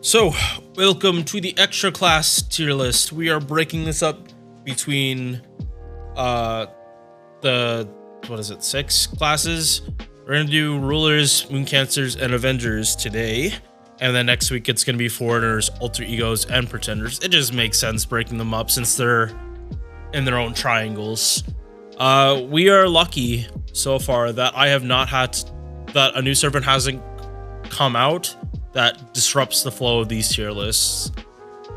So, welcome to the extra class tier list. We are breaking this up between the six classes. We're gonna do rulers, moon cancers, and Avengers today. And then next week it's gonna be foreigners, alter egos, and pretenders. It just makes sense breaking them up since they're in their own triangles. We are lucky so far that I have not had that a new servant hasn't come out that disrupts the flow of these tier lists.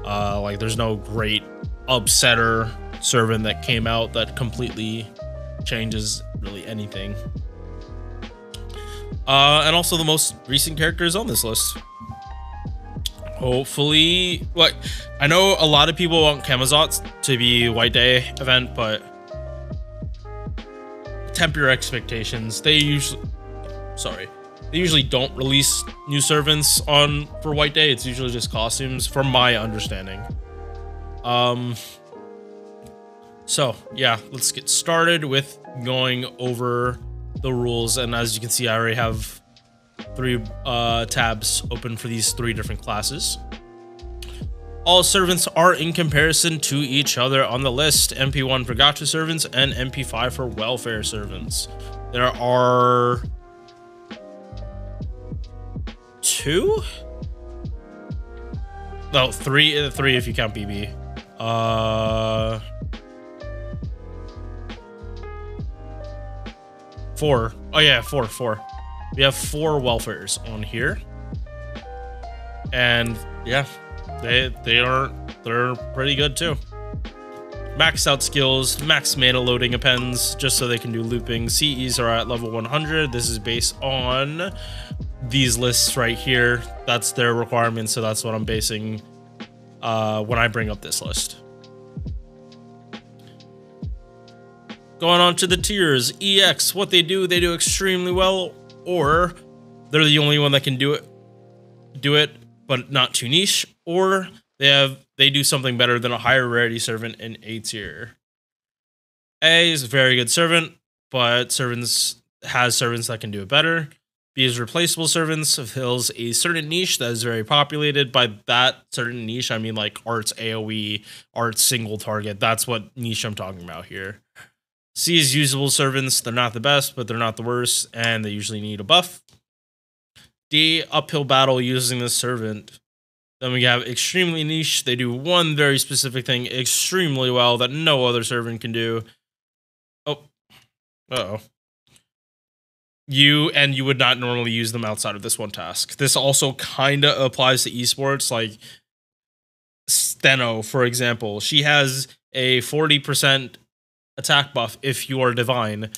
Like there's no great upsetter servant that came out that completely changes really anything. And also the most recent characters on this list. Hopefully, like, I know a lot of people want Camazotz to be White Day event, but temper your expectations. They usually don't release new servants for White Day. It's usually just costumes, from my understanding. So yeah, let's get started with going over the rules. And as you can see, I already have 3 tabs open for these 3 different classes. All servants are in comparison to each other on the list. MP1 for gotcha servants and MP5 for welfare servants. There are 2? No, 3 if you count BB. 4. Oh yeah, 4. We have 4 welfares on here. And yeah, they're pretty good too. Maxed out skills, max mana loading appends, just so they can do looping. CEs are at level 100. This is based on these lists right here. That's their requirements, so that's what I'm basing when I bring up this list. Going on to the tiers. EX, what they do extremely well, or they're the only one that can do it, but not too niche, or they do something better than a higher rarity servant in A tier. A is a very good servant, but has servants that can do it better. B is replaceable servants, fills a certain niche that is very populated. By that certain niche, I mean like arts AoE, arts single target. That's what niche I'm talking about here. C is usable servants. They're not the best, but they're not the worst, and they usually need a buff. D, uphill battle using this servant. Then we have extremely niche. They do one very specific thing extremely well that no other servant can do. Oh, you would not normally use them outside of this one task. This also kind of applies to esports, like Steno, for example. She has a 40% attack buff if you are divine,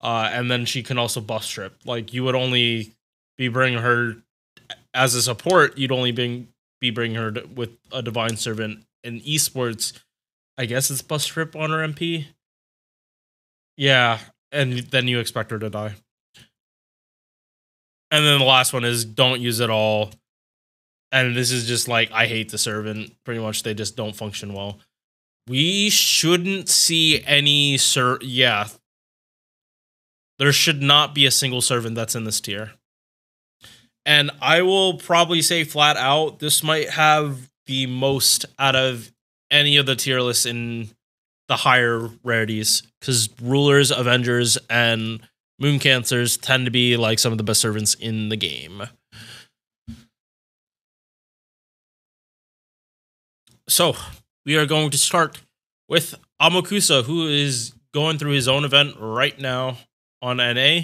and then she can also buff strip. Like, you would only be bringing her as a support. You'd only be bringing her with a divine servant. In esports, I guess it's buff strip on her MP. Yeah, and then you expect her to die. And then the last one is don't use it all. And this is just like, I hate the servant. Pretty much, they just don't function well. We shouldn't see any yeah. There should not be a single servant that's in this tier. And I will probably say flat out, this might have the most out of any of the tier lists in the higher rarities. Because rulers, Avengers, and moon cancers tend to be like some of the best servants in the game. So we are going to start with Amakusa, who is going through his own event right now on NA,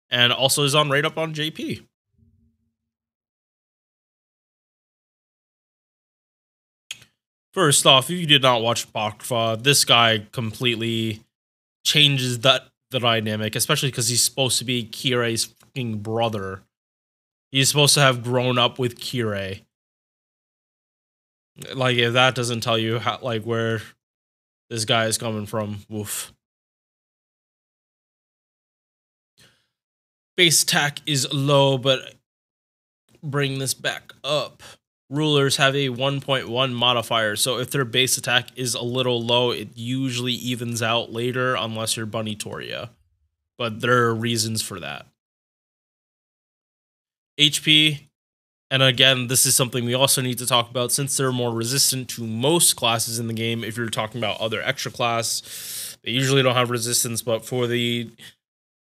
and also is on right up on JP. First off, if you did not watch Bakfa, this guy completely changes the dynamic, especially because he's supposed to be Kire's fucking brother. He's supposed to have grown up with Kire. Like, if that doesn't tell you how, like, where this guy is coming from, woof. Base attack is low, but bring this back up. Rulers have a 1.1 modifier, so if their base attack is a little low, it usually evens out later unless you're Bunny Toria. But there are reasons for that. HP And again, this is something we also need to talk about since they're more resistant to most classes in the game. If you're talking about other extra class, they usually don't have resistance, but for the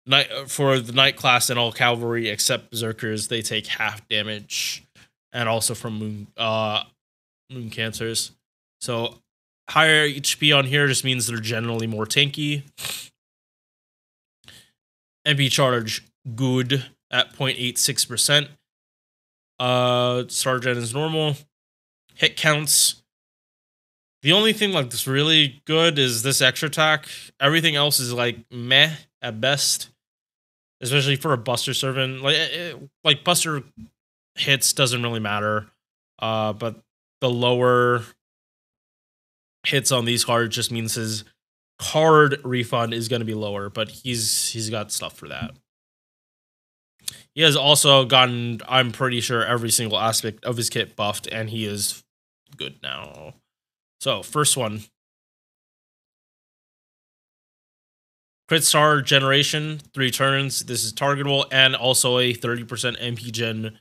night class and all cavalry except berserkers, they take half damage, and also from moon cancers. So higher HP on here just means they're generally more tanky. MP charge good at 0.86%. Sergeant is normal. Hit counts. The only thing like that's really good is this extra attack. Everything else is like meh at best, especially for a Buster servant. Like Buster hits doesn't really matter. But the lower hits on these cards just means his card refund is going to be lower. But he's got stuff for that. He has also gotten, I'm pretty sure, every single aspect of his kit buffed, and he is good now. So, first one. Crit star generation, 3 turns. This is targetable, and also a 30% MP gen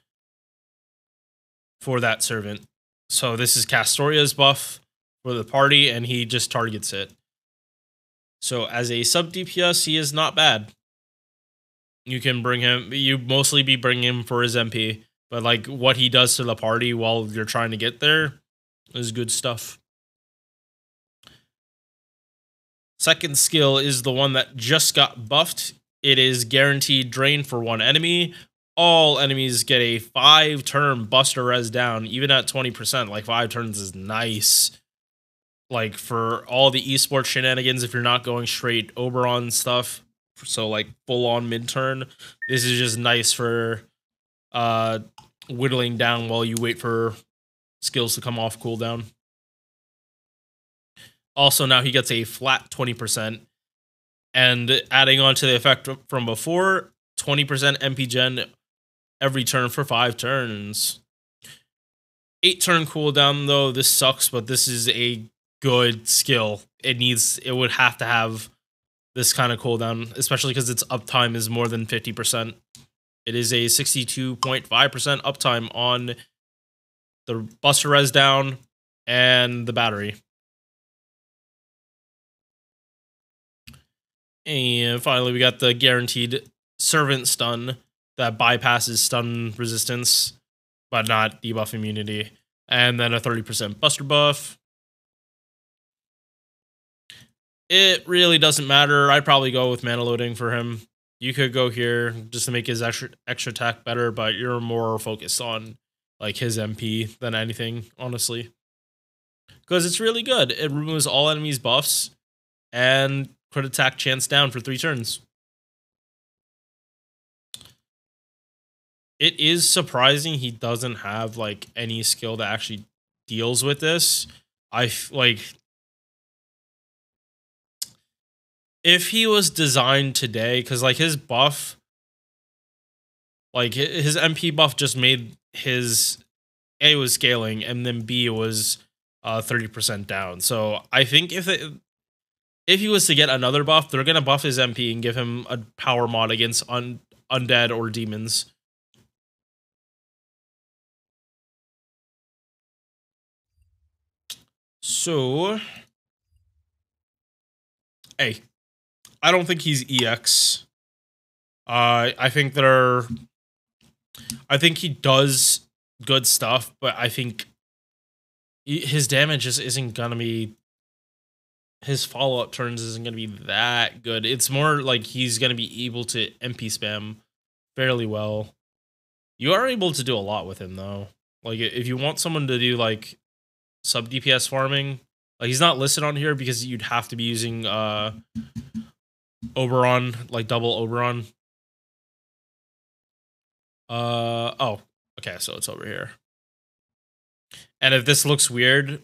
for that servant. So, this is Astoria's buff for the party, and he just targets it. So, as a sub DPS, he is not bad. You can bring him, you mostly be bringing him for his MP, but like what he does to the party while you're trying to get there is good stuff. Second skill is the one that just got buffed. It is guaranteed drain for 1 enemy. All enemies get a 5-turn Buster res down, even at 20%. Like 5 turns is nice. Like for all the esports shenanigans, if you're not going straight Oberon stuff. So like full on mid-turn, this is just nice for whittling down while you wait for skills to come off cooldown. Also now he gets a flat 20%, and adding on to the effect from before, 20% MP gen every turn for 5 turns. 8-turn cooldown though, this sucks, but this is a good skill. It would have to have this kind of cooldown, especially because its uptime is more than 50%. It is a 62.5% uptime on the Buster res down and the battery. And finally, we got the guaranteed servant stun that bypasses stun resistance, but not debuff immunity. And then a 30% Buster buff. It really doesn't matter. I'd probably go with mana loading for him. You could go here just to make his extra attack better, but you're more focused on like his MP than anything, honestly. Because it's really good. It removes all enemies' buffs and crit attack chance down for 3 turns. It is surprising he doesn't have like any skill that actually deals with this. If he was designed today, because like his buff, like his MP buff just made his A was scaling, and then B was 30% down. So I think if he was to get another buff, they're gonna buff his MP and give him a power mod against undead or demons. So, hey. I don't think he's EX. I think he does good stuff, but I think his damage just isn't gonna be. His follow-up turns isn't gonna be that good. It's more like he's gonna be able to MP spam fairly well. You are able to do a lot with him though. Like if you want someone to do like sub DPS farming, like he's not listed on here because you'd have to be using Oberon, like double Oberon. Oh, okay, so it's over here. And if this looks weird,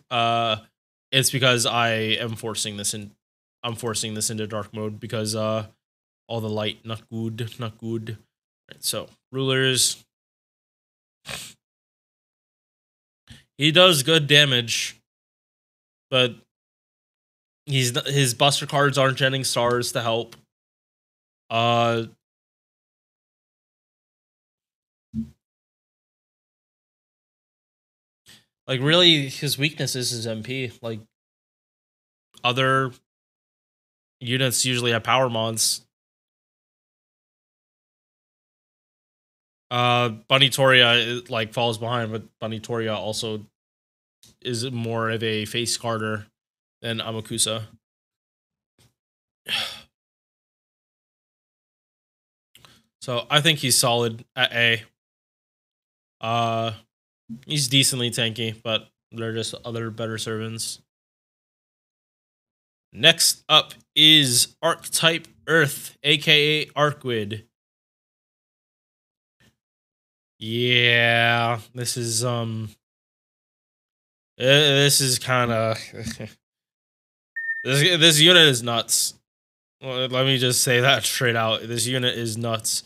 it's because I'm forcing this into dark mode because all the light, not good. Right, so rulers. He does good damage, but his Buster cards aren't getting stars to help. Like, really, his weakness is his MP. Like, other units usually have power mods. Bunny Toria, like, falls behind, but Bunny Toria also is more of a face guarder than Amakusa. So, I think he's solid at A. He's decently tanky, but they're just other better servants. Next up is Archetype Earth, aka Arcueid. Yeah, this is kind of this unit is nuts. Well, let me just say that straight out. This unit is nuts.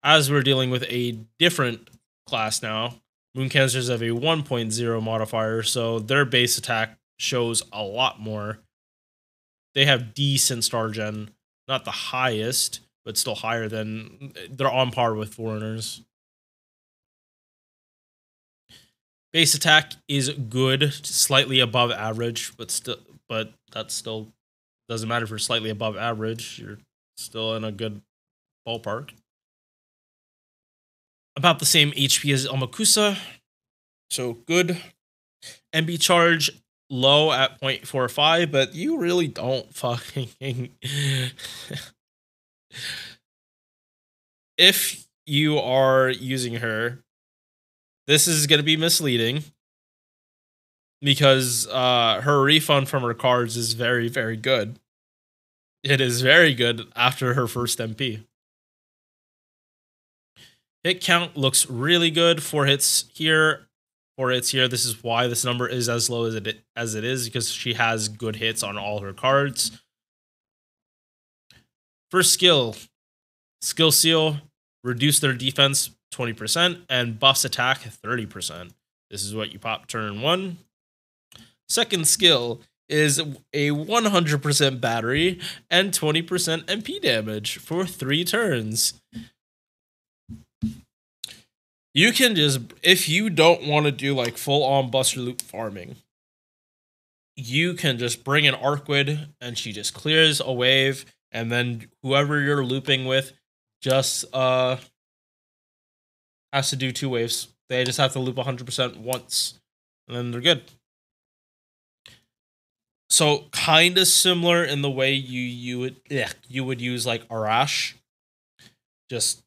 As we're dealing with a different class now, Moon Cancers have a 1.0 modifier, so their base attack shows a lot more. They have decent star gen, not the highest, but still higher than, they're on par with foreigners. Base attack is good, slightly above average, but that still doesn't matter for slightly above average. You're still in a good ballpark. About the same HP as Amakusa, so good. MB charge low at 0.45, but you really don't fucking if you are using her, this is going to be misleading because her refund from her cards is very, very good. It is very good after her first MP. Hit count looks really good. 4 hits here. 4 hits here. This is why this number is as low as it is, because she has good hits on all her cards. First skill. Skill Seal. Reduce their defense 20% and buffs attack 30%. This is what you pop turn 1. Second skill is a 100% battery and 20% MP damage for 3 turns. You can just, if you don't want to do like full-on Buster Loop farming, you can just bring in Arcueid and she just clears a wave, and then whoever you're looping with just has to do 2 waves. They just have to loop 100% once, and then they're good. So kind of similar in the way you would use like Arash, just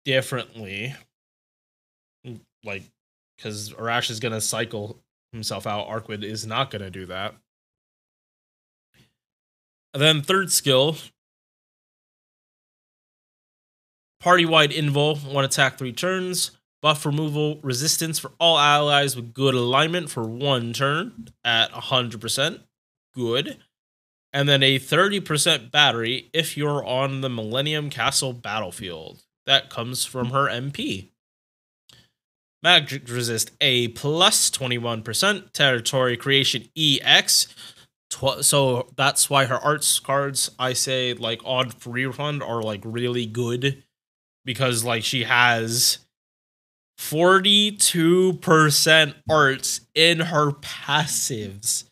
differently. Like, because Arash is gonna cycle himself out, Arcueid is not gonna do that. And then third skill, party-wide invul, 1 attack 3 turns, buff removal resistance for all allies with good alignment for 1 turn at 100%, good. And then a 30% battery if you're on the Millennium Castle battlefield. That comes from her MP. Magic resist A plus 21%, territory creation EX. So that's why her arts cards, I say, like on free refund, are like really good, because like she has 42% arts in her passives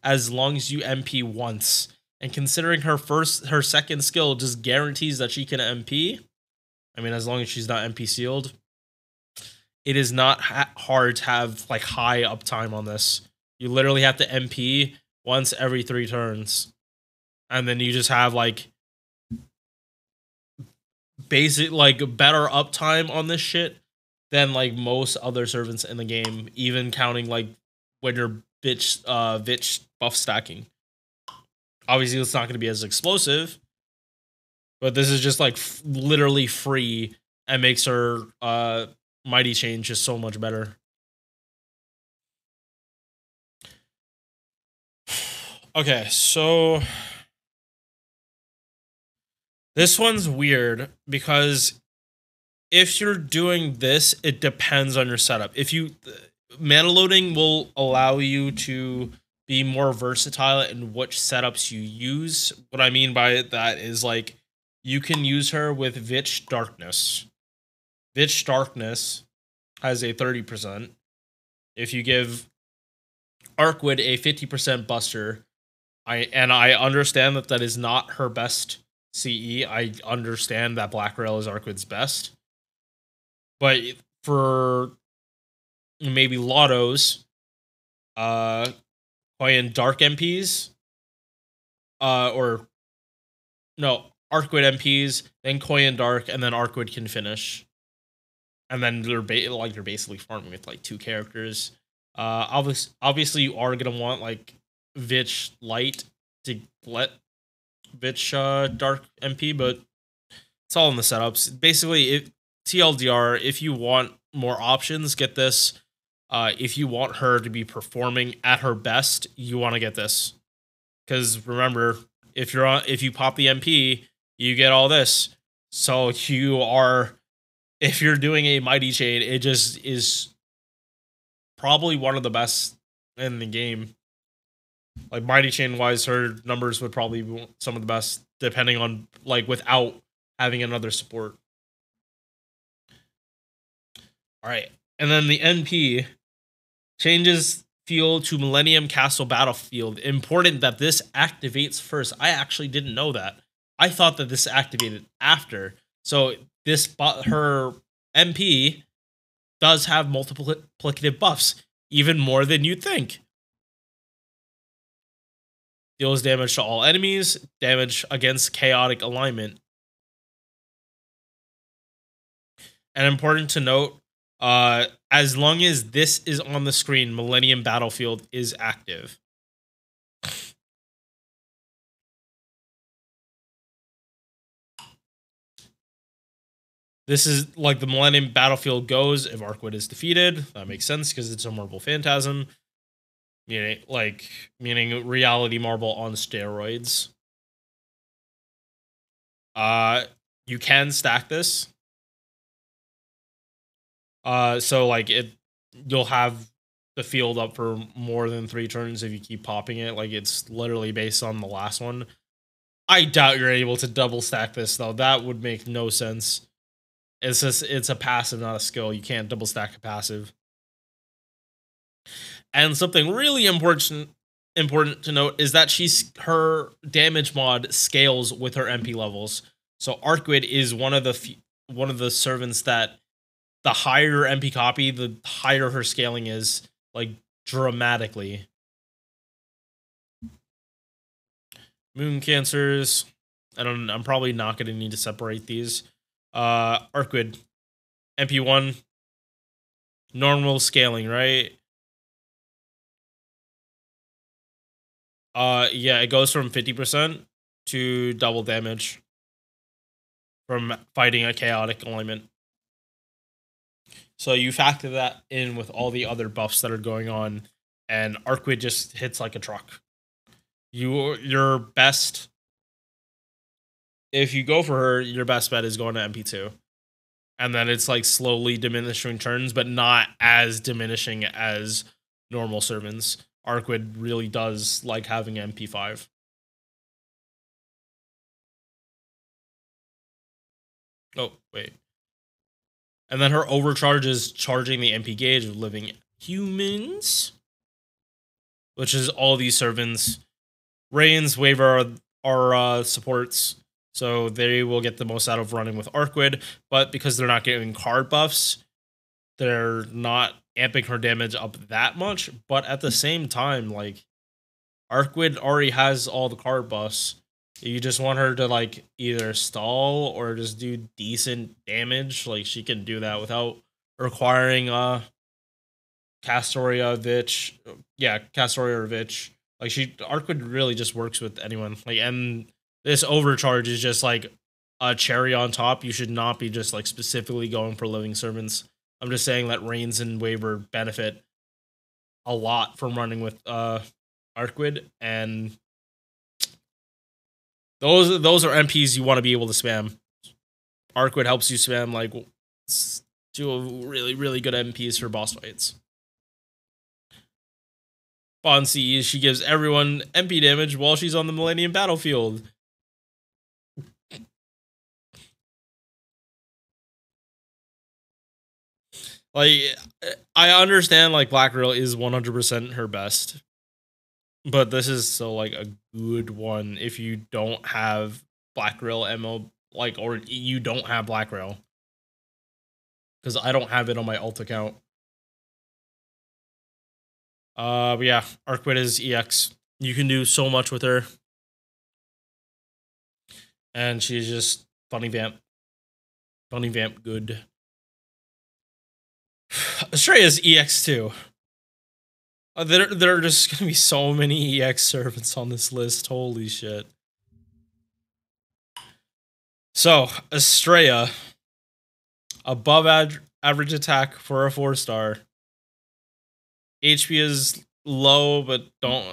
as long as you MP once. And considering her second skill just guarantees that she can MP, I mean, as long as she's not MP sealed, it is not hard to have like high uptime on this. You literally have to MP once every 3 turns, and then you just have like basic, like better uptime on this shit than like most other servants in the game, even counting like when you're Vich buff stacking. Obviously, it's not going to be as explosive, but this is just like literally free and makes her Mighty Chain just so much better. Okay, so this one's weird because if you're doing this, it depends on your setup. If you mana loading will allow you to be more versatile in which setups you use. What I mean by that is like you can use her with Vich Darkness. Vich Darkness has a 30%. if you give Arcueid a 50% buster, I understand that that is not her best CE. I understand that Black Rail is Arcueid's best. But for maybe Lotto's, Koyan Dark MPs, or no, Arcueid MPs, then Koyan Dark, and then Arcueid can finish. And then they're basically farming with like 2 characters. Obviously you are gonna want like Vitch Light to let Vitch Dark MP, but it's all in the setups. Basically, TLDR, if you want more options, get this. If you want her to be performing at her best, you want to get this. Because remember, if you pop the MP, you get all this. So if you're doing a Mighty Chain, it just is probably one of the best in the game. Like Mighty Chain wise, her numbers would probably be some of the best, depending on like without having another support. All right, and then the NP changes field to Millennium Castle Battlefield. Important that this activates first. I actually didn't know that. I thought that this activated after. So her MP does have multiplicative buffs, even more than you'd think. Deals damage to all enemies, damage against chaotic alignment. And important to note, as long as this is on the screen, Millennium Battlefield is active. This is like the Millennium Battlefield goes if Arcueid is defeated. That makes sense because it's a Marble Phantasm. Meaning reality marble on steroids. You can stack this. So like you'll have the field up for more than 3 turns if you keep popping it. Like it's literally based on the last one. I doubt you're able to double stack this though. That would make no sense. It's a passive, not a skill. You can't double stack a passive. And something really important to note is that her damage mod scales with her MP levels. So Arcueid is one of the servants that the higher MP copy, the higher her scaling is, like dramatically. Moon Cancers. I'm probably not going to need to separate these. Arcueid, MP1, normal scaling, right? Yeah, it goes from 50% to double damage from fighting a chaotic alignment. So you factor that in with all the other buffs that are going on, and Arcueid just hits like a truck. Your best, if you go for her, your best bet is going to MP2. And then it's like slowly diminishing turns, but not as diminishing as normal servants. Arcueid really does like having MP5. Oh, wait. And then her overcharge is charging the MP gauge of living humans, which is all these servants. Reigns, Waver are supports, so they will get the most out of running with Arcueid, but because they're not getting card buffs, they're not amping her damage up that much. But at the same time, like, Arcueid already has all the card buffs. You just want her to like either stall or just do decent damage. Like she can do that without requiring Astoria, Vitch. Yeah, Astoria or Vitch. Like Arcueid really just works with anyone. Like, and this overcharge is just like a cherry on top. You should not be just like specifically going for living servants. I'm just saying that Reigns and Waver benefit a lot from running with Arcueid, and those are MPs you want to be able to spam. Arcueid helps you spam like do really, really good MPs for boss fights. Bond CE, she gives everyone MP damage while she's on the Millennium Battlefield. Like, I understand, like, Black Girl is 100% her best. But this is still, like, a good one if you don't have Black Girl MO, like, or you don't have Black Girl. Because I don't have it on my alt account. But yeah, Arcueid is EX. You can do so much with her. And she's just funny vamp. Funny vamp good. Astraea is EX too. There are just gonna be so many EX servants on this list. Holy shit. So, Astraea. Above average attack for a 4-star. HP is low, but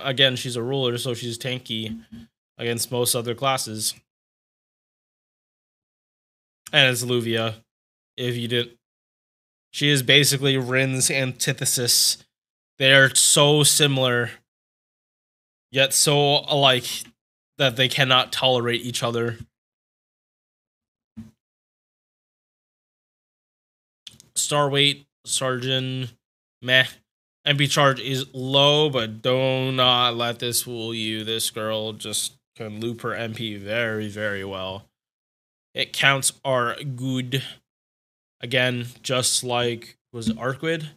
again, she's a ruler, so she's tanky against most other classes. And it's Luvia. If you didn't, she is basically Rin's antithesis. They are so similar, yet so alike that they cannot tolerate each other. Star weight, Sergeant, meh. MP charge is low, but do not let this fool you. This girl just can loop her MP very, very well. It counts are good. Again, just like was it Arcueid?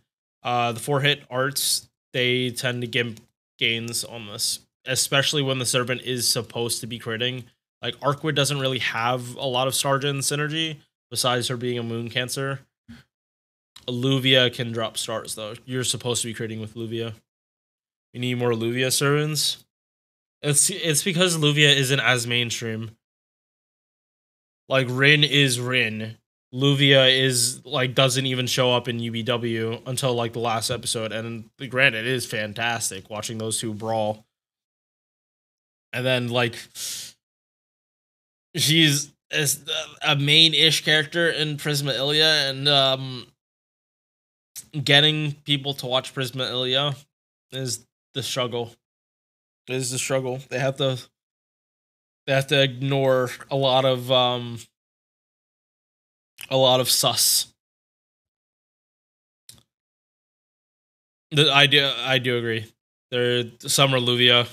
The 4-hit arts, they tend to get gains on this, especially when the servant is supposed to be critting. Like, Arcueid doesn't really have a lot of Sergeant synergy, besides her being a moon cancer. Luvia can drop stars, though. You're supposed to be critting with Luvia. You need more Luvia servants. It's because Luvia isn't as mainstream. Like, Rin is Rin. Luvia is, like, doesn't even show up in UBW until, like, the last episode. And granted, it is fantastic watching those two brawl. And then, like, she's a main-ish character in Prisma Ilia, and getting people to watch Prisma Ilia is the struggle. They have to ignore a lot of sus. I do agree. Some are Luvia.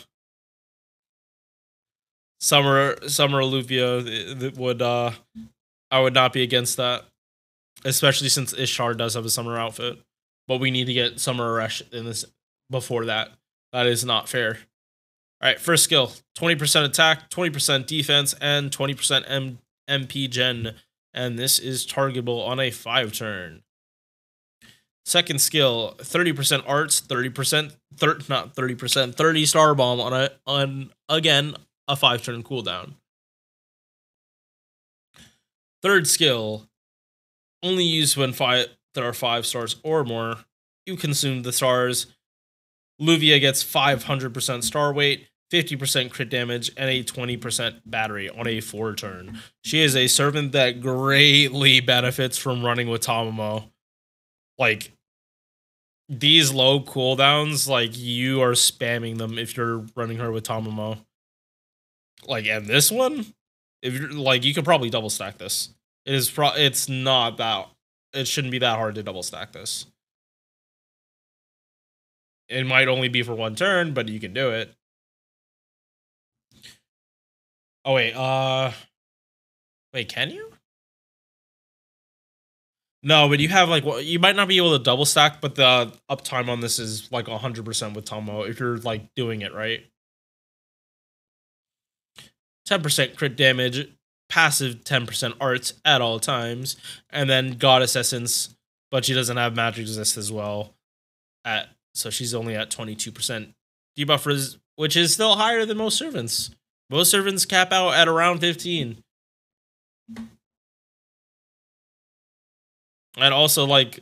Some are Luvia. That would I would not be against that. Especially since Ishtar does have a summer outfit. But we need to get Summer Aresh in this before that. That is not fair. Alright, first skill. 20% attack, 20% defense, and 20% MP gen. And this is targetable on a 5-turn. Second skill, 30% arts, 30 star bomb on again a 5-turn cooldown. Third skill, only used when there are 5 stars or more. You consume the stars. Luvia gets 500% star weight, 50% crit damage, and a 20% battery on a 4-turn. She is a servant that greatly benefits from running with Tamamo. Like, these low cooldowns, like, you are spamming them if you're running her with Tamamo. Like, and this one, if you're like, you could probably double stack this. It's not that, it shouldn't be that hard to double stack this. It might only be for 1 turn, but you can do it. Oh wait, can you? No, but you have, like, you might not be able to double stack, but the uptime on this is like 100% with Tomo if you're, like, doing it right. 10% crit damage, passive 10% arts at all times, and then Goddess Essence, but she doesn't have Magic Resist as well. So she's only at 22% debuff, which is still higher than most servants. Most servants cap out at around 15. And also, like,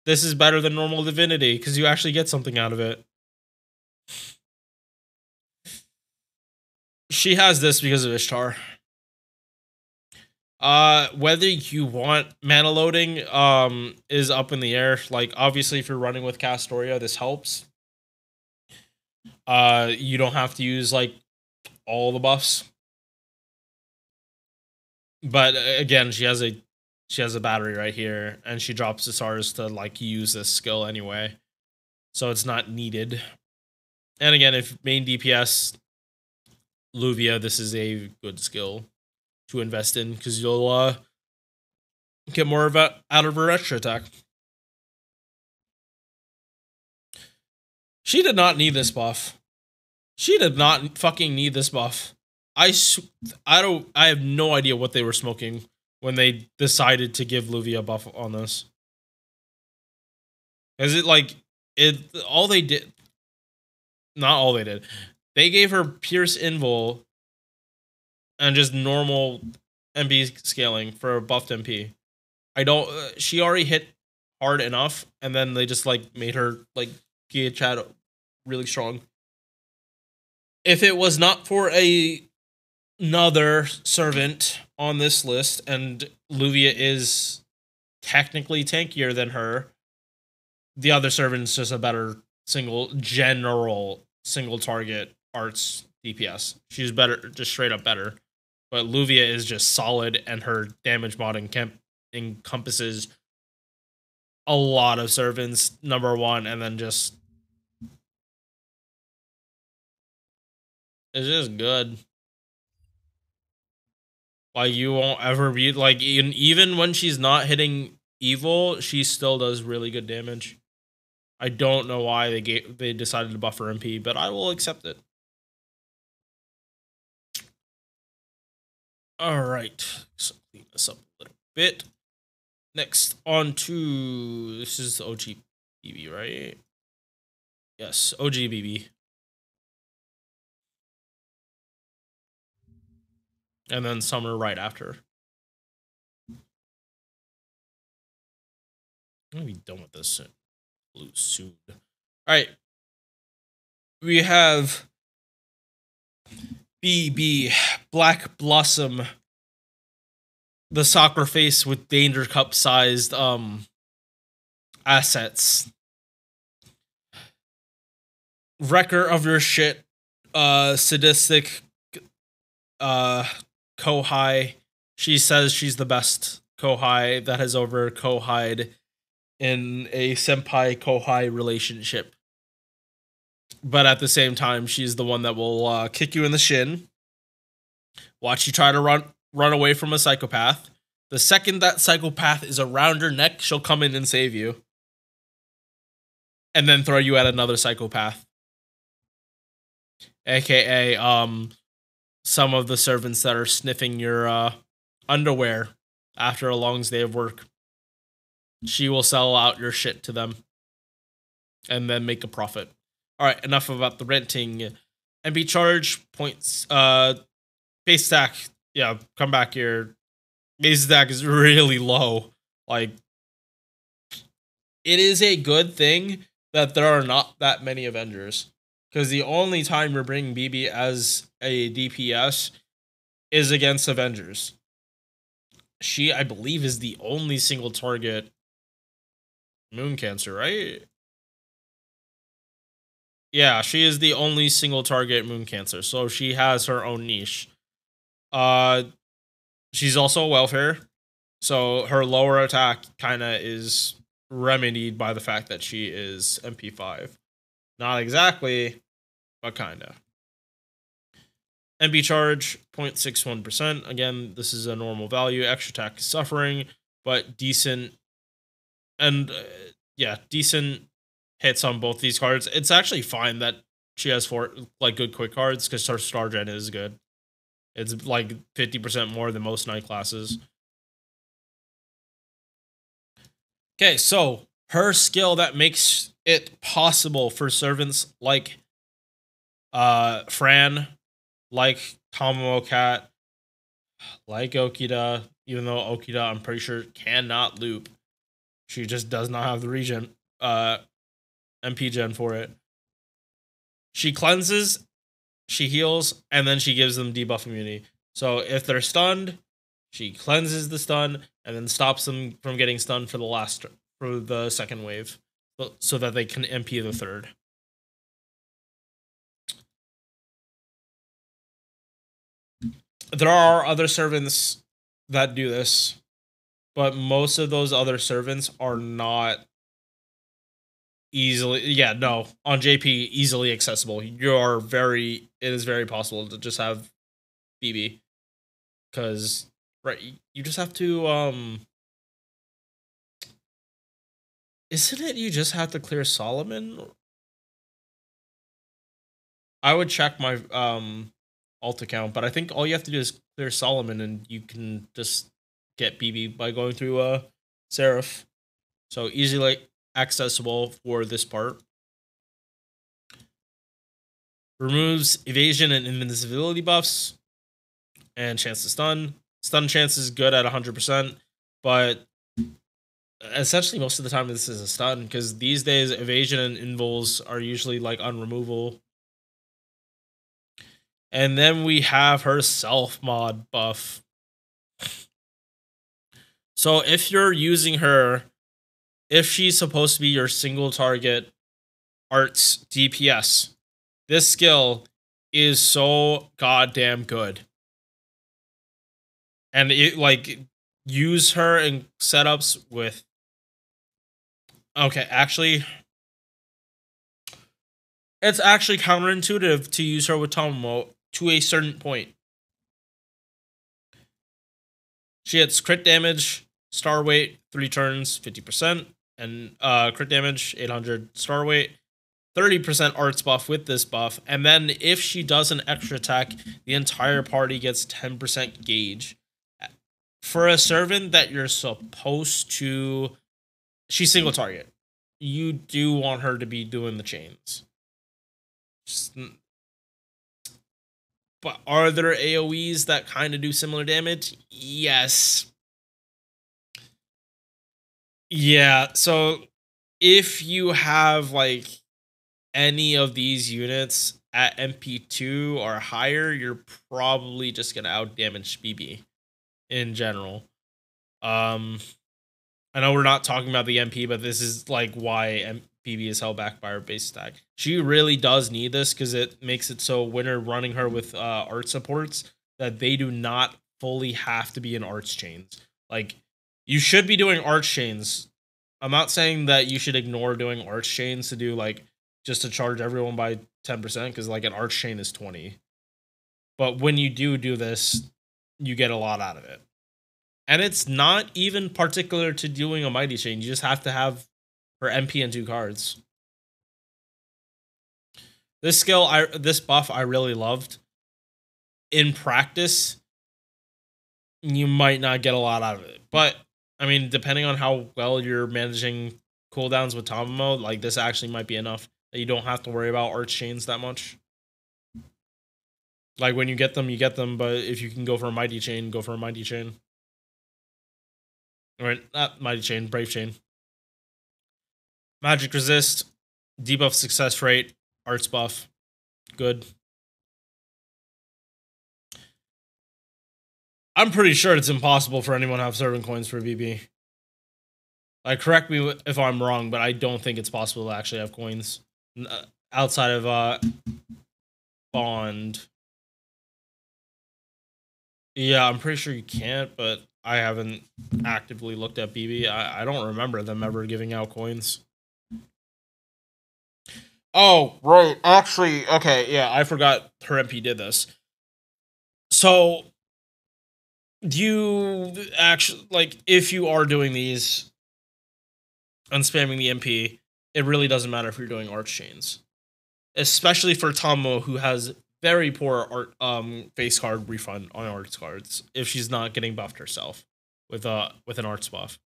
this is better than normal divinity because you actually get something out of it. She has this because of Ishtar. Whether you want mana loading is up in the air. Like, obviously, if you're running with Astraea, this helps. You don't have to use, like, all the buffs. But again, she has she has a battery right here, and she drops the stars to like use this skill anyway, so it's not needed. And again, if main DPS Luvia, this is a good skill to invest in because you'll get more of it out of her extra attack. She did not need this buff. She did not fucking need this buff. I have no idea what they were smoking when they decided to give Luvia a buff on this. Is it like all they did? Not all they did. They gave her Pierce Invul and just normal MP scaling for a buffed MP. She already hit hard enough, and then they just like made her like get chat really strong. If it was not for another servant on this list, and Luvia is technically tankier than her, the other servant's just a better general single target arts DPS. She's better, just straight up better. But Luvia is just solid, and her damage mod encompasses a lot of servants, number one, and then just it's just good. Like, you won't ever be like, even when she's not hitting evil, she still does really good damage. I don't know why they decided to buff her MP, but I will accept it. All right, so clean this up a little bit. Next, on to this is OG BB, right? Yes, OG BB. And then Summer right after. I'm gonna be done with this soon. All right, we have BB Black Blossom, the soccer face with Danger Cup sized assets. Wrecker of your shit, sadistic Kohai. She says she's the best Kohai that has ever Kohai'd in a senpai Kohai relationship. But at the same time, she's the one that will kick you in the shin, watch you try to run away from a psychopath. The second that psychopath is around your neck, she'll come in and save you. And then throw you at another psychopath. AKA, some of the servants that are sniffing your underwear after a long day of work. She will sell out your shit to them and then make a profit. All right, enough about the renting. MP charge points. Base stack. Yeah, come back here. Base stack is really low. Like, it is a good thing that there are not that many Avengers. Because the only time we're bringing BB as a DPS is against Avengers. She, I believe, is the only single target Moon Cancer, right? Yeah, she is the only single target Moon Cancer, so she has her own niche. She's also a welfare, so her lower attack kind of is remedied by the fact that she is MP5. Not exactly, but kind of. MP charge, 0.61%. Again, this is a normal value. Extra attack is suffering, but decent. And yeah, decent hits on both these cards. It's actually fine that she has good quick cards because her star gen is good. It's like 50% more than most night classes. Okay, so her skill that makes it possible for servants like Fran, like Tomomo Cat, like Okida, even though Okida, I'm pretty sure, cannot loop. She just does not have the regen, MP gen for it. She cleanses, she heals, and then she gives them debuff immunity. So if they're stunned, she cleanses the stun and then stops them from getting stunned for the second wave, so that they can MP the third. There are other servants that do this. but most of those other servants are not easily, yeah, no, on JP, easily accessible. It is very possible to just have BB, because, right, you just have to, isn't it you just have to clear Solomon? I would check my, alt account, but I think all you have to do is clear Solomon, and you can just get BB by going through, Seraph. So easily accessible for this part. Removes evasion and invincibility buffs and chance to stun. Stun chance is good at 100%, but essentially most of the time this is a stun, because these days evasion and invulns are usually like unremovable. And then we have her self mod buff. So if you're using her, if she's supposed to be your single target arts DPS, this skill is so goddamn good. And it, like, use her in setups with... Okay, actually, it's actually counterintuitive to use her with Tomomo to a certain point. She hits crit damage, star weight, 3 turns, 50%, and crit damage, 800 star weight, 30% arts buff with this buff, and then if she does an extra attack, the entire party gets 10% gauge. For a servant that you're supposed to... She's single target. You do want her to be doing the chains. But are there AoEs that kind of do similar damage? Yes. Yeah, so if you have, like, any of these units at MP2 or higher, you're probably just gonna outdamage BB in general. I know we're not talking about the MP, but this is like why BB is held back by her base stack. She really does need this, because it makes it so when you're running her with art supports, that they do not fully have to be in arts chains. Like, you should be doing arts chains. I'm not saying that you should ignore doing arts chains to do, like, just to charge everyone by 10%, because, like, an arch chain is 20. But when you do this, you get a lot out of it. And it's not even particular to doing a mighty chain. You just have to have her MP and 2 cards. This skill, this buff, I really loved. In practice, you might not get a lot out of it. But, I mean, depending on how well you're managing cooldowns with Tomomo, like, this actually might be enough. You don't have to worry about arch chains that much. Like, when you get them, but if you can go for a mighty chain, go for a mighty chain. Or not mighty chain, brave chain. Magic resist, debuff success rate, arts buff. Good. I'm pretty sure it's impossible for anyone to have servant coins for BB. Like, correct me if I'm wrong, but I don't think it's possible to actually have coins outside of Bond. Yeah, I'm pretty sure you can't, but I haven't actively looked at BB. I don't remember them ever giving out coins. Oh, right. Actually, okay, yeah, I forgot her MP did this. So, you actually, like, if you are doing these and spamming the MP, it really doesn't matter if you're doing arch chains. Especially for Tomo, who has very poor art face card refund on arts cards if she's not getting buffed herself with an arts buff.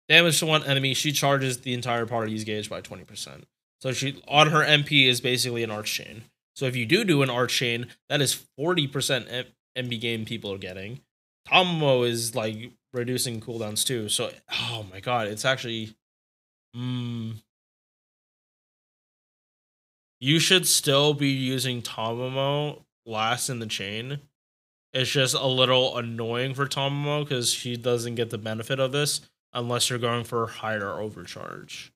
Damage to one enemy, she charges the entire party's gauge by 20%. So she on her MP is basically an arch chain. So if you do an arch chain, that is 40% MB game people are getting. Tomo is like reducing cooldowns too. So oh my god, it's actually you should still be using Tomomo last in the chain. It's just a little annoying for Tomomo because she doesn't get the benefit of this unless you're going for higher overcharge.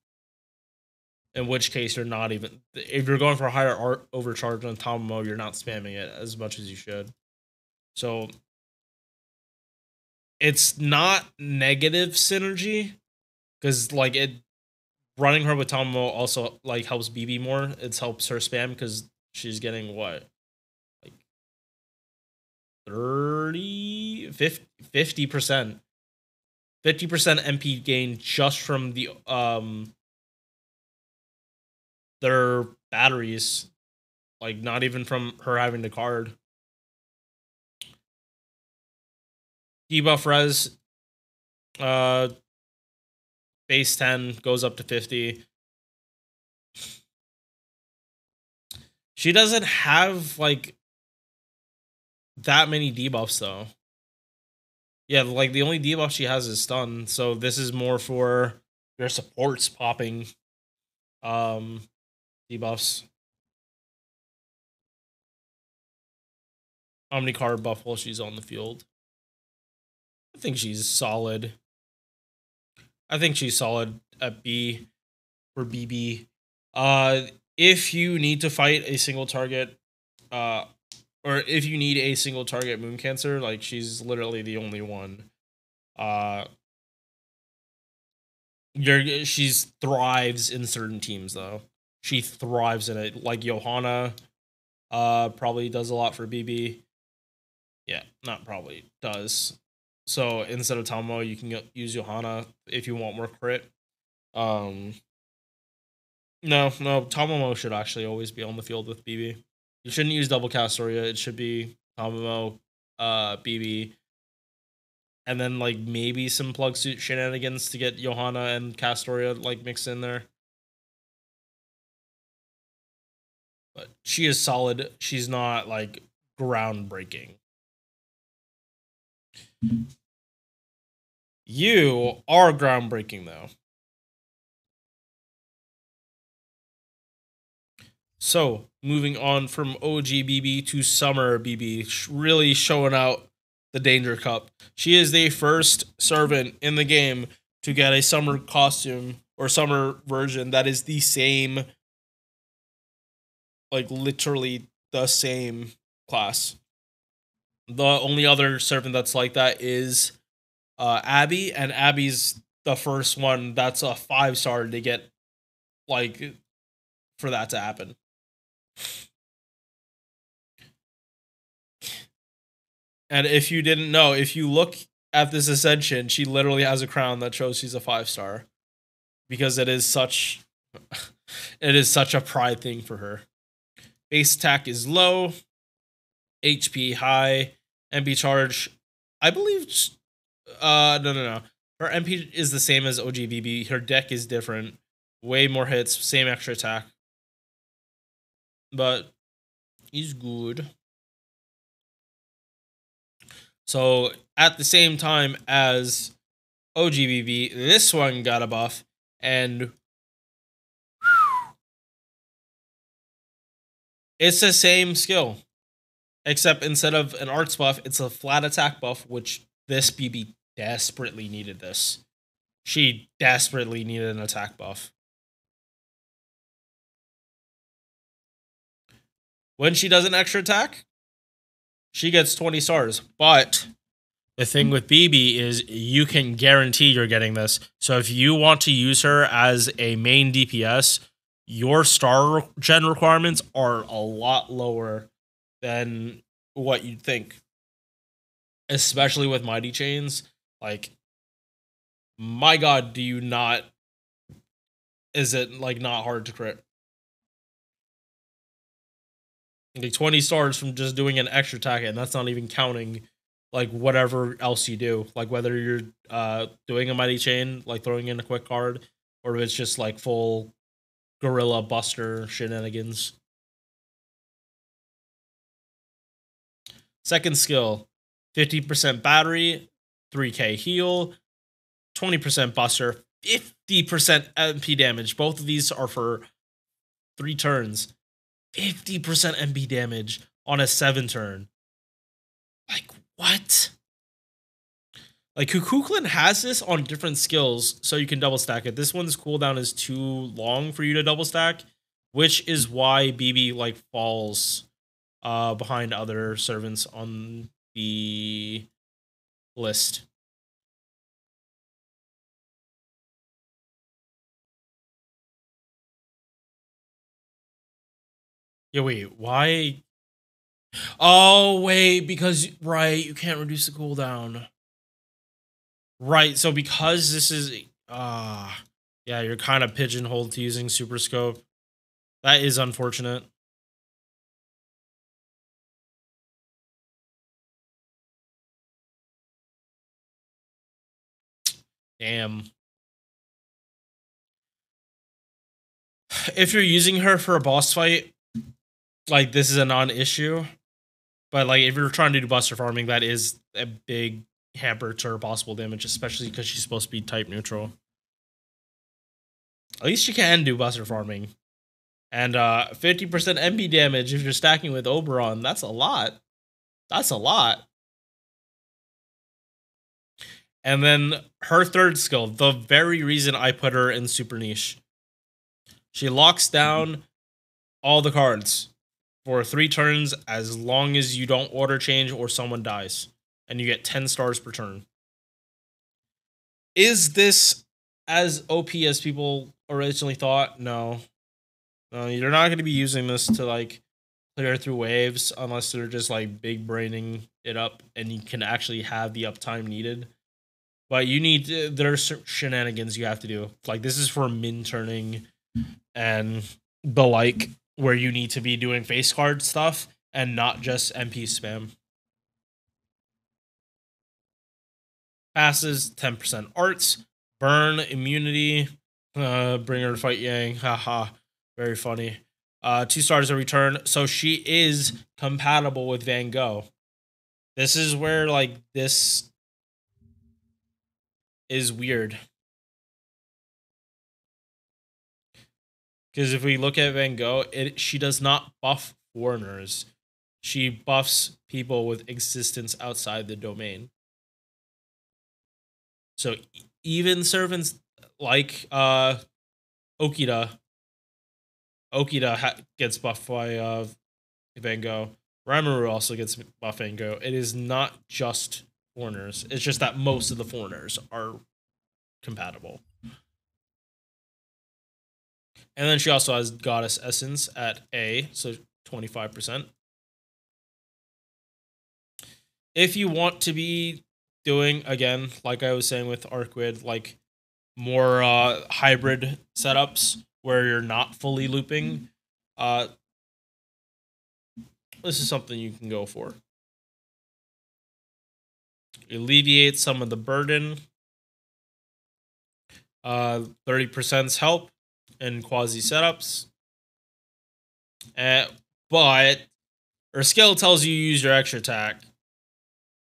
In which case, you're not even... If you're going for a higher overcharge on Tomomo, you're not spamming it as much as you should. So, it's not negative synergy because like it running her with Tomomo also like helps BB more. It helps her spam because she's getting what, like 30 50% 50% MP gain just from the their batteries, like not even from her having the card. Debuff res, base 10 goes up to 50. She doesn't have like that many debuffs though. Yeah, like the only debuff she has is stun, so this is more for your supports popping debuffs. Omni card buff while she's on the field. I think she's solid. I think she's solid at B for BB. If you need to fight a single target, or if you need a single target moon cancer, like she's literally the only one. She's thrives in certain teams though. She thrives in it. Like Johanna, probably does a lot for BB. Yeah, not probably does. So instead of Tomo, you can use Johanna if you want more crit. No, Tomomo should actually always be on the field with BB. You shouldn't use double Astraea. It should be Tomomo, BB, and then like maybe some plug suit shenanigans to get Johanna and Astraea like mixed in there. But she is solid. She's not like groundbreaking. You are groundbreaking though. So, moving on from OG BB to Summer BB, really showing out the Danger Cup. She is the first servant in the game to get a summer costume or summer version that is the same, like literally the same class. The only other servant that's like that is Abby, and Abby's the first one that's a 5-star to get, like, for that to happen. And if you didn't know, if you look at this ascension, she literally has a crown that shows she's a 5-star because it is such a pride thing for her. Base attack is low, HP high, MP charge, I believe. No. Her MP is the same as OGBB. Her deck is different. Way more hits, same extra attack. But he's good. So at the same time as OGBB, this one got a buff, and it's the same skill, except instead of an arts buff, it's a flat attack buff, which this BB desperately needed this. She desperately needed an attack buff. When she does an extra attack, she gets 20 stars. But the thing with BB is you can guarantee you're getting this. So if you want to use her as a main DPS, your star gen requirements are a lot lower than what you'd think. Especially with Mighty Chains. Like, my god, do you not... Is it, like, not hard to crit? Like 20 stars from just doing an extra attack, and that's not even counting like whatever else you do, like whether you're doing a Mighty Chain, like throwing in a quick card, or if it's just like full gorilla buster shenanigans. Second skill, 50% battery, 3k heal, 20% buster, 50% MP damage. Both of these are for 3 turns. 50% MP damage on a 7-turn. Like, what? Like, Kukulkan has this on different skills, so you can double stack it. This one's cooldown is too long for you to double stack, which is why BB, like, falls behind other servants on the list. Yeah, wait, why? Oh, wait, because, right, you can't reduce the cooldown. Right, so because this is, yeah, you're kind of pigeonholed to using Super Scope. That is unfortunate. Damn. If you're using her for a boss fight, like, this is a non-issue. But, like, if you're trying to do buster farming, that is a big hamper to her possible damage, especially because she's supposed to be type neutral. At least she can do buster farming. And 50% MP damage if you're stacking with Oberon. That's a lot. That's a lot. And then her third skill, the very reason I put her in super niche. She locks down all the cards for 3 turns as long as you don't order change or someone dies. And you get 10 stars per turn. Is this as OP as people originally thought? No. No, you're not going to be using this to, like, clear through waves unless they're just, like, big braining it up and you can actually have the uptime needed. But you need, there's shenanigans you have to do. Like, this is for min turning and the like, where you need to be doing face card stuff and not just MP spam. Passes, 10% arts, burn, immunity, bring her to fight Yang, haha, very funny. 2 stars every turn, so she is compatible with Van Gogh. This is where, like, this is weird. Because if we look at Van Gogh, she does not buff foreigners. She buffs people with existence outside the domain. So even servants like Okita gets buffed by Van Gogh. Ranmaru also gets buffed Van Gogh. It is not just foreigners. It's just that most of the foreigners are compatible. And then she also has Goddess Essence at A, so 25%. If you want to be doing, again, like I was saying with Arcueid, like more hybrid setups where you're not fully looping, this is something you can go for. Alleviate some of the burden. 30% help in quasi setups. But her skill tells you use your extra attack.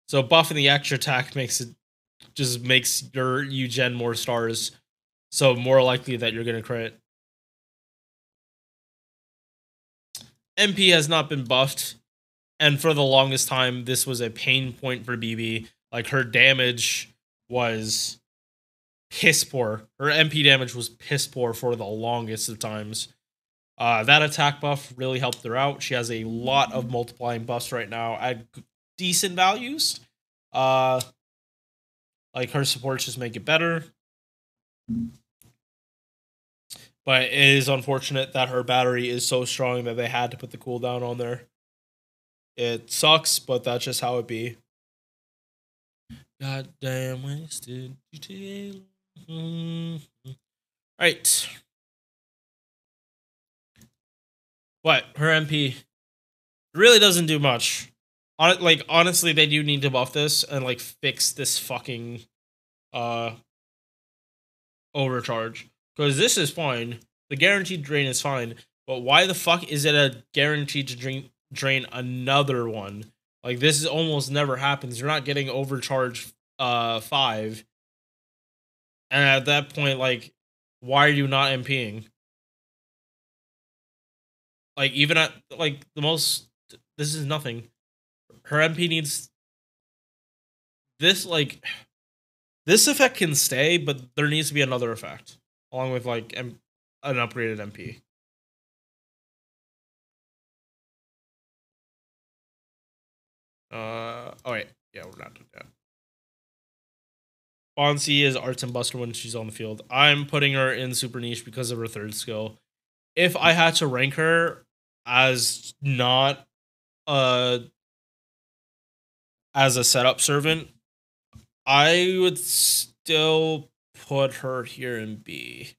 So buffing the extra attack makes your gen more stars. So more likely that you're gonna crit. MP has not been buffed, and for the longest time, this was a pain point for BB. Like, her damage was piss poor. Her MP damage was piss poor for the longest of times. That attack buff really helped her out. She has a lot of multiplying buffs right now at decent values. Like, her supports just make it better. But it is unfortunate that her battery is so strong that they had to put the cooldown on there. It sucks, but that's just how it be. Goddamn wasted. Right. But her MP really doesn't do much. Like, honestly, they do need to buff this and, like, fix this fucking overcharge. Because this is fine. The guaranteed drain is fine. But why the fuck is it a guaranteed to drain another one? Like, this is almost never happens. You're not getting overcharge 5. And at that point, like, why are you not MPing? Like, even at, like, the most... This is nothing. Her MP needs... This, like... This effect can stay, but there needs to be another effect. Along with, like, an upgraded MP. Oh, wait. Yeah, we're not done yet. Bonsi is Arts and Buster when she's on the field. I'm putting her in super niche because of her third skill. If I had to rank her, as not as a setup servant, I would still put her here in B.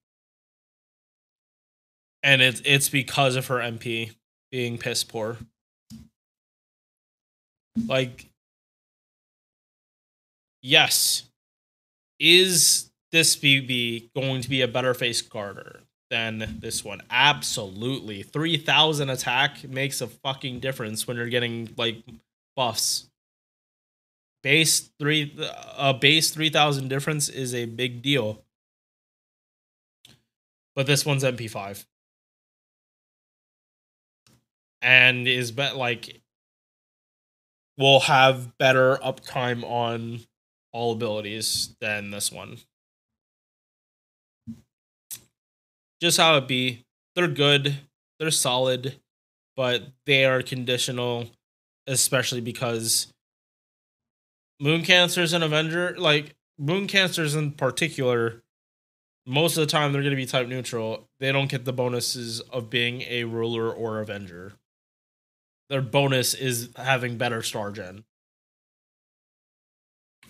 And it's because of her MP being piss poor. Like, yes, is this BB going to be a better face guarder than this one? Absolutely. 3,000 attack makes a fucking difference when you're getting like buffs. Base 3,000 difference is a big deal. But this one's MP5. And is will have better uptime on all abilities than this one. Just how it be. They're good. They're solid. But they are conditional. Especially because Moon Cancer's an Avenger. Like, Moon Cancers in particular, most of the time they're going to be type neutral. They don't get the bonuses of being a ruler or Avenger. Their bonus is having better star gen.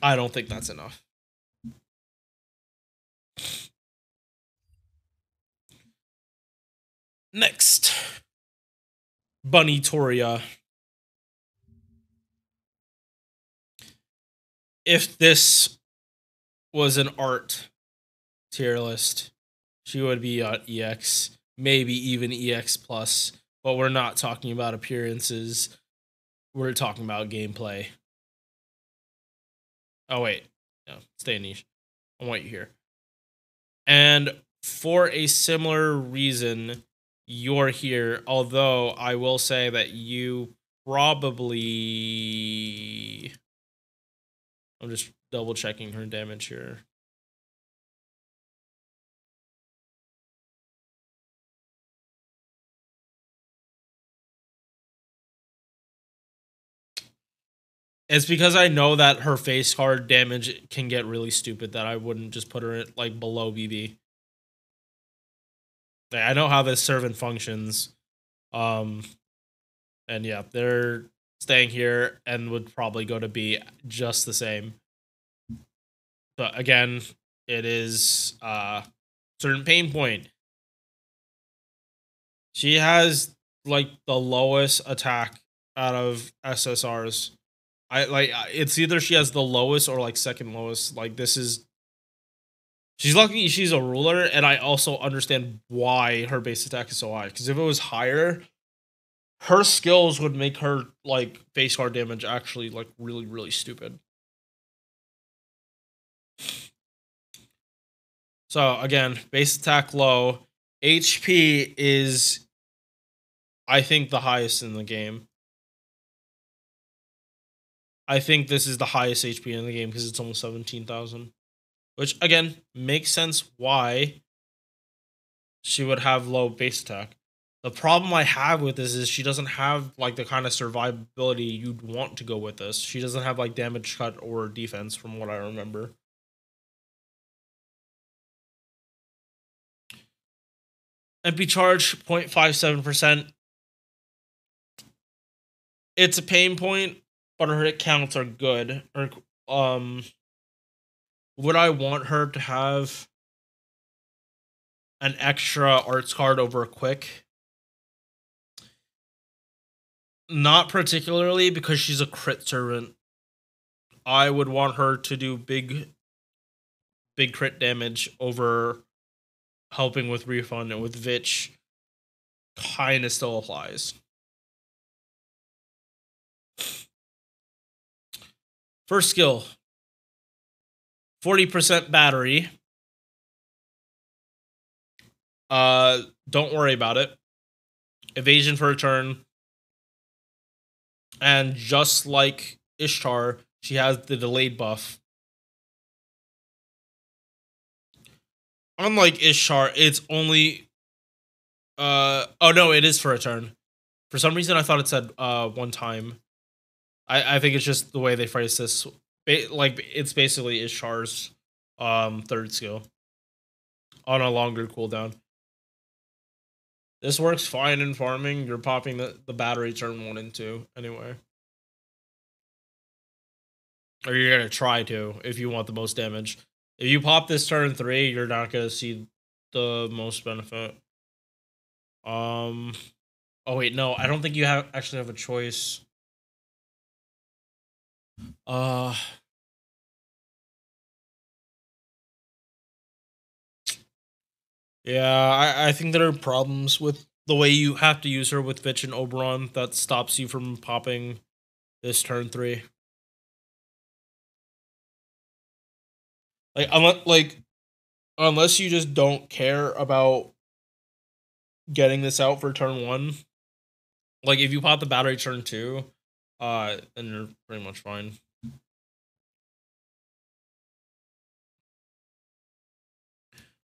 I don't think that's enough. Next, Bunny Toria. If this was an art tier list, she would be on EX, maybe even EX plus. But we're not talking about appearances. We're talking about gameplay. Oh, wait. No, stay in niche. I want you here. And for a similar reason, you're here. Although, I will say that you probably... I'm just double checking her damage here. It's because I know that her face card damage can get really stupid that I wouldn't just put her at, like, below BB. I know how this servant functions. And yeah, they're staying here and would probably go to B just the same. But again, it is certain pain point. She has like the lowest attack out of SSRs. It's either she has the lowest or like second lowest. Like, this is, she's lucky she's a ruler, and I also understand why her base attack is so high. Because if it was higher, her skills would make her like face card damage actually like really, really stupid. So again, base attack low. HP is, I think, the highest in the game. I think this is the highest HP in the game because it's almost 17,000. Which, again, makes sense why she would have low base attack. The problem I have with this is she doesn't have, like, the kind of survivability you'd want to go with this. She doesn't have, like, damage cut or defense, from what I remember. MP charge, 0.57%. It's a pain point, but her hit counts are good. Would I want her to have an extra arts card over quick? Not particularly, because she's a crit servant. I would want her to do big crit damage over helping with refund, and with Vitch kind of still applies. First skill, 40% battery. Don't worry about it. Evasion for a turn. And just like Ishtar, she has the delayed buff. Unlike Ishtar, it's only... oh no, it is for a turn. For some reason, I thought it said one time. I think it's just the way they phrase this. Like, it's basically Ishtar's third skill on a longer cooldown. This works fine in farming. You're popping the battery turn 1 and 2 anyway. Or you're going to try to if you want the most damage. If you pop this turn 3, you're not going to see the most benefit. Oh wait, no, I don't think you actually have a choice. Yeah, I think there are problems with the way you have to use her with Vitch and Oberon that stops you from popping this turn 3. Unless you just don't care about getting this out for turn 1. Like, if you pop the battery turn 2, then you're pretty much fine.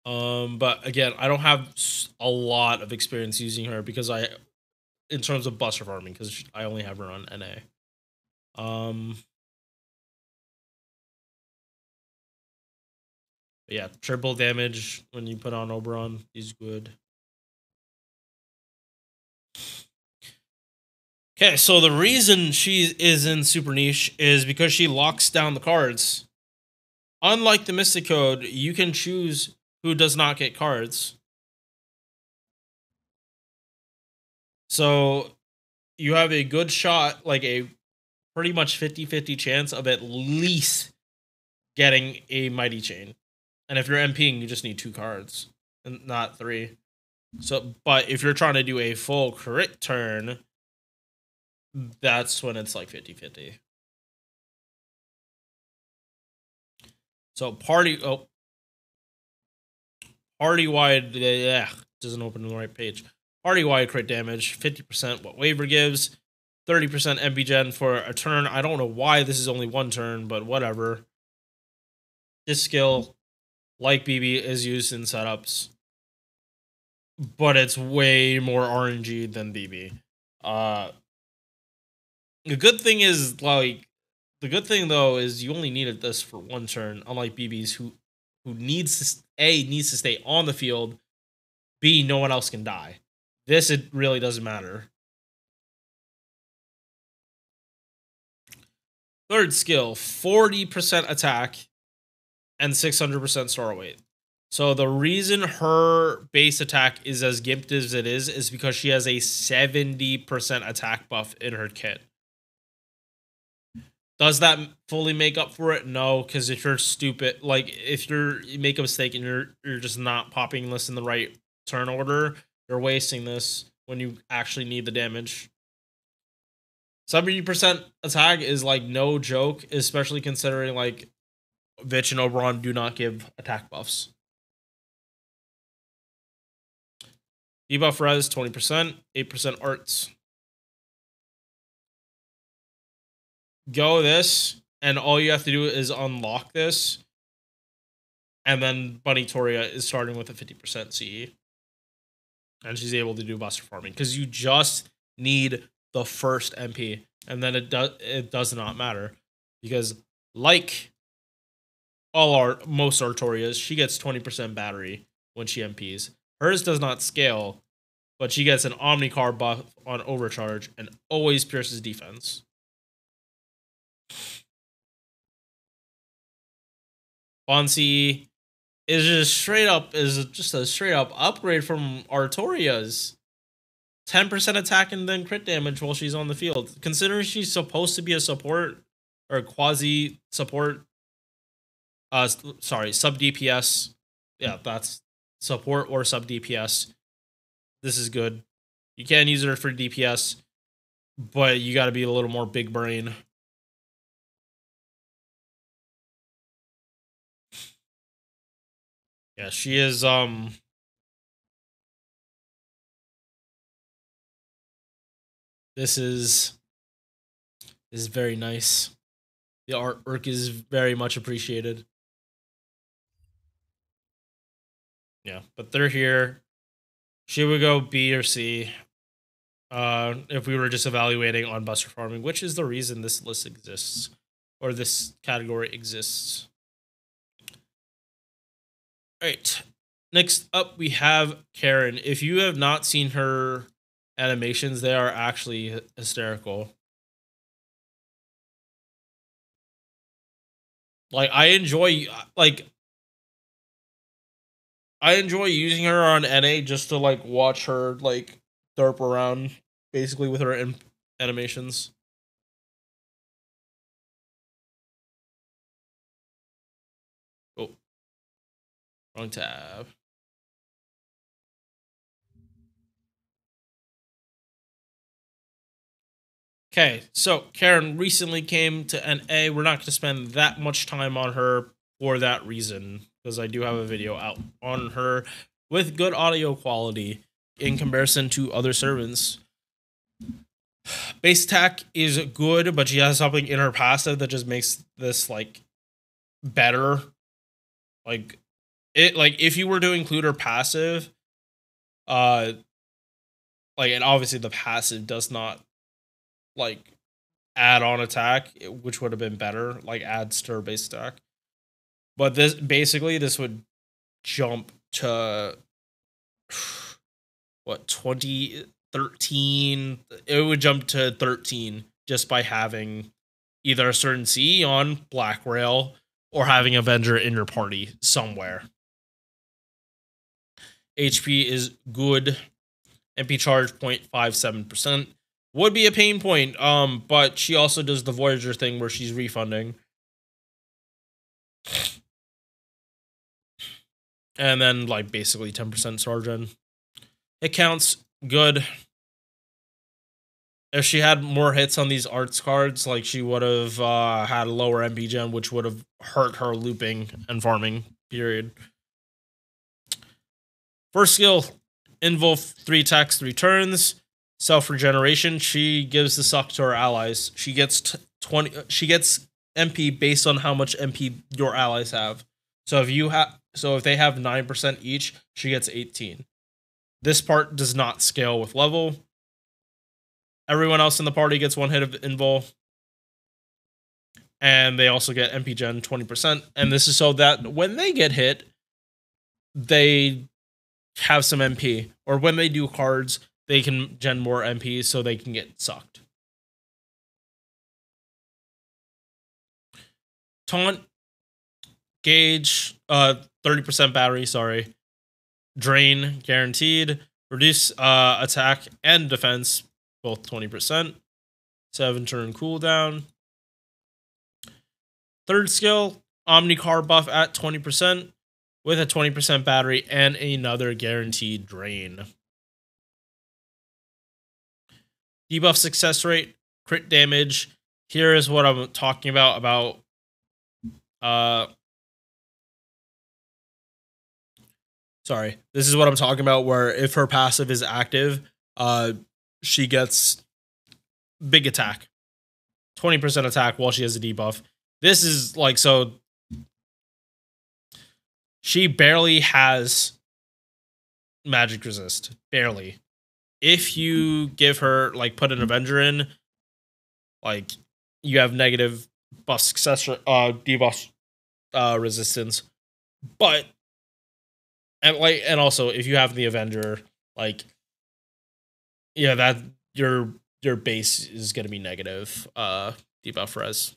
But again, I don't have a lot of experience using her because in terms of buster farming, because I only have her on NA. But yeah, triple damage when you put on Oberon is good. Okay, so the reason she is in super niche is because she locks down the cards. Unlike the Mystic Code, you can choose who does not get cards. So you have a good shot, like a pretty much 50-50 chance of at least getting a Mighty Chain. And if you're MPing, you just need 2 cards and not 3. So, but if you're trying to do a full crit turn, that's when it's like 50-50. So party-wide, yeah, doesn't open the right page. Party-wide crit damage, 50% what waiver gives, 30% MP gen for a turn. I don't know why this is only 1 turn, but whatever. This skill, like BB, is used in setups, but it's way more RNG than BB. The good thing is, like, the good thing though is you only needed this for 1 turn, unlike BB's who needs to stay on the field, B, no one else can die. This, it really doesn't matter. Third skill, 40% attack and 600% star weight. So the reason her base attack is as gimped as it is because she has a 70% attack buff in her kit. Does that fully make up for it? No, because if you're stupid, like if you make a mistake and you're just not popping this in the right turn order, you're wasting this when you actually need the damage. 70% attack is like no joke, especially considering like Vitch and Oberon do not give attack buffs. Debuff res 20%, 8% arts. Go this, and all you have to do is unlock this, and then Bunny Toria is starting with a 50% CE. And she's able to do buster farming because you just need the first MP, and then it does not matter because like most Artorias, she gets 20% battery when she MPs. Hers does not scale, but she gets an Omnicar buff on overcharge and always pierces defense. Bonsi is just a straight up upgrade from Artoria's. 10% attack and then crit damage while she's on the field. Considering she's supposed to be a support or quasi support, sub DPS. Yeah, that's support or sub DPS. This is good. You can use her for DPS, but you got to be a little more big brain. Yeah, she is this is very nice. The artwork is very much appreciated. Yeah, but they're here. Should we go B or C? If we were just evaluating on buster farming, which is the reason this list exists, or this category exists. All right. Next up, we have Caren. If you have not seen her animations, they are actually hysterical. Like, I enjoy using her on NA just to like watch her like derp around basically with her animations. Oh, wrong tab. Okay, so Caren recently came to NA. We're not going to spend that much time on her for that reason, because I do have a video out on her with good audio quality in comparison to other servants. Base attack is good, but she has something in her passive that just makes this like better. Like if you were to include her passive, and obviously the passive does not like add on attack, which would have been better, like adds to her base attack. But this would jump to what, 2013? It would jump to 13 just by having either a certain CE on Black Rail or having Avenger in your party somewhere. HP is good. MP charge 0.57%. Would be a pain point, but she also does the Voyager thing where she's refunding. And then, like, basically 10% Sergeant. It counts good. If she had more hits on these arts cards, like, she would have had a lower MP gen, which would have hurt her looping and farming, period. First skill, Invul 3 attacks, 3 turns. Self-regeneration, she gives the suck to her allies. She gets she gets MP based on how much MP your allies have. So if they have 9% each, she gets 18. This part does not scale with level. Everyone else in the party gets 1 hit of Invul. And they also get MP gen 20%. And this is so that when they get hit, they have some MP. Or when they do cards, they can gen more MP so they can get sucked. Taunt, gauge, 30% battery, sorry. Drain, guaranteed. Reduce attack and defense, both 20%. 7 turn cooldown. Third skill, Omnicar buff at 20% with a 20% battery and another guaranteed drain. Debuff success rate, crit damage. Here is what I'm talking about sorry. This is what I'm talking about, where if her passive is active, she gets big attack. 20% attack while she has a debuff. This is like, so she barely has magic resist. Barely. If you give her, like, put an Avenger in, like, you have negative buff success, debuff resistance. But, and also, if you have the Avenger, like, yeah, that, your base is going to be negative debuff res.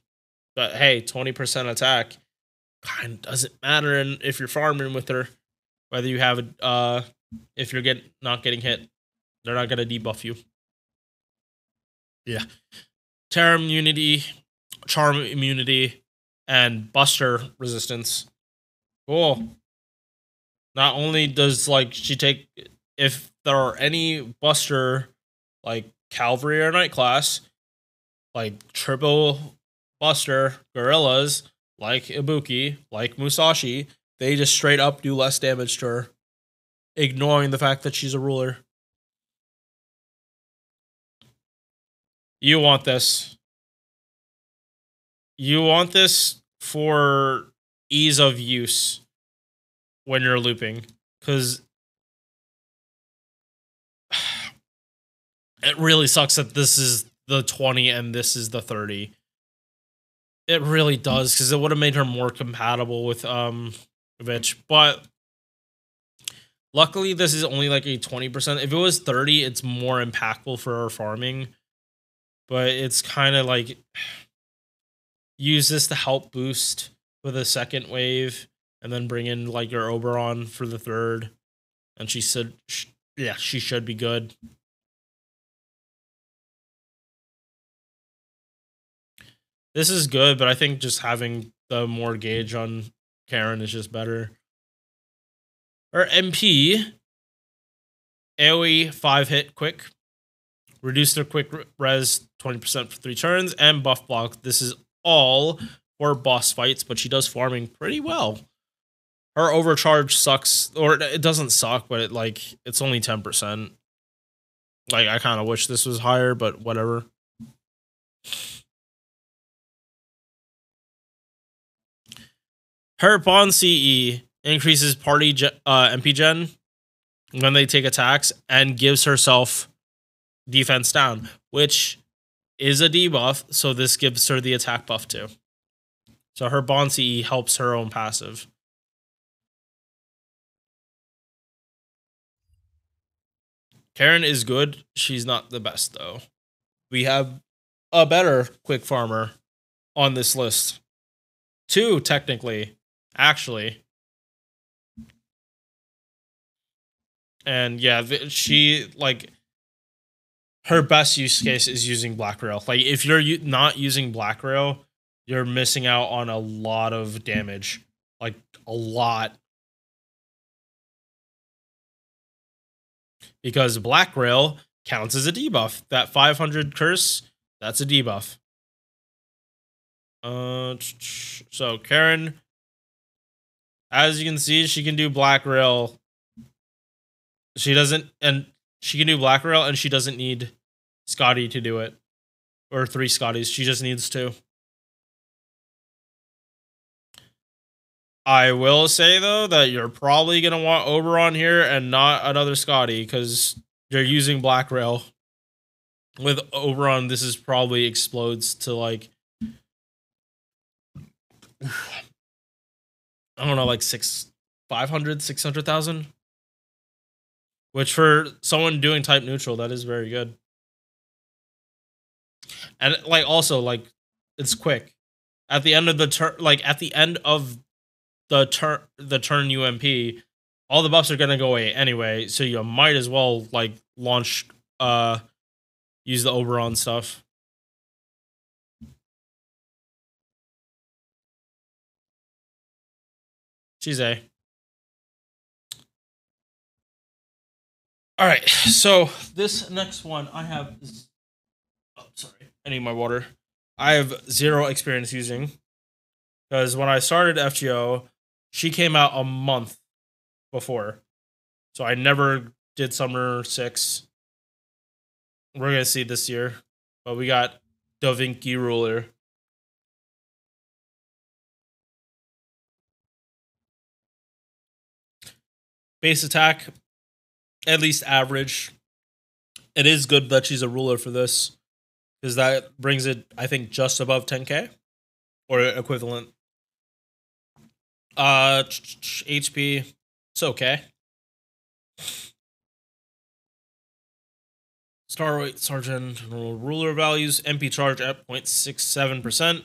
But, hey, 20% attack kind of doesn't matter if you're farming with her. Whether you have, if you're not getting hit. They're not going to debuff you. Yeah. Terra immunity, charm immunity, and buster resistance. Cool. Not only does, like, she take, if there are any buster, like, cavalry or knight class, like, triple buster gorillas, like Ibuki, like Musashi, they just straight up do less damage to her, ignoring the fact that she's a ruler. You want this. You want this for ease of use when you're looping, because it really sucks that this is the 20 and this is the 30. It really does, because it would have made her more compatible with Vich, but Luckily, this is only like a 20%. If it was 30, it's more impactful for our farming. But it's kind of like use this to help boost for the second wave, and then bring in like your Oberon for the third. And she said, yeah, she should be good. This is good, but I think just having the more gauge on Caren is just better. Her MP, AoE 5-hit quick. Reduce their quick res 20% for 3 turns, and buff block. This is all for boss fights, but she does farming pretty well. Her overcharge sucks, or it doesn't suck, but it's only 10%. Like, I kind of wish this was higher, but whatever. Her Bond CE increases party MP gen when they take attacks and gives herself defense down, which is a debuff, so this gives her the attack buff too. So her Bond CE helps her own passive. Caren is good. She's not the best, though. We have a better quick farmer on this list. 2, technically. Actually. And yeah, she, like, her best use case is using Black Rail. Like, if you're not using Black Rail, you're missing out on a lot of damage. Like, a lot. Because Black Rail counts as a debuff. That 500 curse, that's a debuff. So Caren, as you can see, she can do Black Rail. She doesn't, and she can do Black Rail, and she doesn't need Skadi to do it. Or 3 Skadis. She just needs 2. I will say, though, that you're probably going to want Oberon here and not another Skadi, because you're using Black Rail. With Oberon, this is probably explodes to, like, I don't know, like 500, 600,000? Which for someone doing type neutral, that is very good. And, like, also, like, it's quick. At the end of the turn, like, at the end of the turn UMP, all the buffs are gonna go away anyway, so you might as well, like, launch, use the Oberon stuff. She's A. Alright, so this next one I have is, oh, sorry, I need my water. I have 0 experience using, because when I started FGO, she came out a month before. So I never did Summer 6. We're going to see this year. But we got the Vinky ruler. Base attack, at least average. It is good that she's a ruler for this, because that brings it, I think, just above 10k or equivalent. HP, it's okay. Star Rate Sergeant ruler values, MP charge at 0.67%.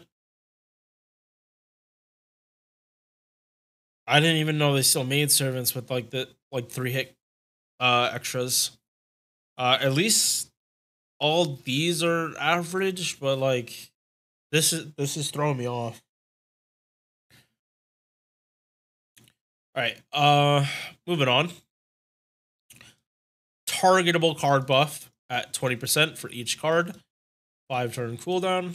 I didn't even know they still made servants with like 3-hit extras. At least all these are average, but like this is throwing me off. All right, moving on. Targetable card buff at 20% for each card. 5-turn cooldown.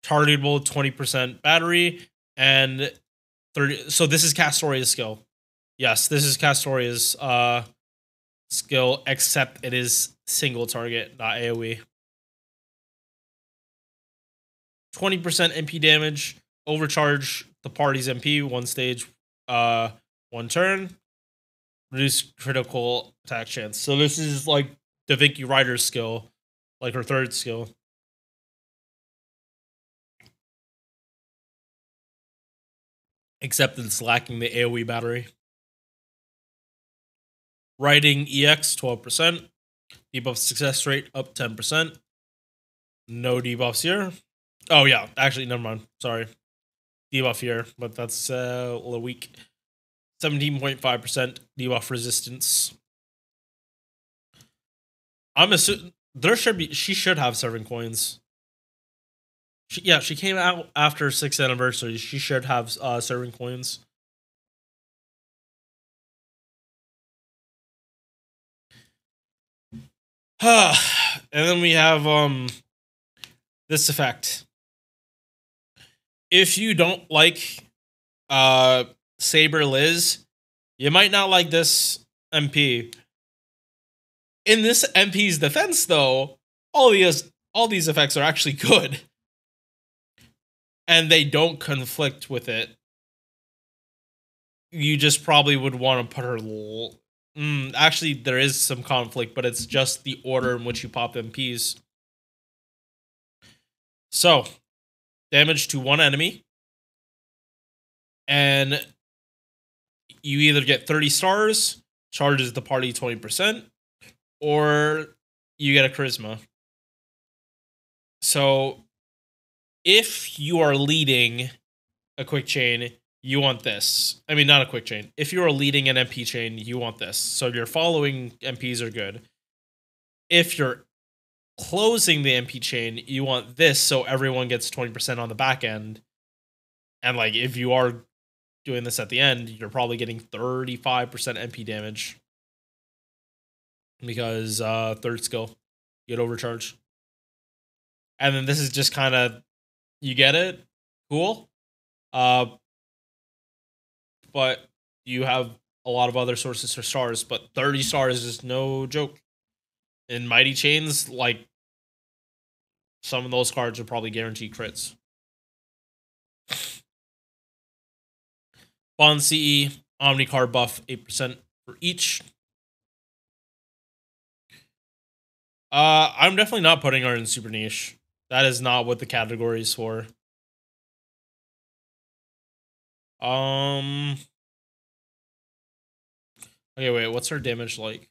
Targetable 20% battery and 30. So this is Castoria's skill. Yes, this is Castoria's skill, except it is single target, not AoE. 20% MP damage. Overcharge the party's MP 1 stage, 1 turn. Reduce critical attack chance. So this is like the Vinky Rider's skill, like her 3rd skill. except it's lacking the AoE battery. Writing EX 12%. Debuff success rate up 10%. No debuffs here. Oh yeah, actually, never mind. Sorry. Debuff here, but that's a little weak. 17.5% debuff resistance. I'm assuming she should have serving coins. She came out after 6th anniversary. She should have serving coins. And then we have this effect. If you don't like Saber Liz, you might not like this MP. In this MP's defense, though, all these effects are actually good. And they don't conflict with it. You just probably would want to put her... actually, there is some conflict, but it's just the order in which you pop MPs. So, damage to one enemy. And you either get 30 stars, charges the party 20%, or you get a charisma. So, if you are leading a quick chain, you want this. I mean, not a quick chain. If you are leading an MP chain, you want this. So your following MPs are good. If you're closing the MP chain, you want this so everyone gets 20% on the back end. And like, if you are doing this at the end, you're probably getting 35% MP damage. Because third skill, you get overcharge. And then this is just kind of, you get it? Cool. But you have a lot of other sources for stars, but 30 stars is no joke. In Mighty Chains, like, some of those cards are probably guaranteed crits. Bond CE, Omni card buff, 8% for each. I'm definitely not putting her in super niche. That is not what the category is for. Okay, wait, what's her damage like?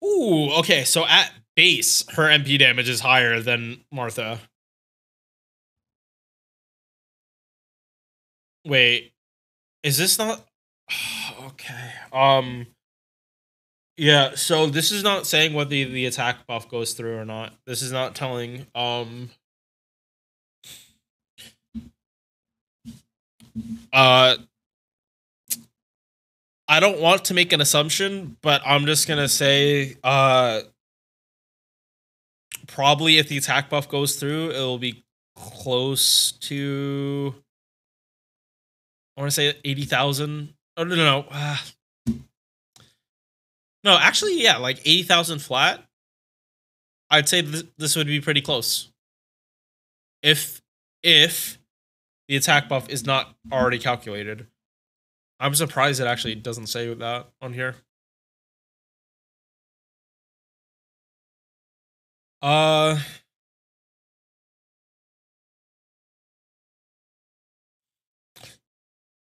Ooh, okay, so at base, her MP damage is higher than Martha. Wait, is this not... Okay, yeah, so this is not saying whether the attack buff goes through or not. This is not telling, I don't want to make an assumption, but I'm just gonna say, probably if the attack buff goes through, it'll be close to, I want to say 80,000. Oh, no. No, actually, yeah, like 80,000 flat. I'd say this would be pretty close. If the attack buff is not already calculated. I'm surprised it actually doesn't say that on here.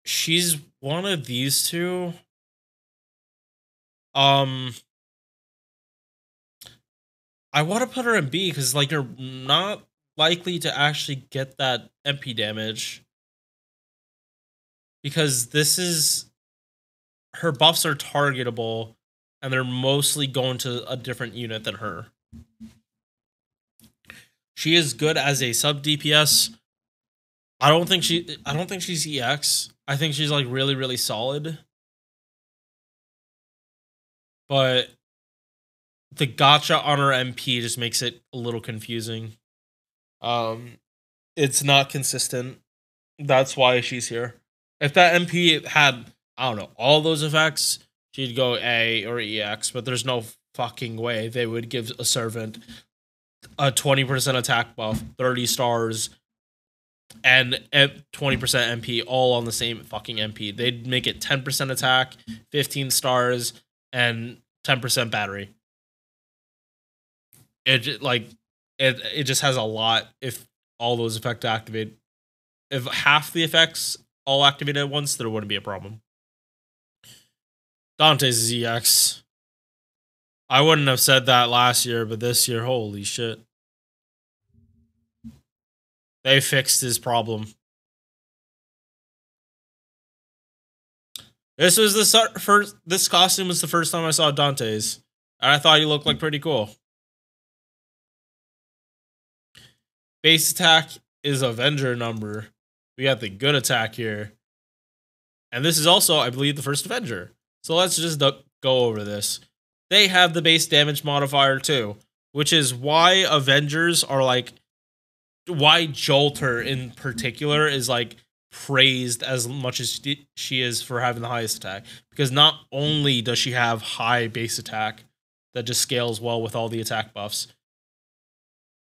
She's one of these two. I want to put her in B because, like, you're not likely to actually get that MP damage. Because this is... Her buffs are targetable, and they're mostly going to a different unit than her. She is good as a sub DPS. I don't think she's EX. I think she's, like, really, really solid. But the gotcha on her MP just makes it a little confusing. It's not consistent. That's why she's here. If that MP had, I don't know, all those effects, she'd go A or EX, but there's no fucking way they would give a servant a 20% attack buff, 30 stars, and 20% MP all on the same fucking MP. They'd make it 10% attack, 15 stars, and 10% battery. it just has a lot if all those effects activate. If half the effects all activated at once, there wouldn't be a problem. Dantes is EX. I wouldn't have said that last year, but this year, holy shit. They fixed his problem. This costume was the first time I saw Dantes, and I thought he looked like pretty cool. Base attack is Avenger number. We got the good attack here. And this is also, I believe, the first Avenger. So let's just go over this. They have the base damage modifier too, which is why Avengers are like, why Jalter in particular is like praised as much as she is for having the highest attack. Because not only does she have high base attack that just scales well with all the attack buffs,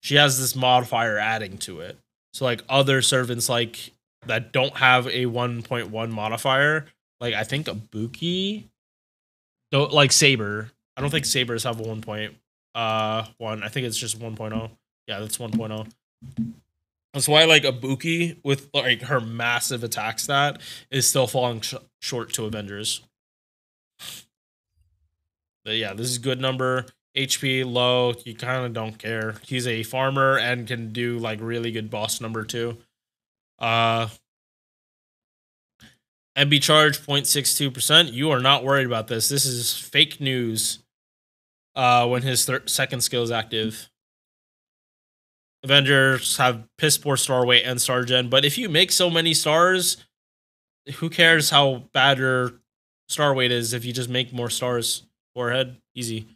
she has this modifier adding to it. So like other servants like that don't have a 1.1 modifier, like I think Ibuki, don't like Saber. I don't think Sabers have a 1.1. I think it's just 1.0. Yeah, that's 1.0. That's why like Ibuki with like her massive attack stat is still falling short to Avengers. But yeah, this is good number. HP low, you kind of don't care. He's a farmer and can do like really good boss number too. MB charge 0.62%. You are not worried about this. This is fake news. When his second skill is active. Avengers have piss poor star weight and star gen, but if you make so many stars, who cares how bad your star weight is if you just make more stars? Forehead, easy.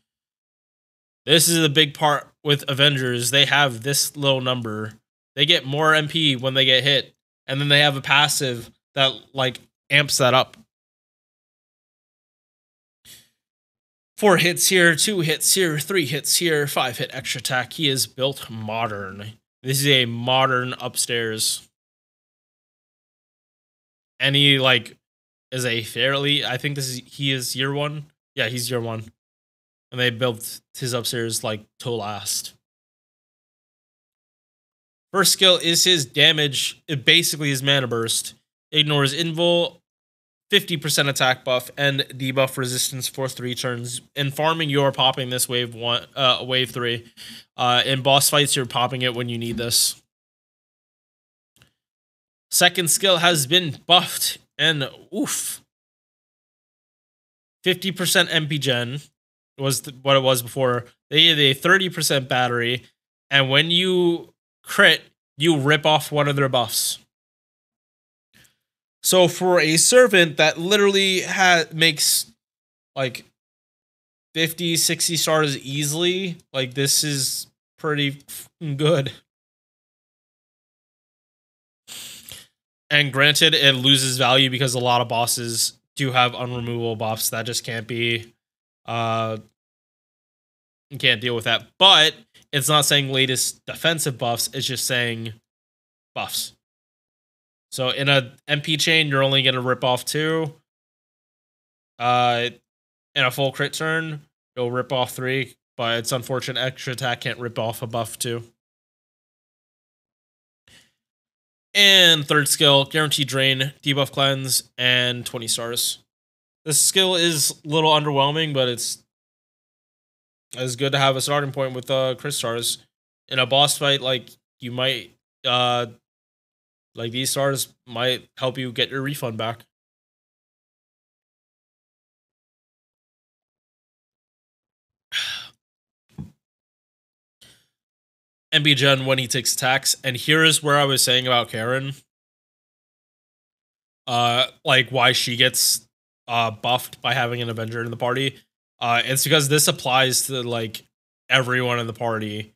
This is the big part with Avengers. They have this low number. They get more MP when they get hit, and then they have a passive that like amps that up. 4 hits here, 2 hits here, 3 hits here, 5 hit extra attack. He is built modern. This is a modern upstairs. And he like is a fairly, I think he is year 1. Yeah, he's year 1. And they built his upstairs like to last. First skill is his damage. It basically is mana burst. Ignores invul, 50% attack buff, and debuff resistance for 3 turns. In farming, you're popping this wave 3. In boss fights, you're popping it when you need this. Second skill has been buffed, and oof. 50% MP gen was what it was before. They had a 30% battery, and when you crit, you rip off one of their buffs. So for a servant that literally makes like 50, 60 stars easily, like this is pretty good. And granted, it loses value because a lot of bosses do have unremovable buffs that just can't be, you can't deal with that. But it's not saying latest defensive buffs, it's just saying buffs. So in a MP chain, you're only going to rip off 2. In a full crit turn, you'll rip off 3, but it's unfortunate extra attack can't rip off a buff 2. And third skill, guaranteed drain, debuff cleanse, and 20 stars. This skill is a little underwhelming, but it's good to have a starting point with crit stars. In a boss fight, like you might like these stars might help you get your refund back. MB Gen when he takes attacks, and here is where I was saying about Caren. Like why she gets buffed by having an Avenger in the party. It's because this applies to like everyone in the party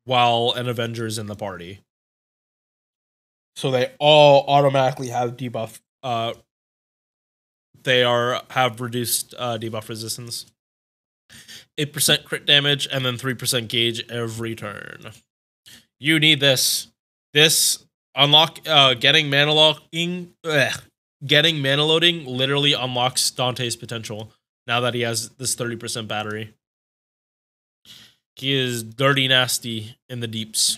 while an Avenger is in the party. So they all automatically have debuff. They have reduced debuff resistance. 8% crit damage and then 3% gauge every turn. You need this. This getting mana loading literally unlocks Dante's potential now that he has this 30% battery. He is dirty nasty in the deeps.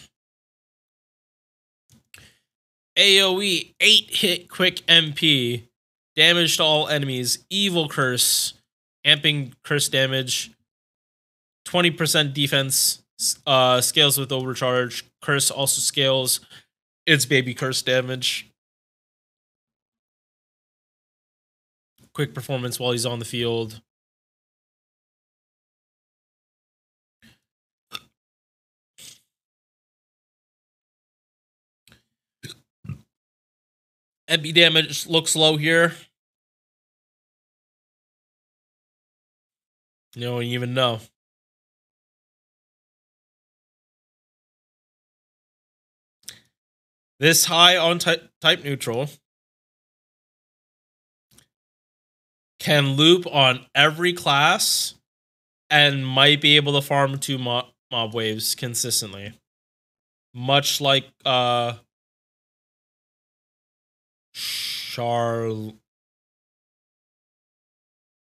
AoE 8-hit quick MP. Damage to all enemies. Evil curse. Amping curse damage. 20% defense. Scales with overcharge. Curse also scales its baby curse damage. Quick performance while he's on the field. MP damage looks low here. You don't even know. This high on type neutral can loop on every class and might be able to farm 2 mob waves consistently. Much like Charl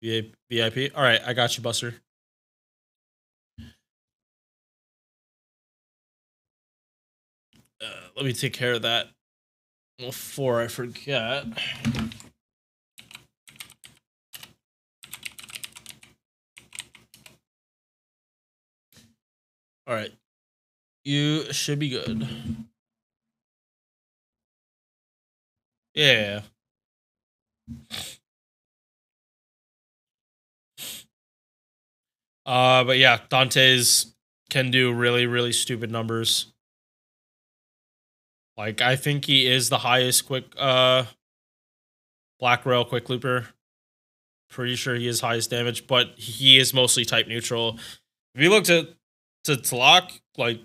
VIP. All right, I got you, Buster. Let me take care of that before I forget. All right, you should be good. Yeah. But yeah, Dantes can do really, really stupid numbers. Like, I think he is the highest quick, Black Rail quick looper. Pretty sure he is highest damage, but he is mostly type neutral. If you look to Tlaloc, like,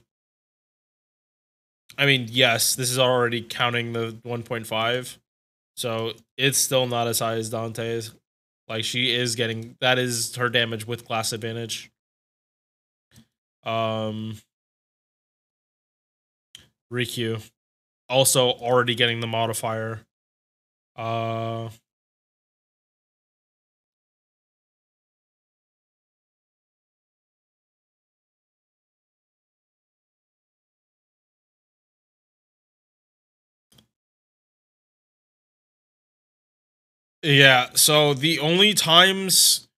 I mean, yes, this is already counting the 1.5, so it's still not as high as Dantes. Like, she is getting, that is her damage with class advantage. Rikyu also already getting the modifier. Yeah, so the only times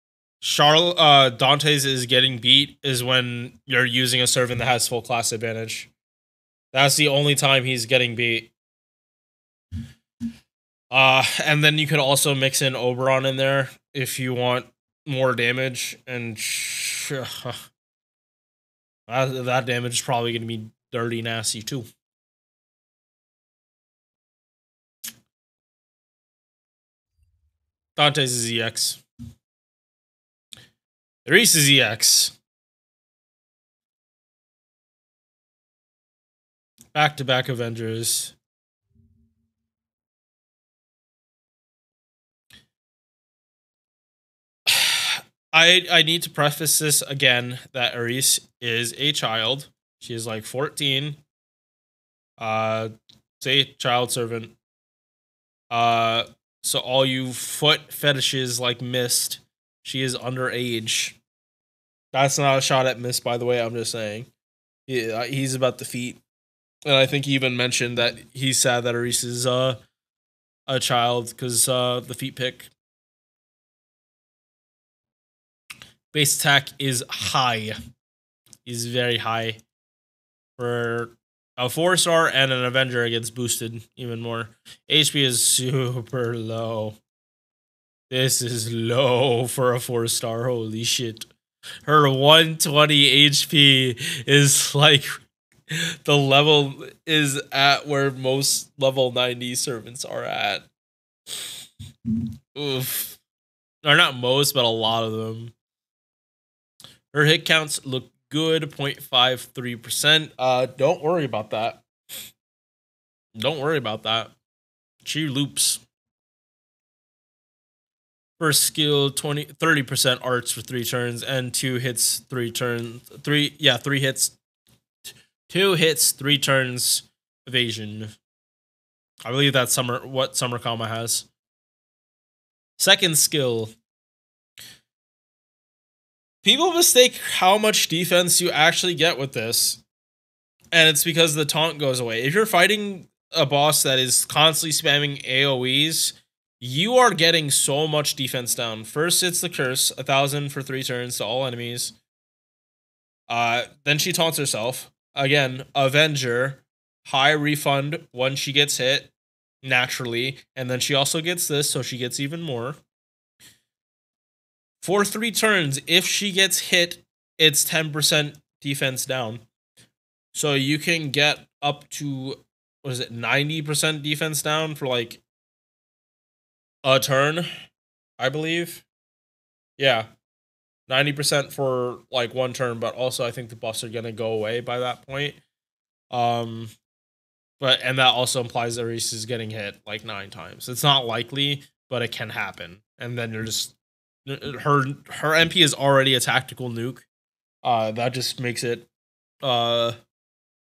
Dantes is getting beat is when you're using a servant that has full class advantage. That's the only time he's getting beat. And then you could also mix in Oberon in there if you want more damage, and that damage is probably going to be dirty nasty too. Dantes is EX. Erice is EX. Back-to-back Avengers. I need to preface this again that Erice is a child. She is like 14. Say child servant. So all you foot fetishes like Mist, she is underage. That's not a shot at Mist, by the way. I'm just saying. He's about the feet. And I think he even mentioned that he's sad that Erice is a child because the feet pick. Base attack is high. Is very high. For a 4-star and an Avenger, it gets boosted even more. HP is super low. This is low for a 4-star. Holy shit. Her 120 HP is like the level is at where most level 90 servants are at. Oof. Or not most, but a lot of them. Her hit counts look good, 0.53%. Don't worry about that. Don't worry about that. She loops. First skill, 30% arts for 3 turns, and 2 hits, 3 turns. 3 hits. 2 hits, 3 turns evasion. I believe that's what Summer Kama has. Second skill. People mistake how much defense you actually get with this. And it's because the taunt goes away. If you're fighting a boss that is constantly spamming AoEs, you are getting so much defense down. First, it's the curse, 1,000 for 3 turns to all enemies. Then she taunts herself. Again, Avenger, high refund when she gets hit, naturally. And then she also gets this, so she gets even more. For 3 turns, if she gets hit, it's 10% defense down. So you can get up to, 90% defense down for like a turn, I believe. Yeah. 90% for like 1 turn, but also I think the buffs are gonna go away by that point. And that also implies that Erice is getting hit like 9 times. It's not likely, but it can happen. And then you're just her MP is already a tactical nuke. That just makes it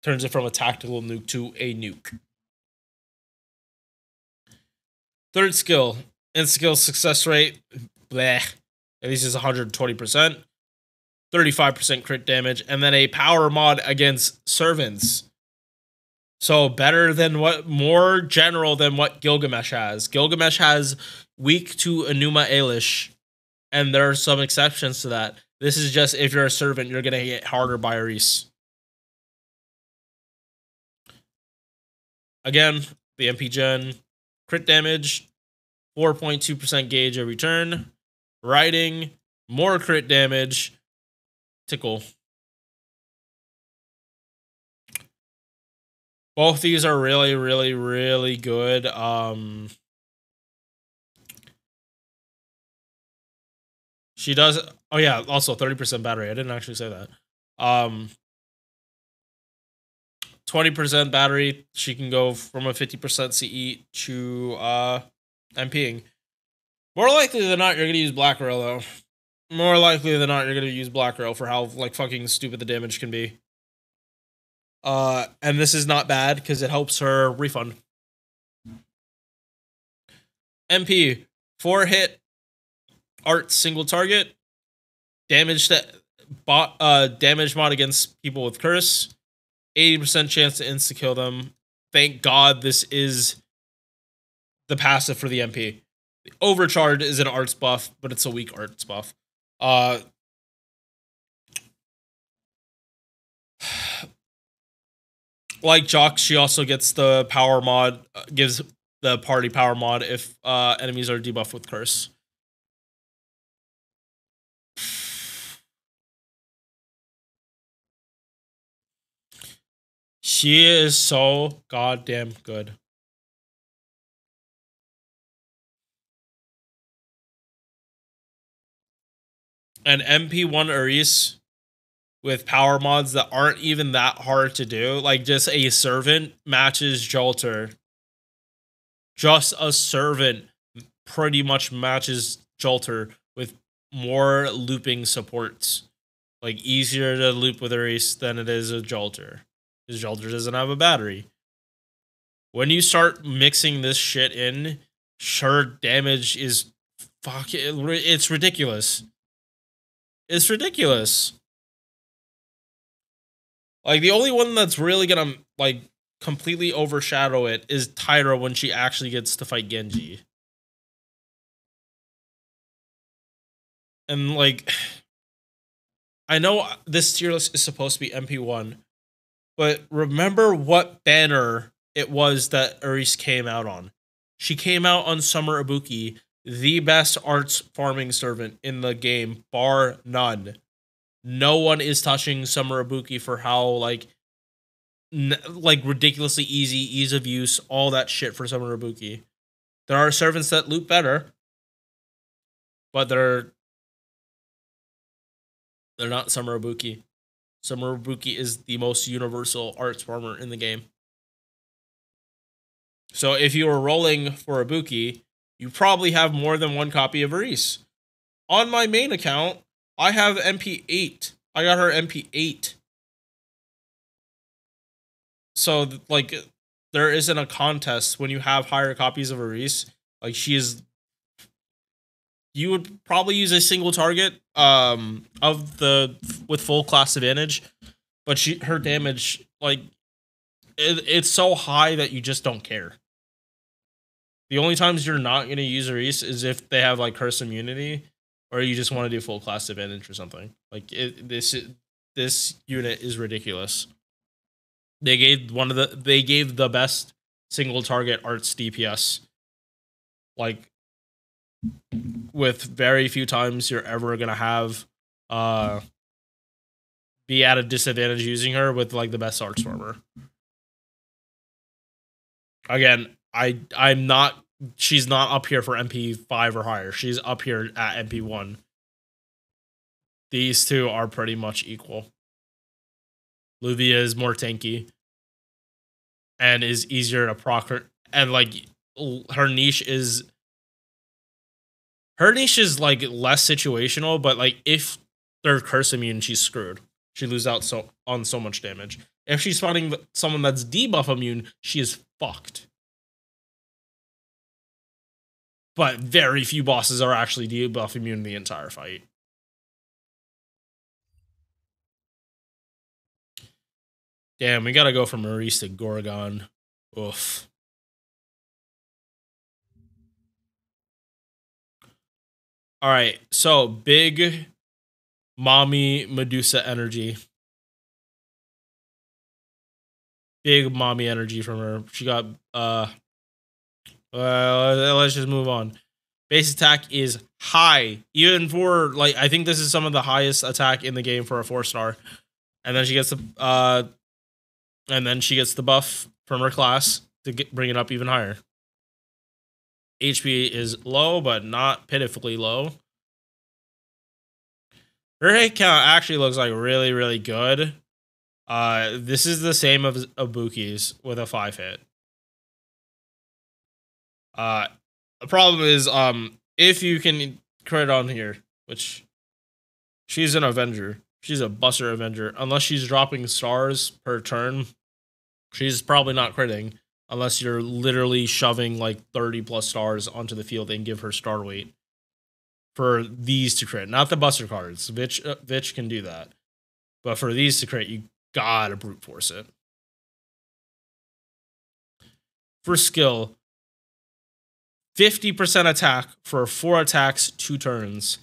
turns it from a tactical nuke to a nuke. Third skill, insta-kill success rate, bleh. At least it's 120%, 35% crit damage, and then a power mod against servants. So better than more general than what Gilgamesh has. Gilgamesh has weak to Enuma Elish, and there are some exceptions to that. This is just if you're a servant, you're gonna get harder by Erice. Again, the MP gen, crit damage, 4.2% gauge every turn. Riding, more crit damage, tickle. Both these are really, really, really good. She does, oh yeah, also 30% battery. I didn't actually say that. 20% battery. She can go from a 50% CE to MPing. More likely than not, you're gonna use Black Rail though. More likely than not, you're gonna use Black Rail for how like fucking stupid the damage can be. And this is not bad because it helps her refund. MP 4 hit art single target damage damage mod against people with curse. 80% chance to insta kill them. Thank God this is the passive for the MP. Overcharge is an arts buff, but it's a weak arts buff. Like Jock, she also gets the power mod, gives the party power mod if enemies are debuffed with curse. She is so goddamn good. An MP1 Erice with power mods that aren't even that hard to do, like just a servant matches Jalter. Just a servant pretty much matches Jalter with more looping supports. Like easier to loop with Erice than it is with Jalter. Because Jalter doesn't have a battery. When you start mixing this shit in, sure damage is it's ridiculous. It's ridiculous. Like the only one that's really gonna like completely overshadow it is Taira when she actually gets to fight Genji. And like I know this tier list is supposed to be MP1, but remember what banner it was that Erice came out on. She came out on Summer Ibuki, the best arts farming servant in the game, bar none. No one is touching Summer Ibuki for how like ridiculously easy, ease of use, all that shit for Summer Ibuki. There are servants that loop better, but they're not Summer Ibuki. Summer Ibuki is the most universal arts farmer in the game. So if you are rolling for Ibuki, you probably have more than one copy of Erice. On my main account, I have MP8. I got her MP8. So, like, there isn't a contest when you have higher copies of Erice. Like, you would probably use a single target with full class advantage, but her damage, like, it's so high that you just don't care. The only times you're not going to use Erice is if they have like curse immunity, or you just want to do full class advantage or something. Like this unit is ridiculous. They gave the best single target arts DPS. Like, with very few times you're ever gonna have be at a disadvantage using her with like the best arts armor. Again, I'm not. She's not up here for MP5 or higher. She's up here at MP1. These two are pretty much equal. Luvia is more tanky and is easier to proc her, and like her niche is like less situational, but like if they're curse immune, she's screwed. She loses out on so much damage. If she's fighting someone that's debuff immune, she is fucked. But very few bosses are actually debuff immune the entire fight. Damn, we gotta go from Erice to Gorgon. Oof. Alright, so big mommy Medusa energy. Big mommy energy from her. She got, let's just move on. Base attack is high. Even for, like, I think this is some of the highest attack in the game for a 4-star. And then she gets the, buff from her class to bring it up even higher. HP is low, but not pitifully low. Her hit count actually looks like really, really good. This is the same as Ibuki's with a 5-hit. The problem is, if you can crit on here, which she's an Avenger. She's a buster Avenger. Unless she's dropping stars per turn, she's probably not critting. Unless you're literally shoving like 30 plus stars onto the field and give her star weight for these to crit. Not the buster cards. Vich can do that. But for these to crit, you gotta brute force it. For skill, 50% attack for 4 attacks, 2 turns.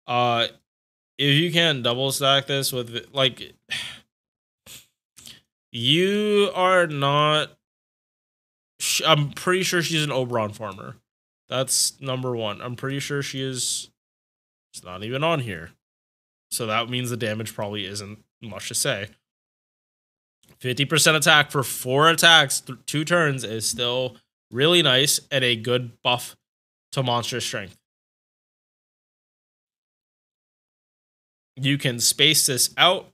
If you can double stack this with, like, you are not. I'm pretty sure she's an Oberon farmer. That's number 1. I'm pretty sure she is. It's not even on here. So that means the damage probably isn't much to say. 50% attack for 4 attacks, 2 turns is still really nice and a good buff to monster strength. You can space this out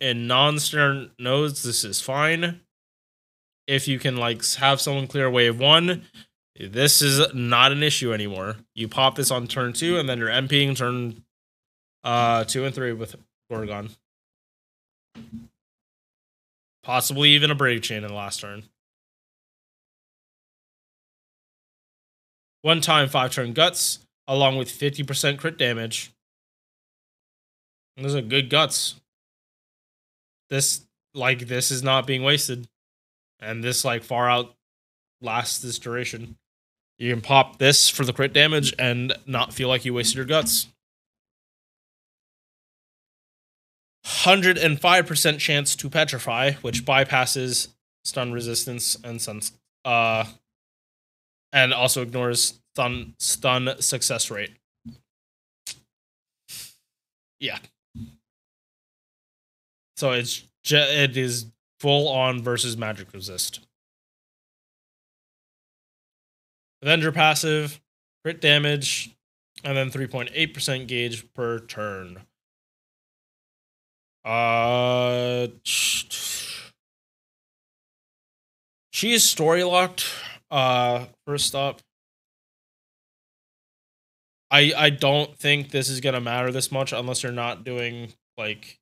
in non-stern nodes. This is fine. If you can like have someone clear wave 1, this is not an issue anymore. You pop this on turn 2, and then you're MPing turn 2 and 3 with Gorgon. Possibly even a Brave Chain in the last turn. 1 time 5-turn guts, along with 50% crit damage. Those are good guts. This is not being wasted. And this like far out lasts this duration. You can pop this for the crit damage and not feel like you wasted your guts. 105% chance to petrify, which bypasses stun resistance and and also ignores stun success rate. Yeah. So it is full on versus magic resist. Avenger passive, crit damage, and then 3.8% gauge per turn. She is story locked. First up, I don't think this is gonna matter this much unless you're not doing like.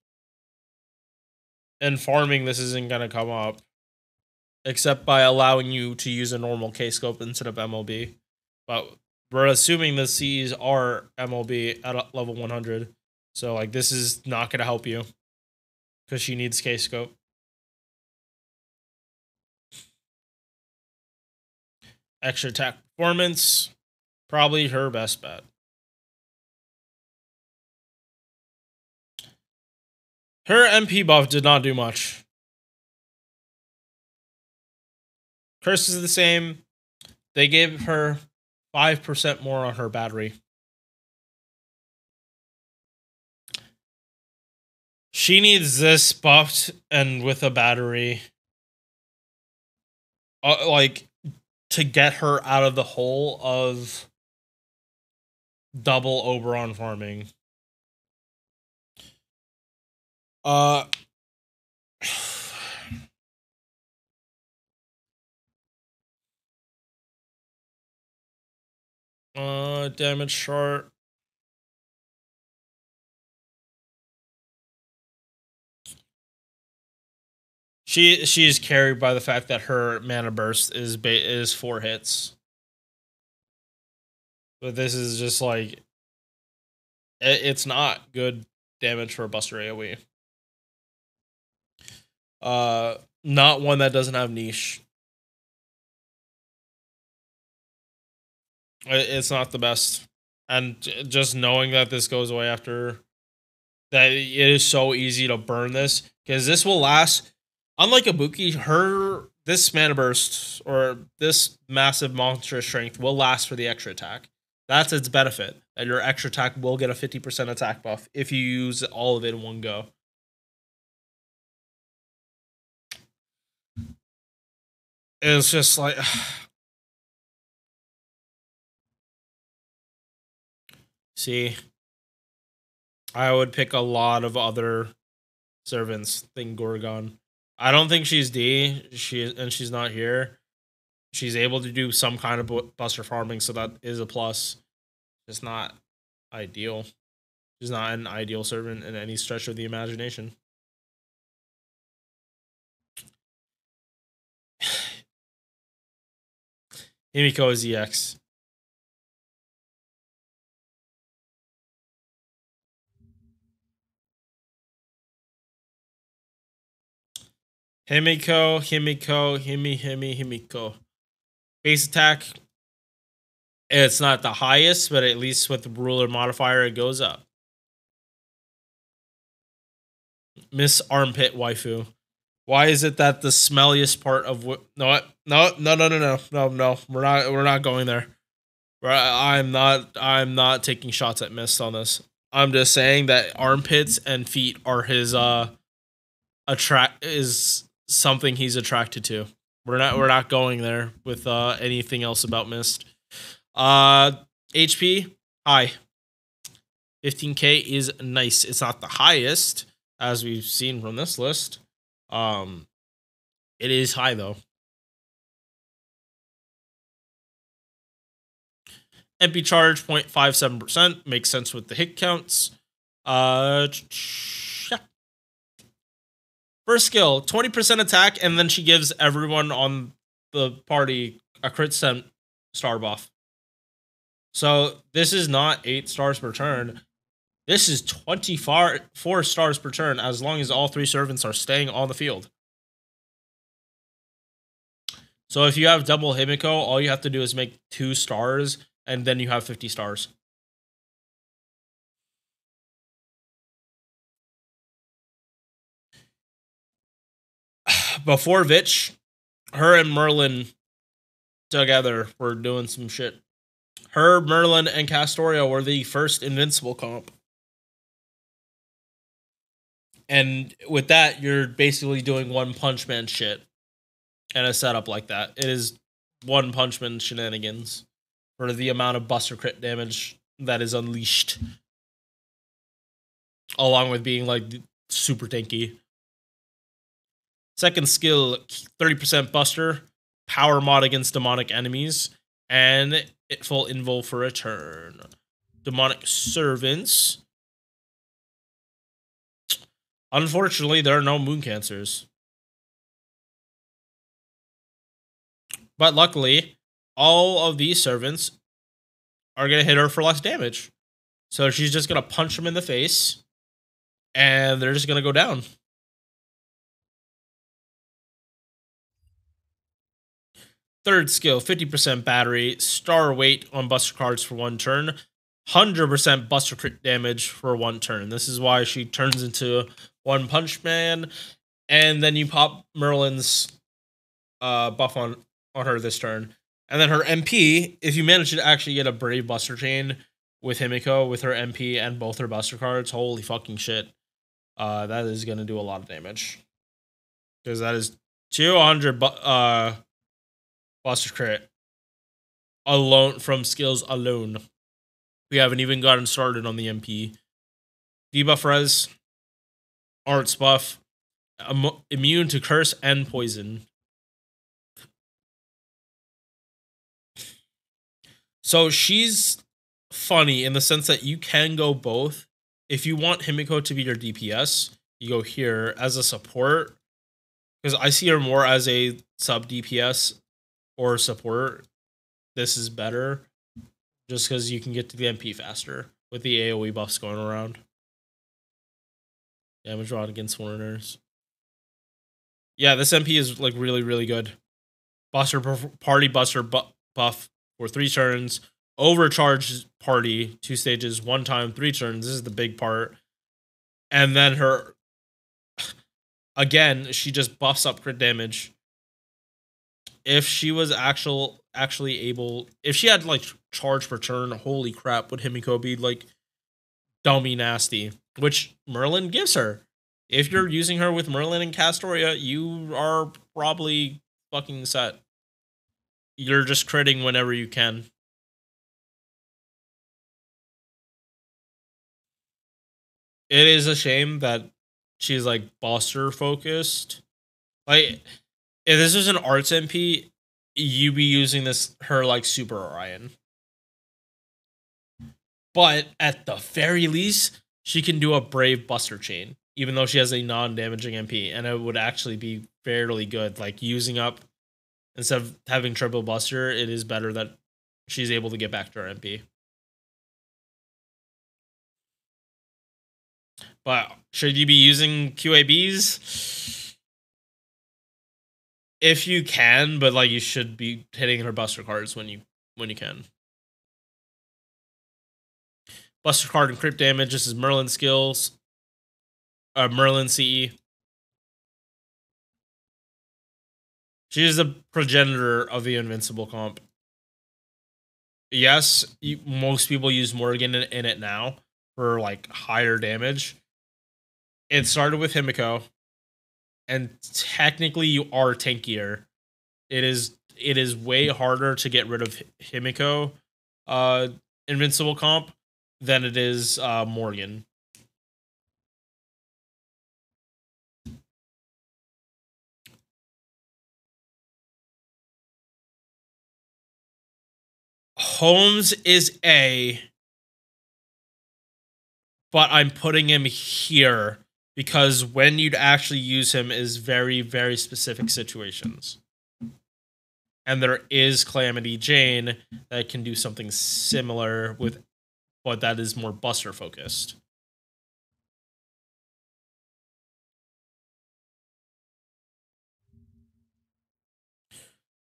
And farming, this isn't gonna come up, except by allowing you to use a normal K-scope instead of MLB. But we're assuming the C's are MLB at level 100. So, like, this is not going to help you. Because she needs K-Scope. Extra attack performance. Probably her best bet. Her MP buff did not do much. Curse is the same. They gave her 5% more on her battery. She needs this buffed and with a battery. Like, to get her out of the hole of double Oberon farming. Damage chart. She's carried by the fact that her mana burst is 4 hits. But this is just like it's not good damage for a Buster AoE. Not one that doesn't have niche. It's not the best. And just knowing that this goes away after that, it is so easy to burn this because this will last. Unlike Ibuki, this mana burst or this massive monstrous strength will last for the extra attack. That's its benefit. And your extra attack will get a 50% attack buff if you use all of it in one go. It's just like see, I would pick a lot of other servants than Gorgon. I don't think she's D. She's not here. She's able to do some kind of buster farming, so that is a plus. It's not ideal. She's not an ideal servant in any stretch of the imagination. Himiko is EX. Himiko. Base attack. It's not the highest, but at least with the ruler modifier, it goes up. Miss Armpit Waifu. Why is it that the smelliest part of no. We're not going there. I'm not taking shots at Mist on this. I'm just saying that armpits and feet are his is something he's attracted to. We're not going there with anything else about Mist. HP high. 15k is nice. It's not the highest as we've seen from this list. It is high though. MP charge 0.57% makes sense with the hit counts. Yeah. First skill, 20% attack, and then she gives everyone on the party a crit star buff. So this is not 8 stars per turn. This is 24 stars per turn as long as all 3 servants are staying on the field. So if you have double Himiko, all you have to do is make 2 stars, and then you have 50 stars. Before Vitch, her and Merlin together were doing some shit. Her, Merlin, and Castoria were the first invincible comp. And with that, you're basically doing One Punch Man shit. And a setup like that. It is One Punch Man shenanigans. For the amount of buster crit damage that is unleashed. Along with being like super tanky. Second skill, 30% buster. Power mod against demonic enemies. And full invul for a turn. Demonic servants. Unfortunately, there are no moon cancers. But luckily, all of these servants are going to hit her for less damage. So she's just going to punch them in the face, and they're just going to go down. Third skill, 50% battery, star weight on buster cards for 1 turn, 100% buster crit damage for 1 turn. This is why she turns into One Punch Man, and then you pop Merlin's buff on her this turn. And then her MP, if you manage to actually get a Brave Buster Chain with Himiko, with her MP and both her buster cards, holy fucking shit. That is going to do a lot of damage. Because that is 200 buster crit alone from skills alone. We haven't even gotten started on the MP. Debuff res, arts buff, immune to curse and poison. So she's funny in the sense that you can go both. If you want Himiko to be your DPS, you go here as a support. Because I see her more as a sub DPS or support. This is better. Just because you can get to the MP faster with the AoE buffs going around. Damage drawn against foreigners. Yeah, this MP is like really, really good. Buster party buster buff for 3 turns. Overcharge party 2 stages, 1 time, 3 turns. This is the big part. And then her again, she just buffs up crit damage. If she was actually able, if she had like charge per turn, holy crap, would Himiko be like dummy nasty, which Merlin gives her. If you're using her with Merlin and Astraea, you are probably fucking set. You're just critting whenever you can. It is a shame that she's like buster focused. Like, if this was an arts MP, you'd be using her like Super Orion. But at the very least, she can do a Brave Buster Chain, even though she has a non-damaging MP, and it would actually be fairly good. Like, using up, instead of having triple Buster, it is better that she's able to get back to her MP. But should you be using QABs? If you can, but like you should be hitting her buster cards when you can. Buster card and crit damage. This is Merlin skills. Merlin CE. She is the progenitor of the invincible comp. Yes, most people use Morgan in it now for like higher damage. It started with Himiko, and technically you are tankier. It is way harder to get rid of Himiko invincible comp than it is Morgan. Holmes is A, but I'm putting him here because when you'd actually use him is very, very specific situations. And there is Calamity Jane that can do something similar with, but that is more buster focused.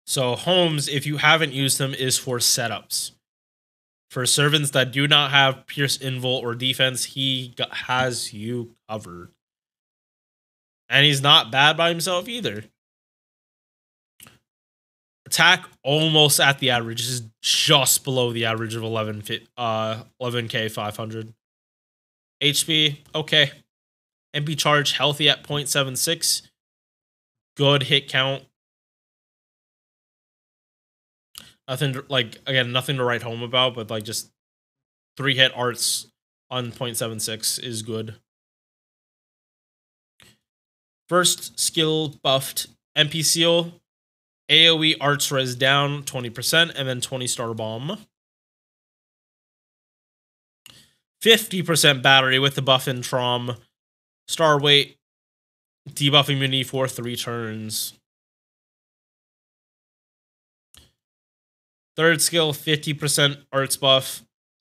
So Holmes, if you haven't used him, is for setups. For servants that do not have Pierce, Invul, or defense, he has you covered. And he's not bad by himself either. Attack almost at the average. This is just below the average of 11k 500. HP, okay. MP charge, healthy at 0.76. Good hit count. Nothing to, like, again, nothing to write home about, but like just 3-hit arts on 0.76 is good. First skill buffed MP seal. AoE arts res down 20% and then 20 star bomb. 50% battery with the buff in Trom. Star weight. Debuff immunity for 3 turns. Third skill, 50% arts buff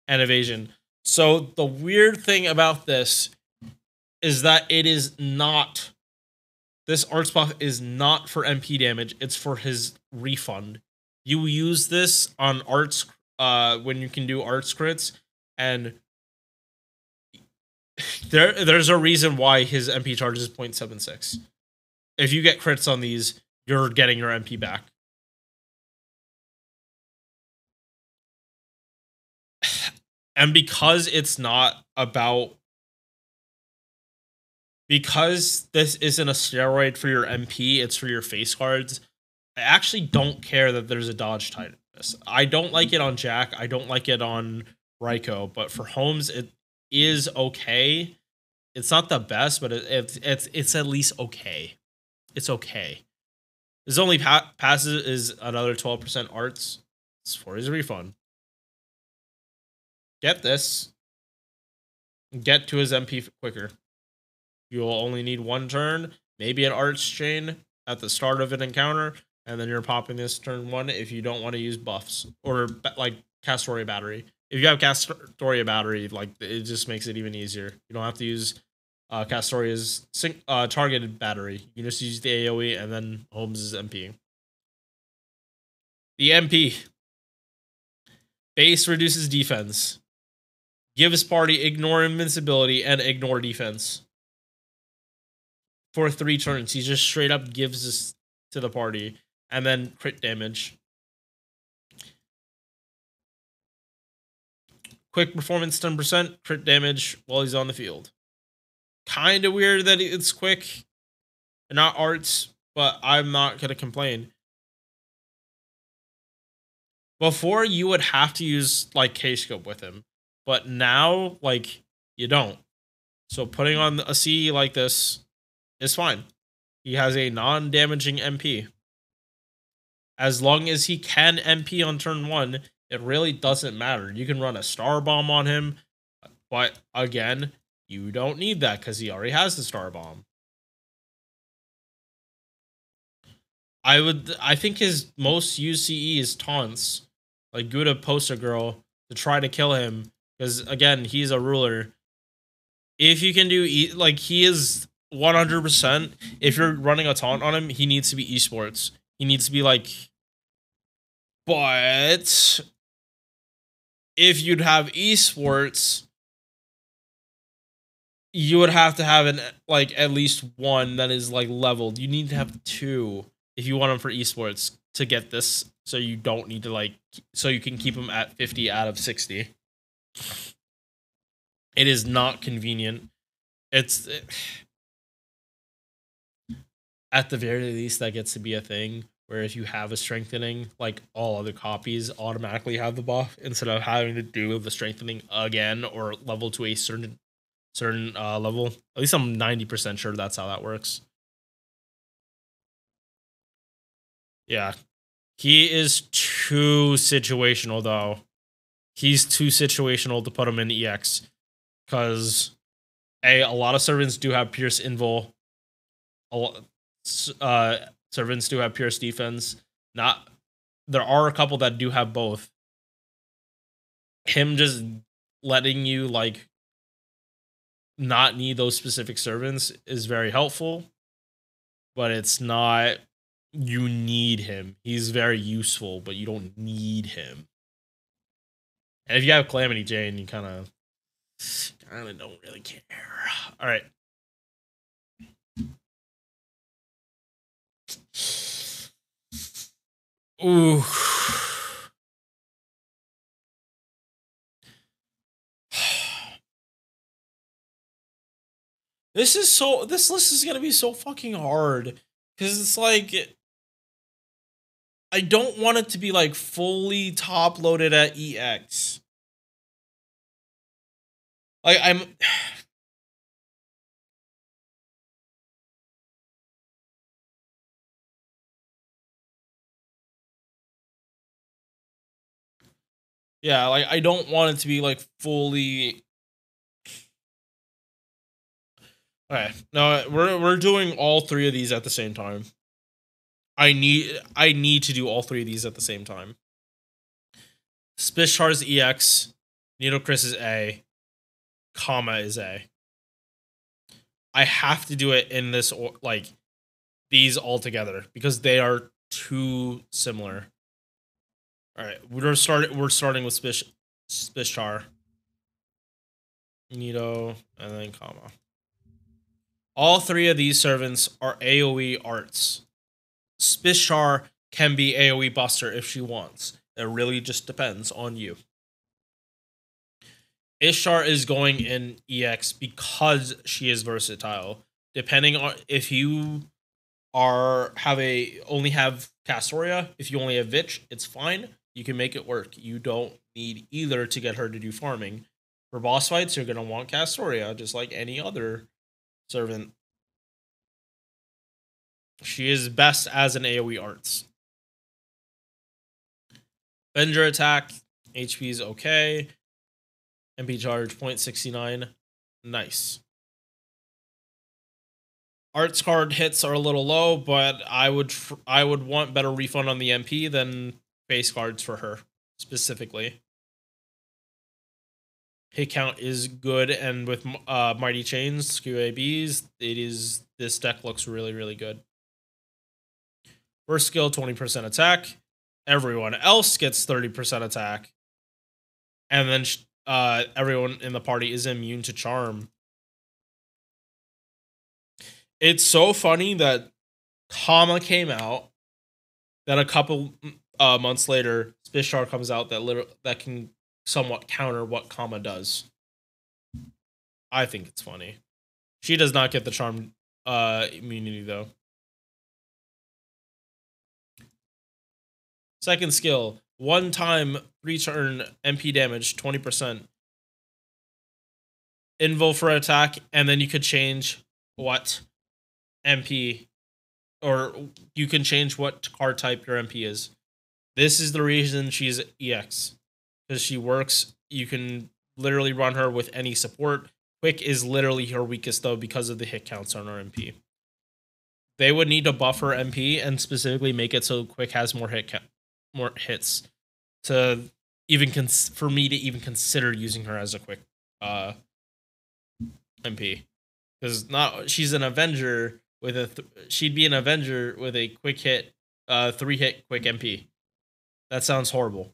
and evasion. So the weird thing about this is that it is not, this arts buff is not for MP damage, it's for his refund. You use this on arts when you can do arts crits, and there's a reason why his MP charge is 0.76. If you get crits on these, you're getting your MP back. And because it's not about, because this isn't a steroid for your MP, it's for your face cards, I actually don't care that there's a dodge tied in this. I don't like it on Jack, I don't like it on Raiko, but for Holmes, it is okay. It's not the best, but it's at least okay. It's okay. His only passes is another 12% arts. It's for his refund. Get this. Get to his MP quicker. You'll only need one turn, maybe an arts chain at the start of an encounter, and then you're popping this turn 1 if you don't want to use buffs or like Astraea battery. If you have Astraea battery, like it just makes it even easier. You don't have to use Astraea's targeted battery. You just use the AoE and then Holmes is MP. The MP base reduces defense. Gives party ignore invincibility and ignore defense. For 3 turns, he just straight up gives this to the party. And then crit damage. Quick performance 10%, crit damage while he's on the field. Kind of weird that it's quick and not arts, but I'm not going to complain. Before, you would have to use like K-scope with him. But now, like, you don't. So putting on a C like this is fine. He has a non-damaging MP. As long as he can MP on turn 1, it really doesn't matter. You can run a Star Bomb on him, but again, you don't need that because he already has the Star Bomb. I think his most used CE is taunts. Like Gouda Poster Girl to try to kill him. Because, again, he's a ruler. If you can do, like, he is 100%. If you're running a taunt on him, he needs to be esports. He needs to be, like... But... if you'd have esports... you would have to have, like, at least one that is, like, leveled. You need to have 2 if you want him for esports to get this. So you don't need to, like... so you can keep him at 50 out of 60. It is not convenient. It's at the very least that gets to be a thing where if you have a strengthening, like all other copies automatically have the buff instead of having to do the strengthening again or level to a certain level. At least I'm 90% sure that's how that works. Yeah, he is too situational though. He's too situational to put him in EX. Because, a lot of servants do have Pierce Invul. Servants do have Pierce Defense. There are a couple that do have both. Him just letting you, like, not need those specific servants is very helpful. But it's not, you need him. He's very useful, but you don't need him. And if you have Calamity Jane, you kind of don't really care. All right. Ooh. This list is going to be so fucking hard. Because it's like... I don't want it to be, like, fully top-loaded at EX. Like, yeah, like, I don't want it to be, like, fully... Okay, no, we're doing all 3 of these at the same time. I need to do all 3 of these at the same time. Spishar is EX, Nitocris is A, comma is A. I have to do it in this, like, these all together because they are too similar. All right, we're starting with Spishar, Nito, and then comma. All three of these servants are AoE arts. Spishar can be AoE buster if she wants. It really just depends on you. Ishtar is going in EX because she is versatile. Depending on if you only have Astraea, if you only have Vich, it's fine. You can make it work. You don't need either to get her to do farming. For boss fights, you're gonna want Astraea, just like any other servant. She is best as an AoE arts. Avenger attack, HP is okay. MP charge 0.69. Nice. Arts card hits are a little low, but I would want better refund on the MP than base cards for her specifically. Hit count is good, and with Mighty Chains, QABs, this deck looks really, really good. First skill, 20% attack. Everyone else gets 30% attack. And then everyone in the party is immune to charm. It's so funny that comma came out, that a couple months later, Spishar comes out that can somewhat counter what comma does. I think it's funny. She does not get the charm immunity though. Second skill, one time return MP damage 20%. Invo for attack, and then you could change what MP, or you can change what card type your MP is. This is the reason she's EX, because she works. You can literally run her with any support. Quick is literally her weakest though because of the hit counts on her MP. They would need to buff her MP and specifically make it so Quick has more hits to even for me to even consider using her as a Quick MP, because she's an Avenger with she'd be an Avenger with a quick hit 3-hit Quick MP. That sounds horrible.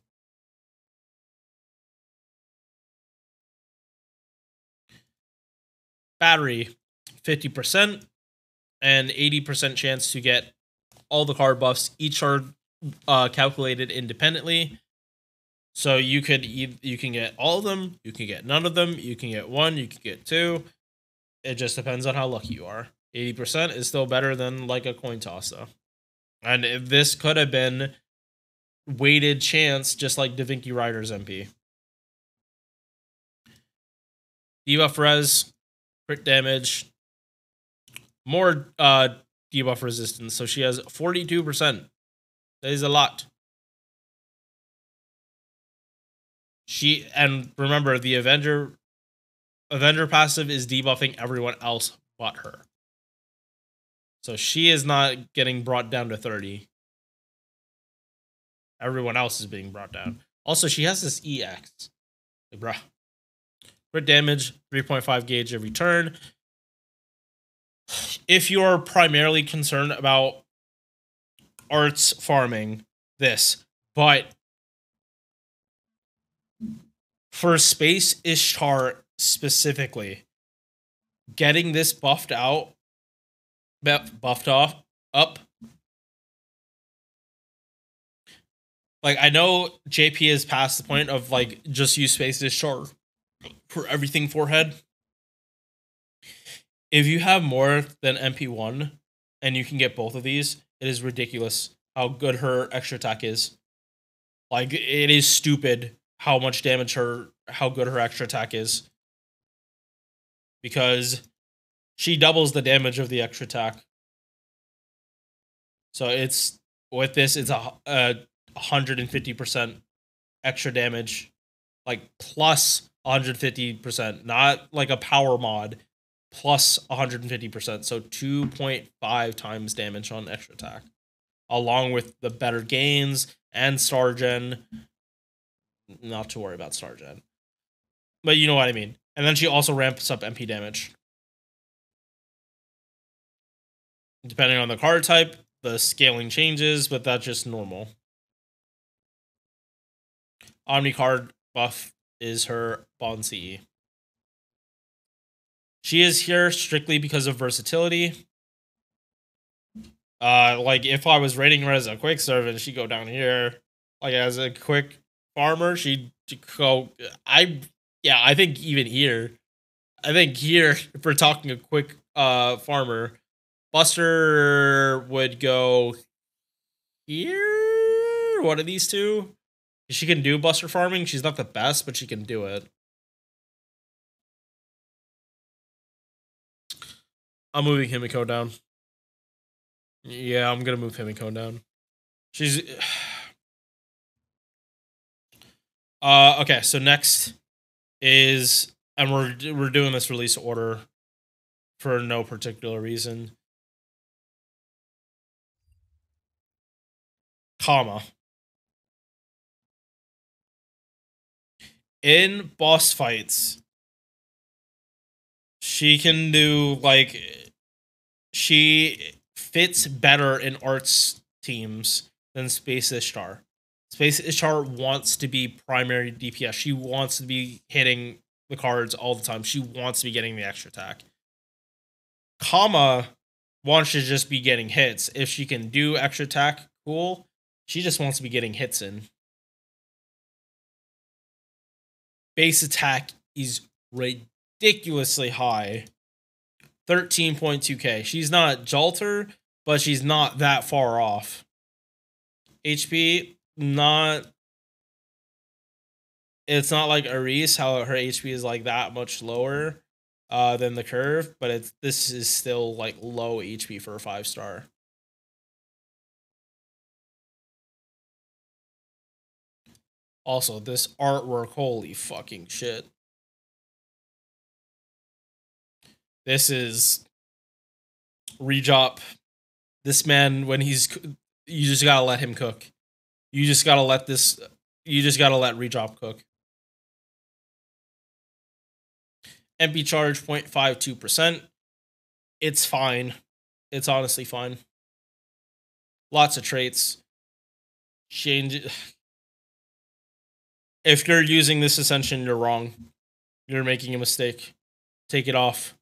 Battery 50% and 80% chance to get all the card buffs. Each are calculated independently. So you can get all of them, you can get none of them, you can get one, you can get two. It just depends on how lucky you are. 80% is still better than like a coin toss though. And if this could have been weighted chance, just like the Vinky Rider's MP. Debuff res, crit damage, more debuff resistance. So she has 42%. That is a lot. And remember, the Avenger passive is debuffing everyone else but her. So she is not getting brought down to 30. Everyone else is being brought down. Also, she has this EX. Like, bruh. Crit damage, 3.5 gauge every turn. If you're primarily concerned about arts farming, this. But for Space Ishtar specifically, getting this buffed up, like, I know JP has passed the point of like just use Space Ishtar for everything forehead. If you have more than MP1 and you can get both of these, it is ridiculous how good her extra attack is. Like, it is stupid how much damage how good her extra attack is. Because she doubles the damage of the extra attack. So with this, it's a 150% extra damage. Like, plus 150%. Not like a power mod. Plus 150%. So 2.5 times damage on extra attack. Along with the better gains and star gen. not to worry about star gen. But you know what I mean. And then she also ramps up MP damage. Depending on the card type, the scaling changes, but that's just normal. Omni card buff is her Bond CE. She is here strictly because of versatility. Like if I was rating her as a quick servant, she'd go down here. Like as a quick farmer, she'd go. I think even here. I think here, if we're talking a quick farmer, Buster would go here. One of these two. She can do Buster farming. She's not the best, but she can do it. I'm moving Himiko down. Yeah, I'm gonna move Himiko down. She's okay, so next is, and we're doing this release order for no particular reason. Comma. In boss fights, she can do, like, she fits better in arts teams than Space Ishtar. Space Ishtar wants to be primary DPS. She wants to be hitting the cards all the time. She wants to be getting the extra attack. Comma wants to just be getting hits. If she can do extra attack, cool. She just wants to be getting hits in. Base attack is ridiculously high. 13.2k. She's not Jalter, but she's not that far off. HP, not... It's not like Erice, how her HP is like that much lower than the curve, but this is still like low HP for a 5-star. Also, this artwork, holy fucking shit. This is Rejop. This man, when he's, you just gotta let him cook. You just gotta let Rejop cook. MP charge 0.52%. It's fine. It's honestly fine. Lots of traits. Change. If you're using this Ascension, you're wrong. You're making a mistake. Take it off.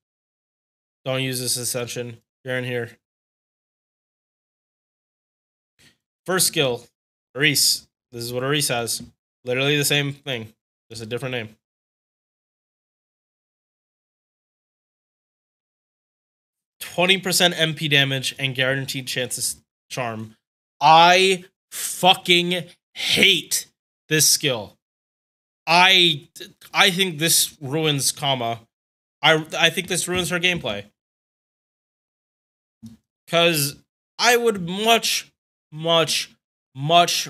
Don't use this Ascension. You're in here. First skill, Erice. This is what Erice has. Literally the same thing. Just a different name. 20% MP damage and guaranteed chances charm. I fucking hate this skill. I think this ruins Comma. I think this ruins her gameplay. Because I would much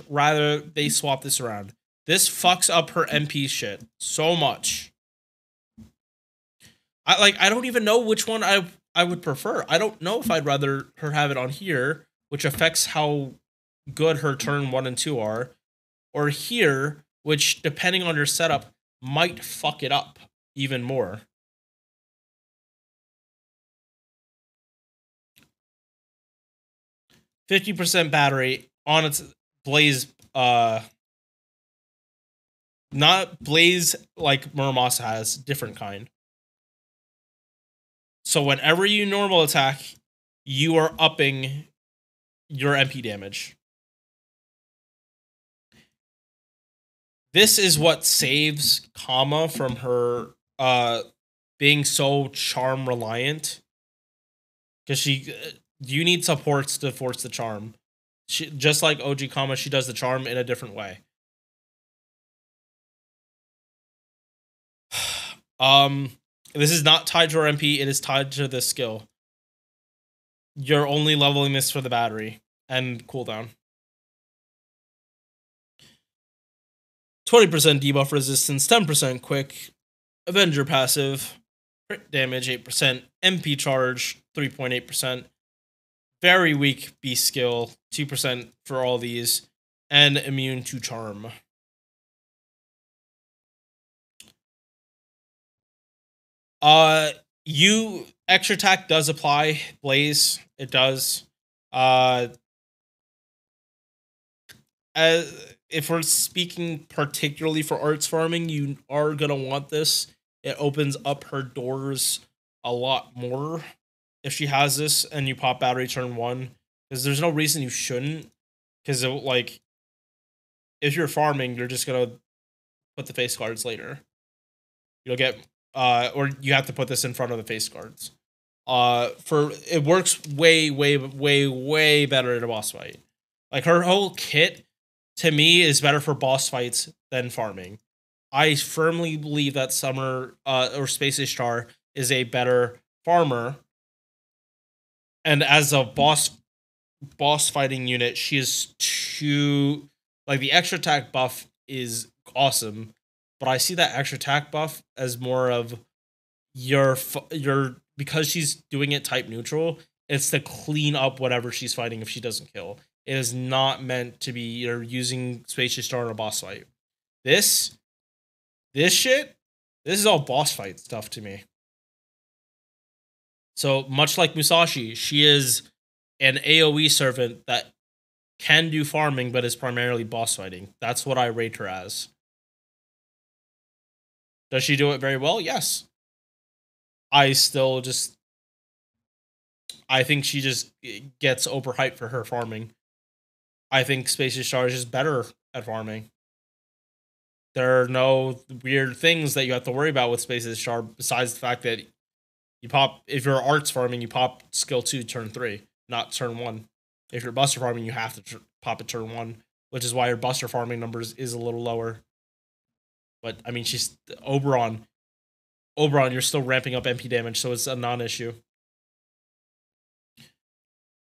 rather they swap this around. This fucks up her MP shit so much. I don't even know which one I would prefer. I don't know if I'd rather her have it on here, which affects how good her turn 1 and 2 are, or here, which, depending on your setup, might fuck it up even more. %50 battery on its Blaze, not Blaze like Muramasa has, different kind. So whenever you normal attack, you are upping your MP damage. This is what saves Comma from her being so charm reliant. Because you need supports to force the charm. Just like OG Comma, she does the charm in a different way. This is not tied to her MP, it is tied to this skill. You're only leveling this for the battery and cooldown. 20% debuff resistance, 10% quick, Avenger passive, crit damage 8%, MP charge 3.8%, very weak beast skill 2% for all these, and immune to charm. You extra attack does apply, Blaze. It does. As if we're speaking particularly for arts farming, you are gonna want this. It opens up her doors a lot more if she has this and you pop battery turn 1. Because there's no reason you shouldn't. Because like, if you're farming, you're just gonna put the face cards later. You'll get or you have to put this in front of the face cards. For it works way better in a boss fight. Like her whole kit to me is better for boss fights than farming. I firmly believe that Summer or Space Ishtar is a better farmer, and as a boss fighting unit, she is too like the extra attack buff is awesome, but I see that extra attack buff as more of your because she's doing it type neutral. It's to clean up whatever she's fighting if she doesn't kill. It is not meant to be you're using Space Star in a boss fight. This shit, this is all boss fight stuff to me. So much like Musashi, she is an AoE servant that can do farming, but is primarily boss fighting. That's what I rate her as. Does she do it very well? Yes. I think she just gets overhyped for her farming. I think Space Star is just better at farming. There are no weird things that you have to worry about with Space Star besides the fact that you pop, if you're arts farming, you pop skill 2 turn 3, not turn 1. If you're buster farming, you have to pop it turn 1, which is why your buster farming numbers is a little lower. But I mean, she's Oberon, you're still ramping up MP damage, so it's a non-issue.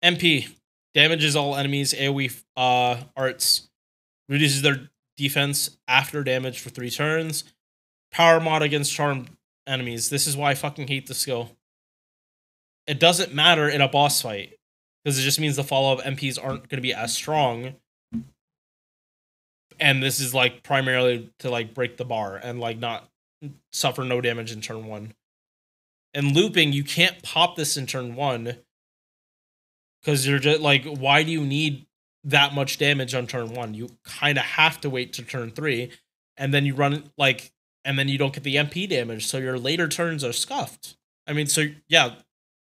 MP damages all enemies. AoE arts reduces their defense after damage for 3 turns. Power mod against charmed enemies. This is why I fucking hate the skill. It doesn't matter in a boss fight because it just means the follow-up MPs aren't going to be as strong. And this is like primarily to like break the bar and like not suffer no damage in turn 1. And looping, you can't pop this in turn 1 because you're just like, why do you need that much damage on turn 1? You kind of have to wait to turn 3, and then you run like, and then you don't get the MP damage, so your later turns are scuffed. I mean, so yeah,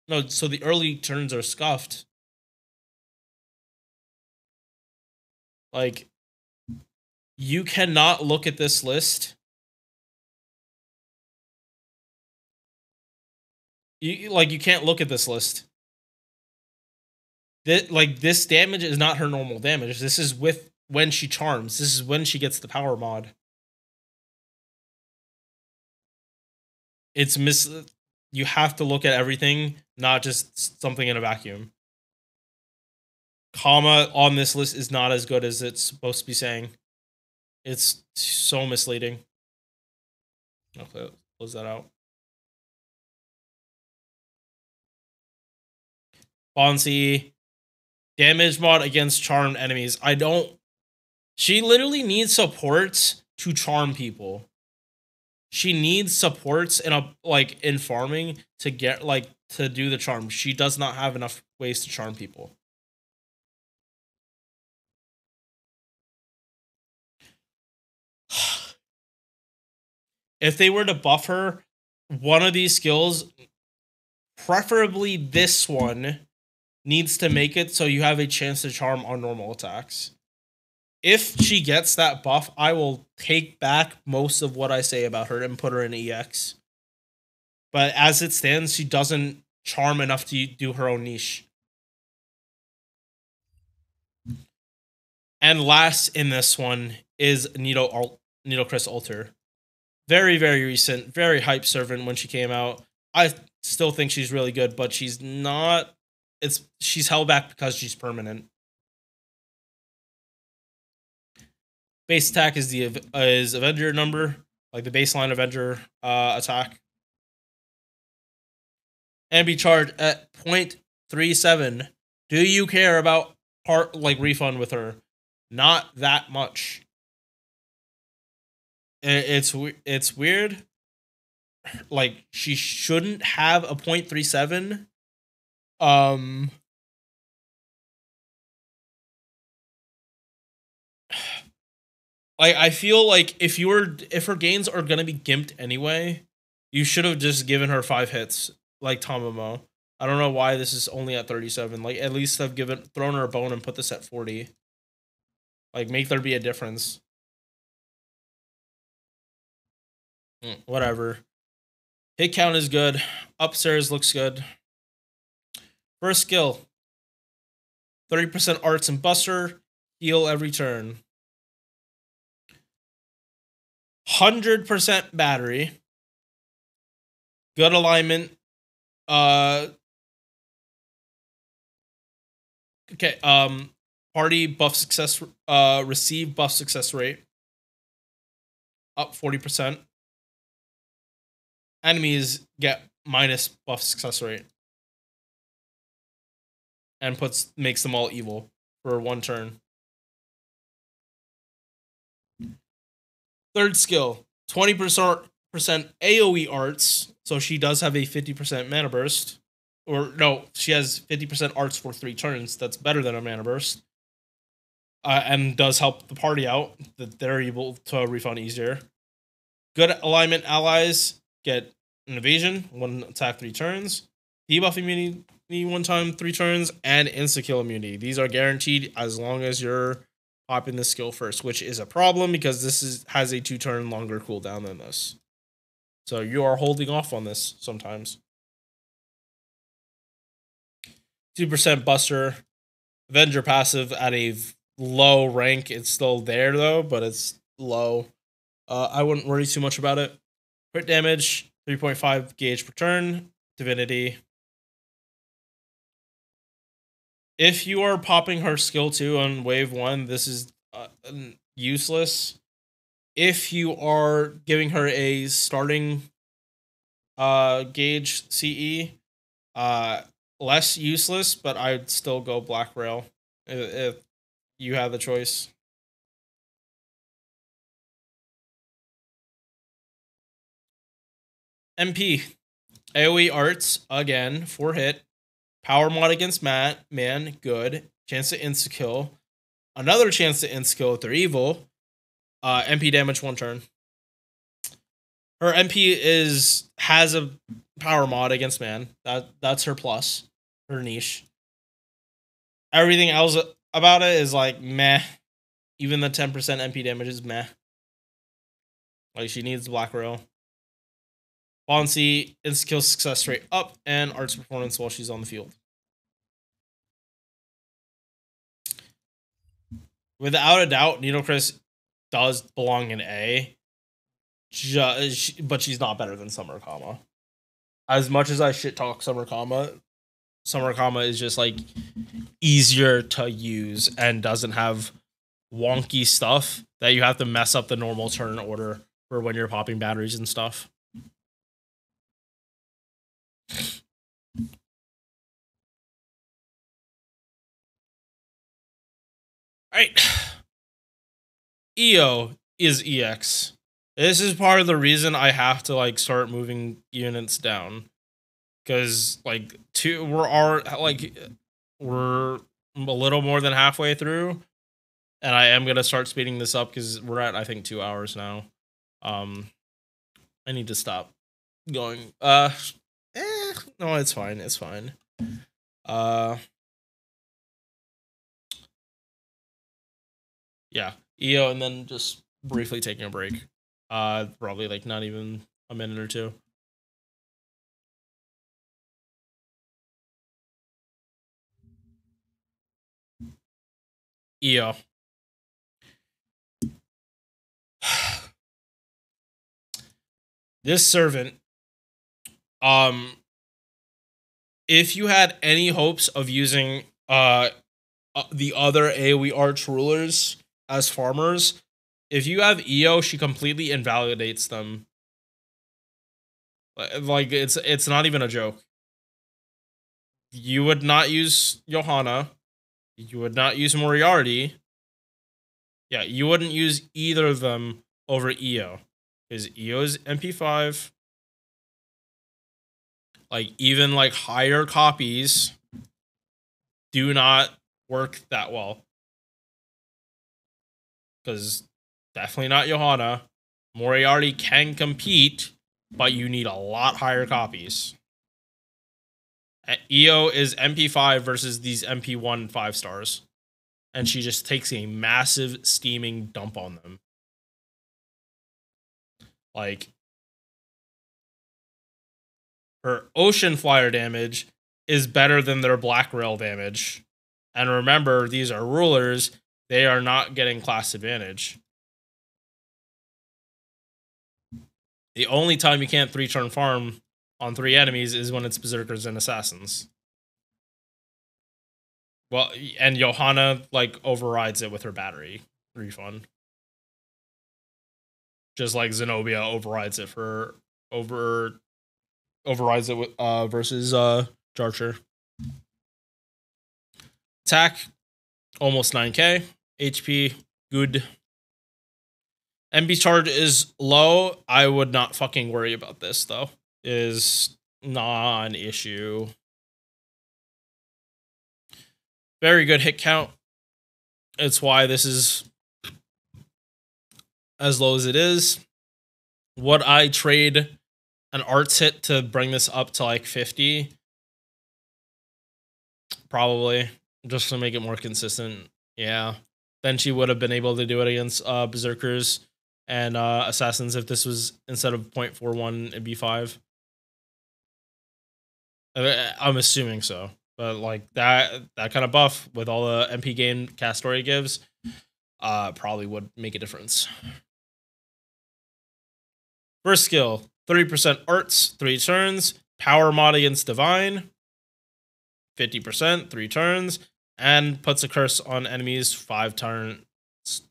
no, so the early turns are scuffed. Like, you cannot look at this list. You can't look at this list. This damage is not her normal damage. This is with when she charms. This is when she gets the power mod. It's you have to look at everything, not just something in a vacuum. Comma on this list is not as good as it's supposed to be saying. It's so misleading. Okay, close that out. Bonsi. Damage mod against charmed enemies. She literally needs supports to charm people. She needs supports in farming to get to do the charm. She does not have enough ways to charm people. If they were to buff her, one of these skills, preferably this one, needs to make it so you have a chance to charm on normal attacks. If she gets that buff, I will take back most of what I say about her and put her in EX. But as it stands, she doesn't charm enough to do her own niche. And last in this one is Nitocris Alter. Very, very recent, very hype servant when she came out. I still think she's really good, but she's not. She's held back because she's permanent. Base attack is Avenger number, like the baseline Avenger attack. And be charged at 0.37. Do you care about refund with her? Not that much. It's weird. like she shouldn't have a 0.37. Like I feel like if her gains are gonna be gimped anyway, you should have just given her 5 hits like Tamamo. I don't know why this is only at 37. Like at least have thrown her a bone and put this at 40. Like make there be a difference. Whatever. Hit count is good. Upstairs looks good. First skill. 30% arts and buster. Heal every turn. 100% battery. Good alignment. Okay. Party buff success. Receive buff success rate. Up 40%. Enemies get minus buff success rate. And makes them all evil for 1 turn. Third skill, 20% AoE arts. So she does have a 50% mana burst. Or no, she has 50% arts for 3 turns. That's better than a mana burst. And does help the party out, that they're able to refund easier. Good alignment allies get an evasion, 1 attack 3 turns. Debuff immunity 1 time 3 turns, and insta-kill immunity. These are guaranteed as long as you're popping the skill first, which is a problem because this has a 2-turn longer cooldown than this. So you are holding off on this sometimes. 2% buster. Avenger passive at a low rank. It's still there though, but it's low. I wouldn't worry too much about it. Crit damage, 3.5 gauge per turn. Divinity. If you are popping her skill 2 on wave 1, this is useless. If you are giving her a starting gauge CE, less useless, but I'd still go Black Rail if you have the choice. MP. AoE arts, again, 4 hit. Power mod against man, good. Chance to insta-kill. Another chance to insta-kill if they're evil. MP damage 1 turn. Her MP has a power mod against man. That's her plus. Her niche. Everything else about it is like meh. Even the 10% MP damage is meh. Like she needs Black Rail. Bouncy, insta-kill success rate up, and arts performance while she's on the field. Without a doubt, Nitocris does belong in A. But she's not better than Summer Kama. As much as I shit talk Summer Kama is just like easier to use and doesn't have wonky stuff that you have to mess up the normal turn order for when you're popping batteries and stuff. Alright. EO is EX. This is part of the reason I have to like start moving units down. Cause like we're a little more than halfway through. And I am gonna start speeding this up because we're at I think 2 hours now. I need to stop going. No, it's fine. It's fine. Yeah, EO, and then just briefly taking a break. Probably like not even a minute or 2. EO. This servant, if you had any hopes of using the other AoE arch rulers as farmers, if you have EO, she completely invalidates them. Like it's not even a joke. You would not use Johanna. You would not use Moriarty. Yeah, you wouldn't use either of them over EO. Because EO is MP5. Like, even like higher copies do not work that well. Because definitely not Johanna. Moriarty can compete, but you need a lot higher copies. EO is MP5 versus these MP1 5-stars. And she just takes a massive steaming dump on them. Like, her ocean flyer damage is better than their black rail damage. And remember, these are rulers. They are not getting class advantage. The only time you can't 3-turn farm on 3 enemies is when it's berserkers and assassins. Well, and Johanna like overrides it with her battery refund. Just like Zenobia overrides it overrides it with versus Jalter. Attack almost 9k. HP good. MP charge is low. I would not fucking worry about this though. Is not an issue. Very good hit count. It's why this is as low as it is. Would I trade an arts hit to bring this up to like 50? Probably. Just to make it more consistent. Yeah. Then she would have been able to do it against berserkers and assassins if this was instead of 0.41 it'd be 5. I'm assuming so. But like that kind of buff with all the MP gain Astraea gives probably would make a difference. First skill, 30% arts, 3 turns, power mod against divine, 50%, 3 turns, and puts a curse on enemies 5 turns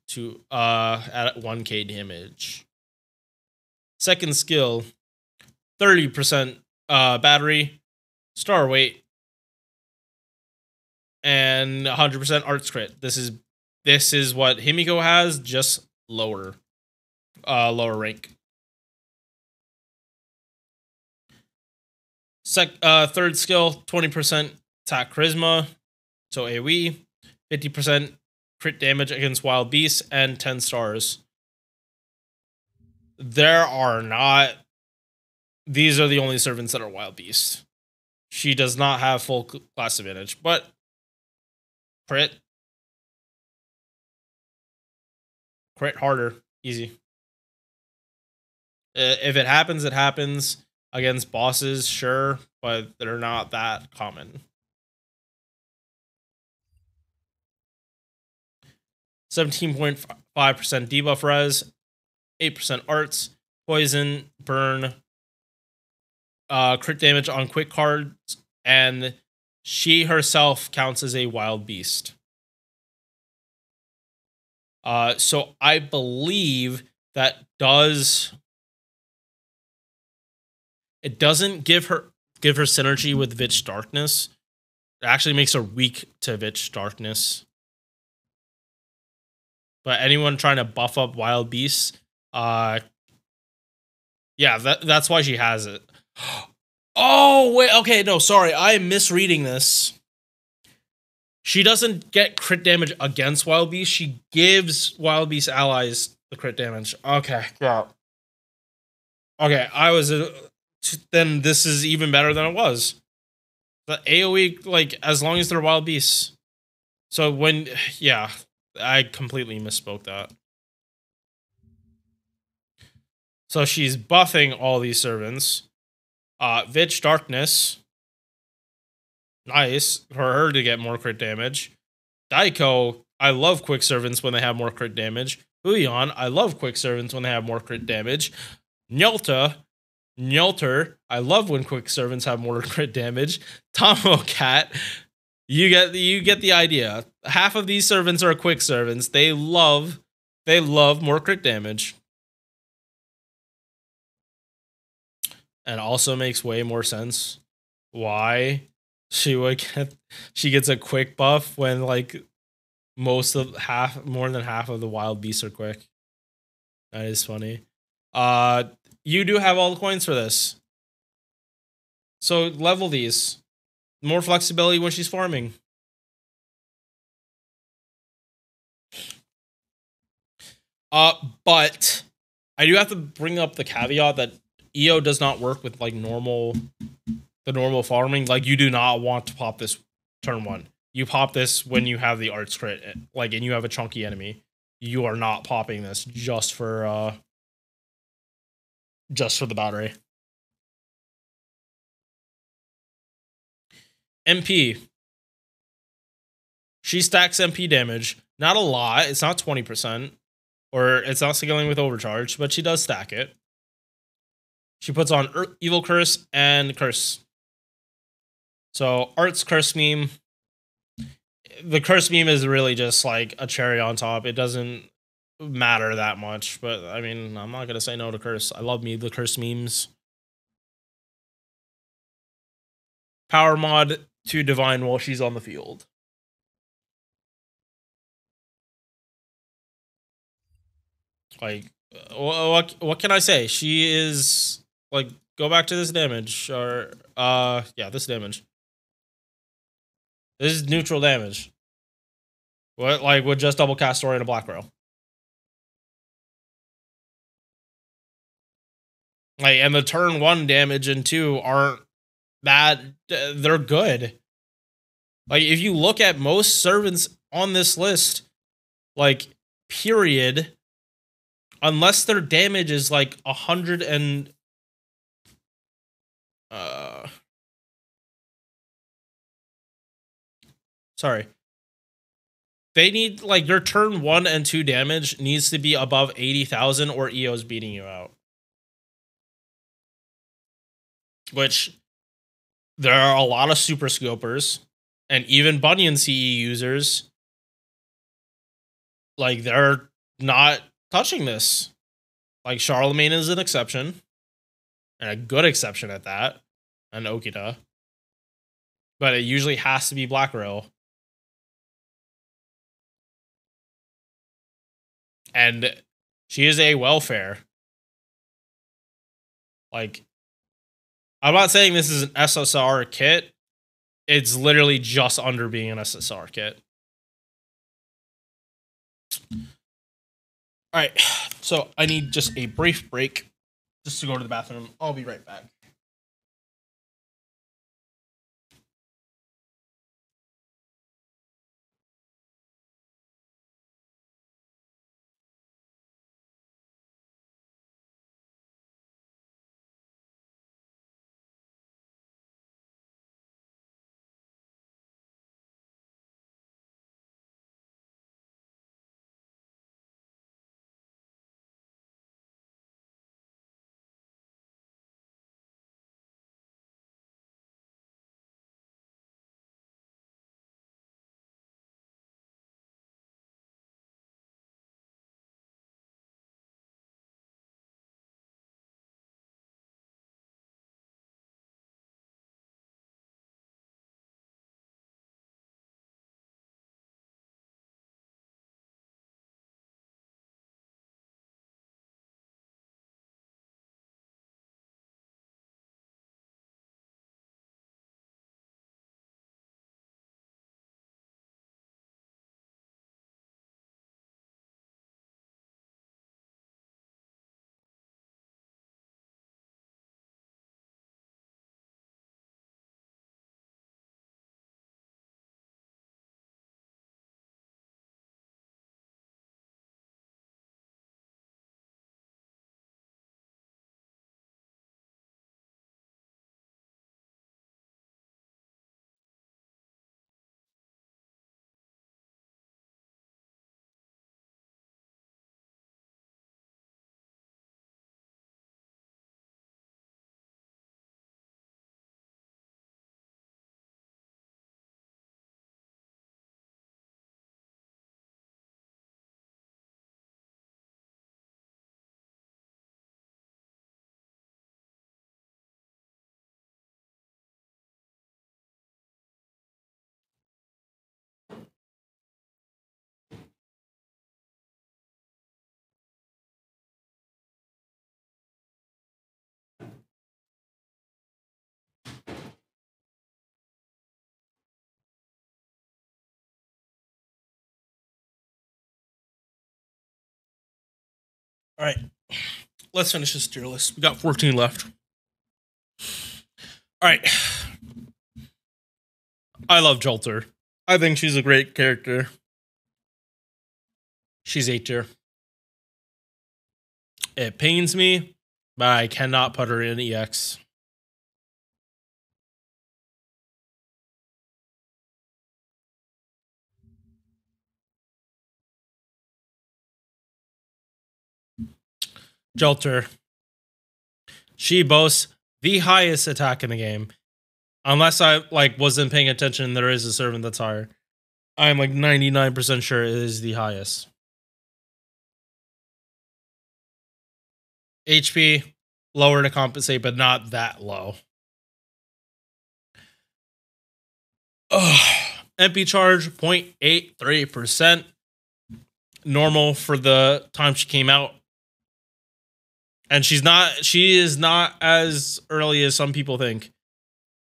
to at 1k damage. Second skill, 30% battery, star weight, and 100% arts crit. This is what Himiko has, just lower rank. Third skill, 20% attack charisma, so AoE, 50% crit damage against wild beasts, and 10 stars. These are the only servants that are wild beasts. She does not have full class advantage, but crit harder, easy. If it happens, it happens. Against bosses, sure, but they're not that common. 17.5% debuff res, 8% arts, poison, burn, crit damage on quick cards, and she herself counts as a wild beast. So I believe that it doesn't give her synergy with Vitch Darkness. It actually makes her weak to Vitch Darkness. But anyone trying to buff up wild beasts, yeah, that's why she has it. Oh, wait, okay, no, sorry, I am misreading this. She doesn't get crit damage against wild beasts, she gives wild beast allies the crit damage. Okay, yeah. Okay, then this is even better than it was. The AoE, like, as long as they're wild beasts. So yeah, I completely misspoke that. So she's buffing all these servants. Vitch Darkness. Nice. For her to get more crit damage. Daiko, I love quick servants when they have more crit damage. Huion, I love quick servants when they have more crit damage. Jalter, I love when quick servants have more crit damage. Tomocat, you get the idea. Half of these servants are quick servants. They love more crit damage. And also makes way more sense why she gets a quick buff when like more than half of the wild beasts are quick. That is funny. You do have all the coins for this. So level these. More flexibility when she's farming. But I do have to bring up the caveat that EO does not work with like the normal farming. Like you do not want to pop this turn 1. You pop this when you have the arts crit, like, and you have a chunky enemy. You are not popping this just for the battery. MP. She stacks MP damage. Not a lot. It's not 20%. Or it's not scaling with overcharge, but she does stack it. She puts on Evil Curse and Curse. So, Art's Curse meme. The Curse meme is really just like a cherry on top. It doesn't matter that much, but I mean, I'm not going to say no to Curse. I love me the Curse memes. Power mod to Divine while she's on the field. Like, what can I say? She is, like, go back to this damage, or, yeah, this damage. This is neutral damage. What, like, with just double cast Astoria and a black row. Like, and the turn 1 damage and 2 aren't that, they're good. Like, if you look at most servants on this list, like, period, unless their damage is like 100 and sorry. They need, like, their turn 1 and 2 damage needs to be above 80,000 or EO's beating you out. Which, there are a lot of super scopers and even Bunyan CE users, like, they're not touching this. Like, Charlemagne is an exception, and a good exception at that, and Okita. But it usually has to be Black Row. And she is a welfare. Like, I'm not saying this is an SSR kit. It's literally just under being an SSR kit. Alright, so I need just a brief break just to go to the bathroom. I'll be right back. All right, let's finish this tier list. We got 14 left. All right. I love Jalter. I think she's a great character. She's A tier. It pains me, but I cannot put her in EX. Jalter. She boasts the highest attack in the game. Unless I wasn't paying attention, there is a servant that's higher. I'm 99% sure it is the highest. HP, lower to compensate, but not that low. MP charge, 0.83%. Normal for the time she came out. And she is not as early as some people think.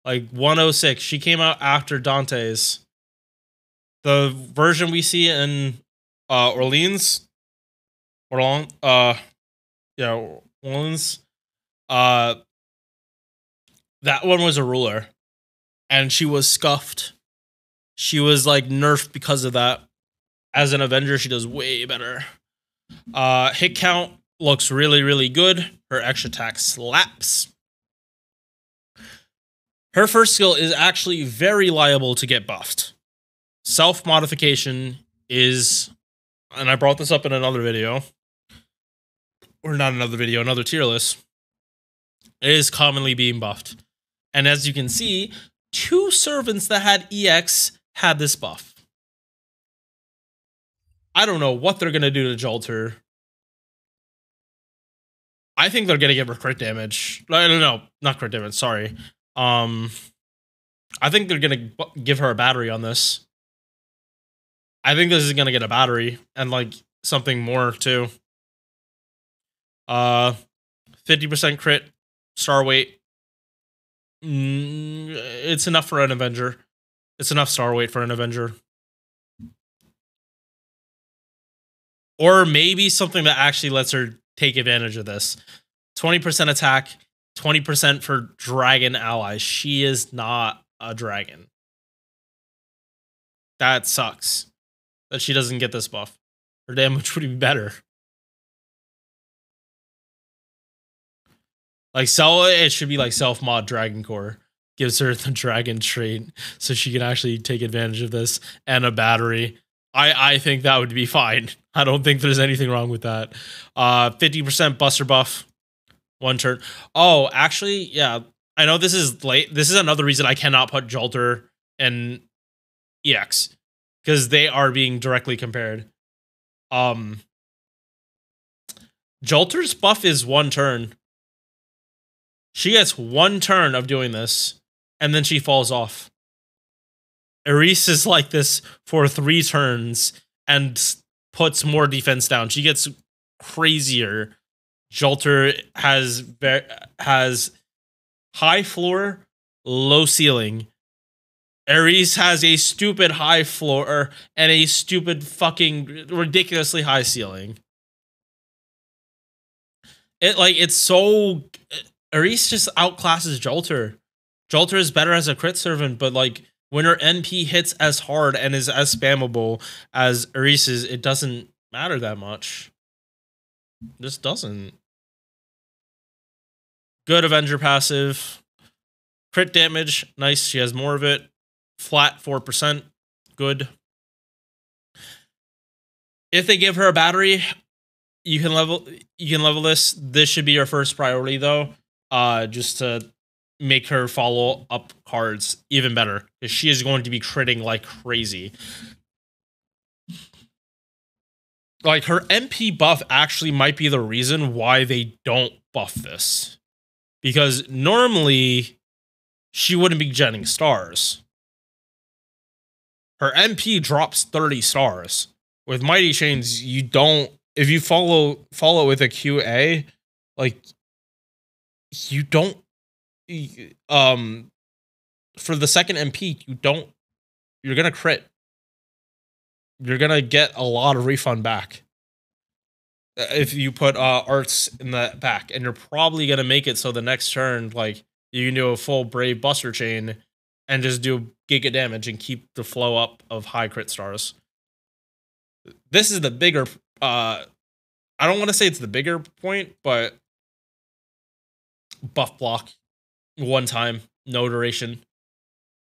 106. She came out after Dantes. The version we see in Orleans. Orleans. That one was a ruler. And she was scuffed. She was nerfed because of that. As an Avenger, she does way better. Hit count looks really, really good. Her extra attack slaps. Her first skill is actually very liable to get buffed. Self-modification is, and I brought this up in another video, or not another video, another tier list, is commonly being buffed. And as you can see, 2 servants that had EX had this buff. I don't know what they're going to do to Jalter. I think they're going to give her crit damage. I don't know. Not crit damage, sorry. I think they're going to give her a battery on this. I think this is going to get a battery and something more too. 50% crit, star weight. It's enough for an Avenger. It's enough star weight for an Avenger. Or maybe something that actually lets her take advantage of this. 20% attack, 20% for dragon allies. She is not a dragon. That sucks. That she doesn't get this buff. Her damage would be better. It should be self-mod Dragon Core. Gives her the dragon trait so she can actually take advantage of this and a battery. I think that would be fine. I don't think there's anything wrong with that. 50% buster buff. 1 turn. Oh, actually, yeah. I know this is late. This is another reason I cannot put Jalter and EX. Because they are being directly compared. Jalter's buff is 1 turn. She gets 1 turn of doing this. And then she falls off. Erice is like this for 3 turns and puts more defense down. She gets crazier. Jalter has high floor, low ceiling. Erice has a stupid high floor and a stupid fucking ridiculously high ceiling. It's so Erice just outclasses Jalter. Jalter is better as a crit servant, but when her NP hits as hard and is as spammable as Erice's, it doesn't matter that much. It just doesn't. Good Avenger passive. Crit damage, nice. She has more of it. Flat 4%, good. If they give her a battery, you can level this. This should be your first priority though. Just to make her follow up cards even better, because she is going to be critting like crazy. Her MP buff actually might be the reason why they don't buff this, because normally she wouldn't be getting stars. Her MP drops 30 stars. With Mighty Chains, you don't. If you follow with a QA, you don't. For the second MP, you're gonna crit. You're gonna get a lot of refund back. if you put arts in the back, and you're probably gonna make it so the next turn, like, you can do a full Brave Buster Chain and just do giga damage and keep the flow up of high crit stars. This is the bigger, I don't want to say it's the bigger point, but buff block, one time, no duration.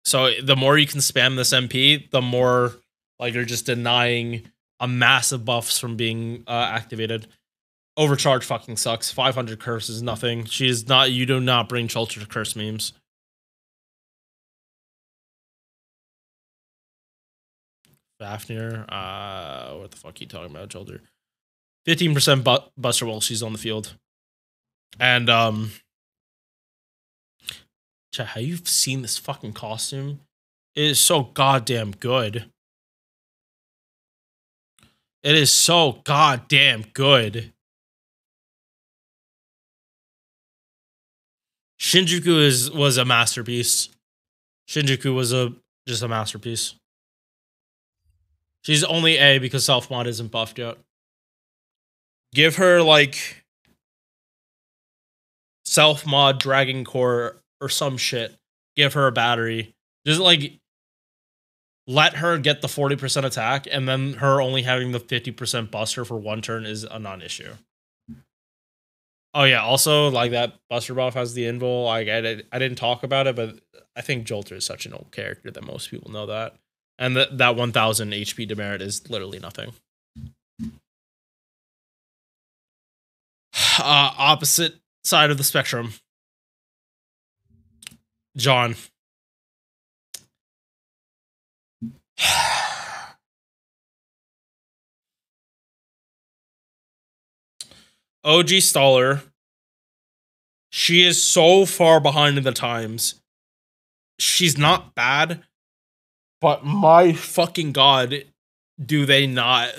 So the more you can spam this MP, the more like you're just denying a massive buffs from being activated. Overcharge fucking sucks. 500 curse is nothing. She is not. You do not bring Jalter to curse memes. Fafnir. What the fuck are you talking about, Jalter? 15% buster while she's on the field. And chat, have you seen this fucking costume? It is so goddamn good. It is so goddamn good. Shinjuku was a masterpiece. Shinjuku was just a masterpiece. She's only A because self-mod isn't buffed yet. Give her, like, self-mod Dragon Core or some shit. Give her a battery. Just, like, let her get the 40% attack, and then her only having the 50% buster for one turn is a non-issue. Oh, yeah, also, like, that buster buff has the invul. Like, I didn't talk about it, but I think Jalter is such an old character that most people know that. And that 1000 HP demerit is literally nothing. Opposite side of the spectrum. John. OG Staller. She is so far behind in the times. She's not bad, but my fucking god, do they not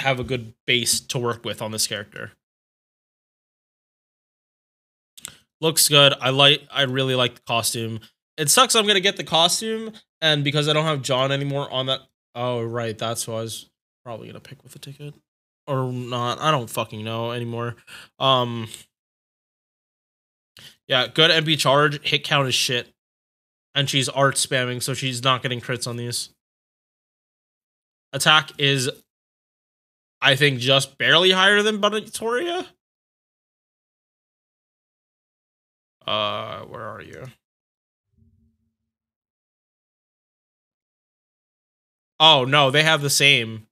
have a good base to work with on this character? Looks good. I really like the costume. It sucks I'm gonna get the costume, and because I don't have John anymore on that. Oh right, that's what I was probably gonna pick with the ticket. Or not. I don't fucking know anymore. Yeah, good MP charge. Hit count is shit. And she's art spamming, so she's not getting crits on these. Attack is, I think, just barely higher than Artoria. Where are you? Oh no, they have the same.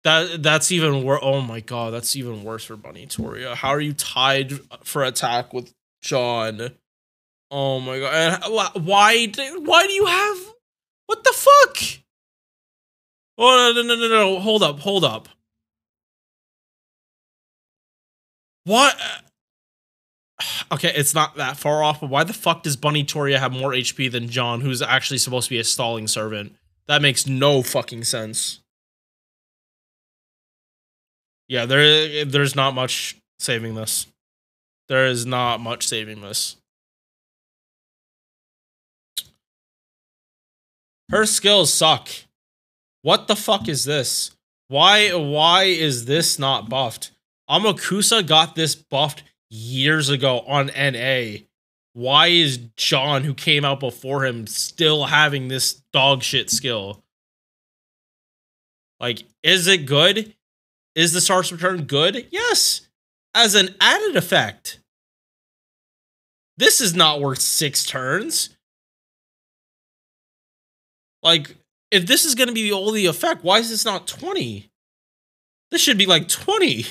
That's even worse. Oh my god, that's even worse for Artoria. How are you tied for attack with John? Oh my god! And why do you have? What the fuck? Oh no! Hold up! What? Okay, it's not that far off, but why the fuck does Artoria have more HP than John, who's actually supposed to be a stalling servant? That makes no fucking sense. Yeah, there's not much saving this. There is not much saving this. Her skills suck. What the fuck is this? Why is this not buffed? Amakusa got this buffed years ago on NA. Why is John, who came out before him, still having this dog shit skill? Like, is it good? Is the Star's Return good? Yes. As an added effect. This is not worth 6 turns. Like, if this is going to be the only effect, why is this not 20? This should be like 20.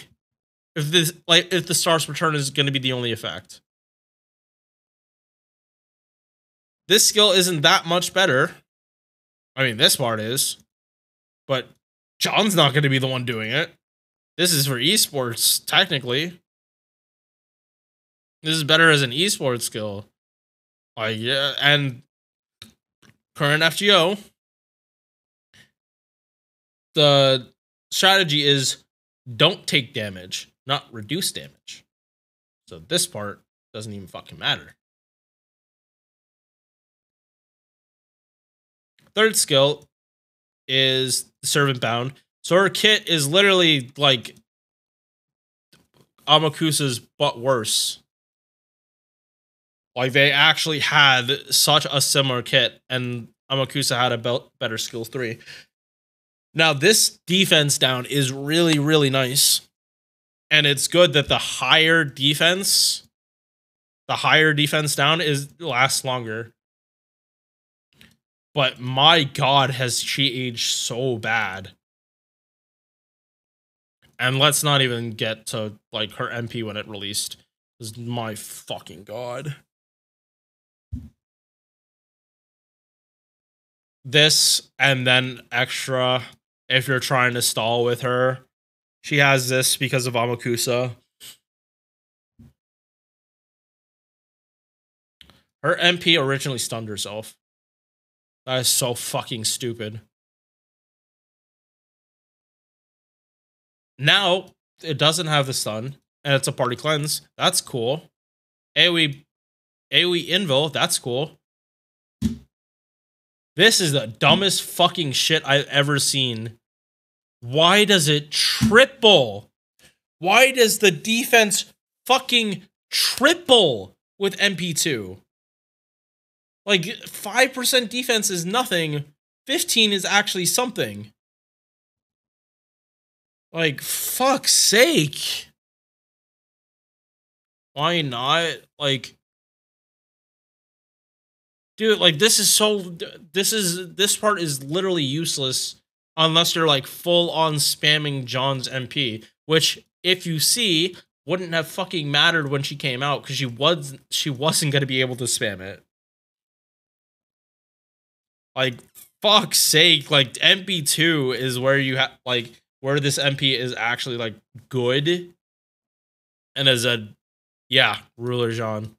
If the Star's Return is going to be the only effect. This skill isn't that much better. I mean, this part is. But John's not going to be the one doing it. This is for esports, technically. This is better as an esports skill. Like, yeah, and current FGO, the strategy is don't take damage, not reduce damage. So this part doesn't even fucking matter. Third skill is Servant Bound. So her kit is literally like Amakusa's, but worse. Like, they actually had such a similar kit, and Amakusa had a better skill 3. Now, this defense down is really, really nice. And it's good that the higher defense down lasts longer. But my god, has she aged so bad. And let's not even get to, like, her MP when it released. This is my fucking god. This, and then extra, if you're trying to stall with her. She has this because of Amakusa. Her MP originally stunned herself. That is so fucking stupid. Now, it doesn't have the stun, and it's a party cleanse. That's cool. AoE Invo, that's cool. This is the dumbest fucking shit I've ever seen. Why does it triple? Why does the defense fucking triple with MP2? Like, 5% defense is nothing. 15 is actually something. Like, fuck's sake. Why not? Like, dude, like, this part is literally useless unless you're, like, full-on spamming John's MP, which, if you see, wouldn't have fucking mattered when she came out, because she wasn't going to be able to spam it. Like, fuck's sake, like, MP2 is where you have, like, where this MP is actually, like, good. And as a, yeah, Ruler Jeanne.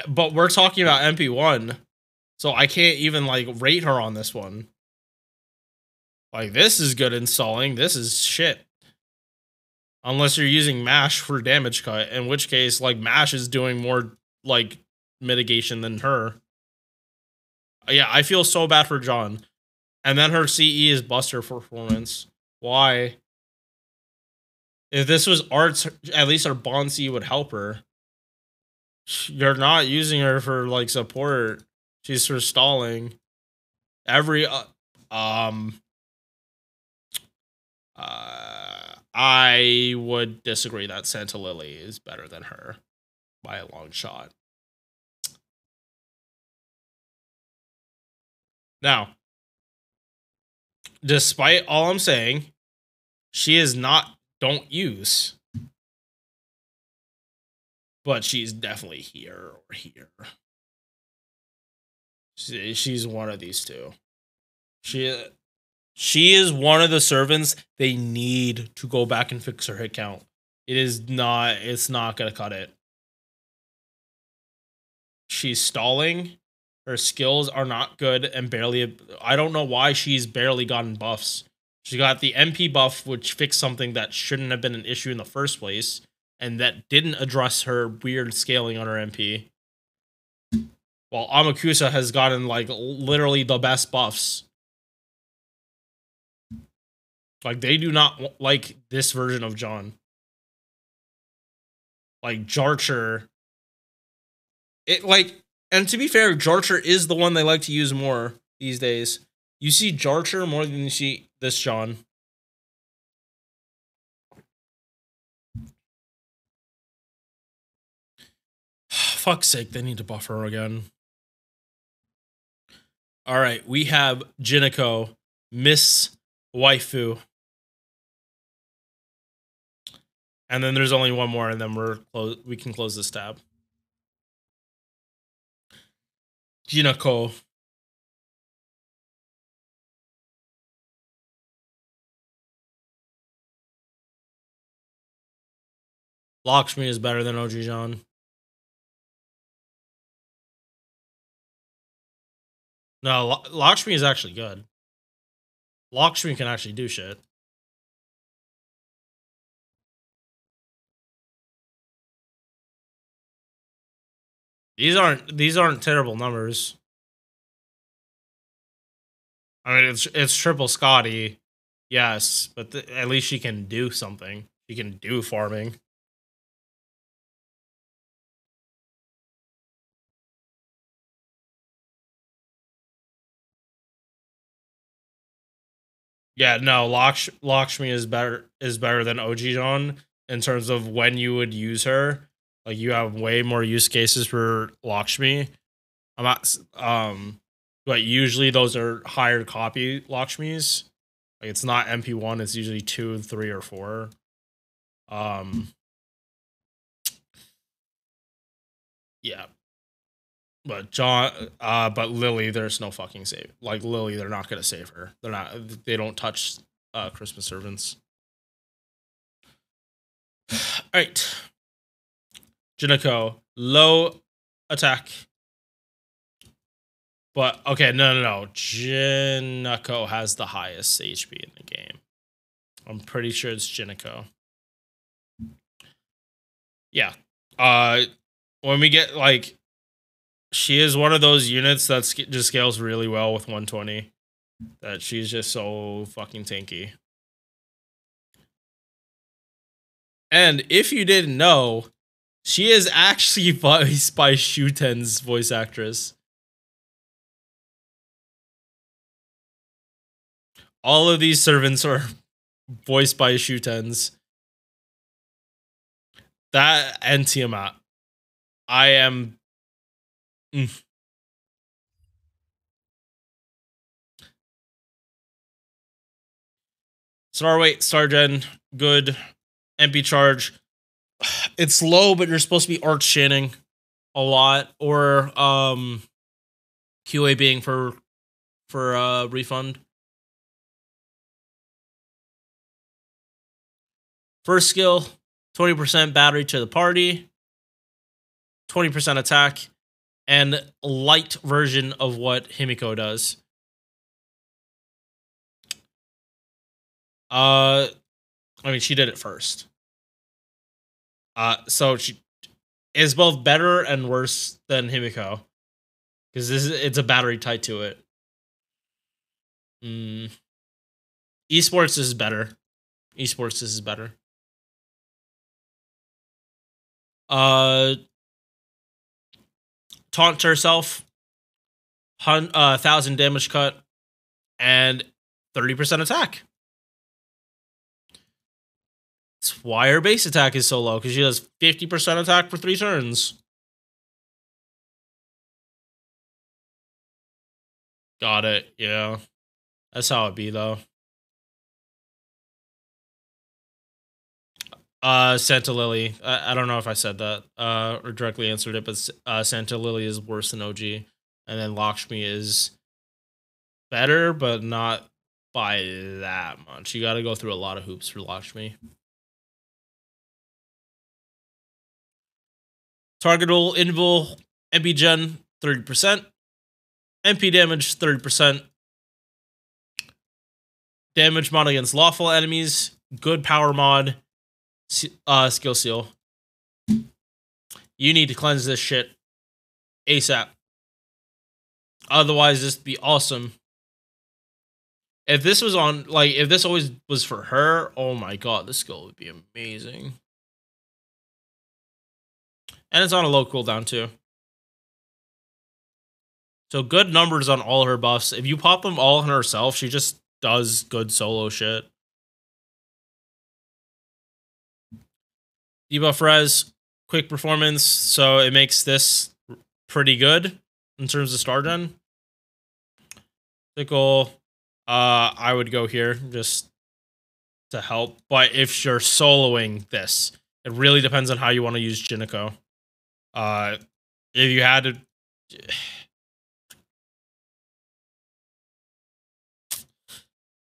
But we're talking about MP1, so I can't even, like, rate her on this one. Like, this is good installing, this is shit. Unless you're using MASH for damage cut, in which case, like, MASH is doing more, like, mitigation than her. Yeah, I feel so bad for Jeanne. And then her CE is Buster performance. Why? If this was Arts, at least her Bond CE would help her. You're not using her for, like, support. She's for stalling. I would disagree that Santa Lily is better than her by a long shot. Now, despite all I'm saying, she is not don't use. But she's definitely here or here. She's one of these two. She is one of the servants they need to go back and fix her hit count. It's not gonna cut it. She's stalling. Her skills are not good and barely, I don't know why she's barely gotten buffs. She got the MP buff, which fixed something that shouldn't have been an issue in the first place, and that didn't address her weird scaling on her MP. While Amakusa has gotten, like, literally the best buffs. Like, they do not like this version of Jeanne. Like, Jalter. And to be fair, Jalter is the one they like to use more these days. You see Jalter more than you see this Jeanne. Fuck's sake, they need to buff her again. Alright, we have Jinako, Miss Waifu. And then there's only one more, and then we can close this tab. Jinako. Lakshmi is better than OG Jeanne. No, Lakshmi is actually good. Lakshmi can actually do shit. These aren't terrible numbers. I mean, it's triple Skadi, yes, but at least she can do something. She can do farming. Yeah, no, Lakshmi is better than OG Jeanne in terms of when you would use her. Like, you have way more use cases for Lakshmi. I'm not but usually those are higher copy Lakshmis. Like, it's not MP1, it's usually 2, 3, or 4. Yeah. But but Lily, there's no fucking save. Like, Lily, they're not gonna save her. They don't touch Christmas servants. Alright. Jinako, low attack. But okay, no. Jinako has the highest HP in the game. I'm pretty sure it's Jinako. Yeah. When we get, like, she is one of those units that just scales really well with 120. That she's just so fucking tanky. And if you didn't know, she is actually voiced by Shuten's voice actress. All of these servants are voiced by Shuten's. That and Tiamat. I am... Star weight, Star Gen, good. MP charge. It's low, but you're supposed to be arch shanning a lot, or QA being for refund. First skill, 20% battery to the party, 20% attack, and light version of what Himiko does. I mean, she did it first. So she is both better and worse than Himiko, because it's a battery tied to it. Esports is better. Esports is better. Taunt herself, 1,000 damage cut, and 30% attack. That's why her base attack is so low, because she does 50% attack for 3 turns. Got it, yeah. That's how it be, though. Santa Lily. I don't know if I said that or directly answered it, but Santa Lily is worse than OG. And then Lakshmi is better, but not by that much. You got to go through a lot of hoops for Lakshmi. Targetable, invul, MP gen, 30%. MP damage, 30%. Damage mod against lawful enemies. Good power mod. Skill seal. You need to cleanse this shit ASAP. Otherwise, this would be awesome. If this was on, like, if this always was for her, oh my god, this skill would be amazing. And it's on a low cooldown, too. So good numbers on all her buffs. If you pop them all on herself, she just does good solo shit. Debuff res, quick performance, so it makes this pretty good in terms of star gen. Sickle, I would go here just to help. But if you're soloing this, it really depends on how you want to use Jinako. If you had to...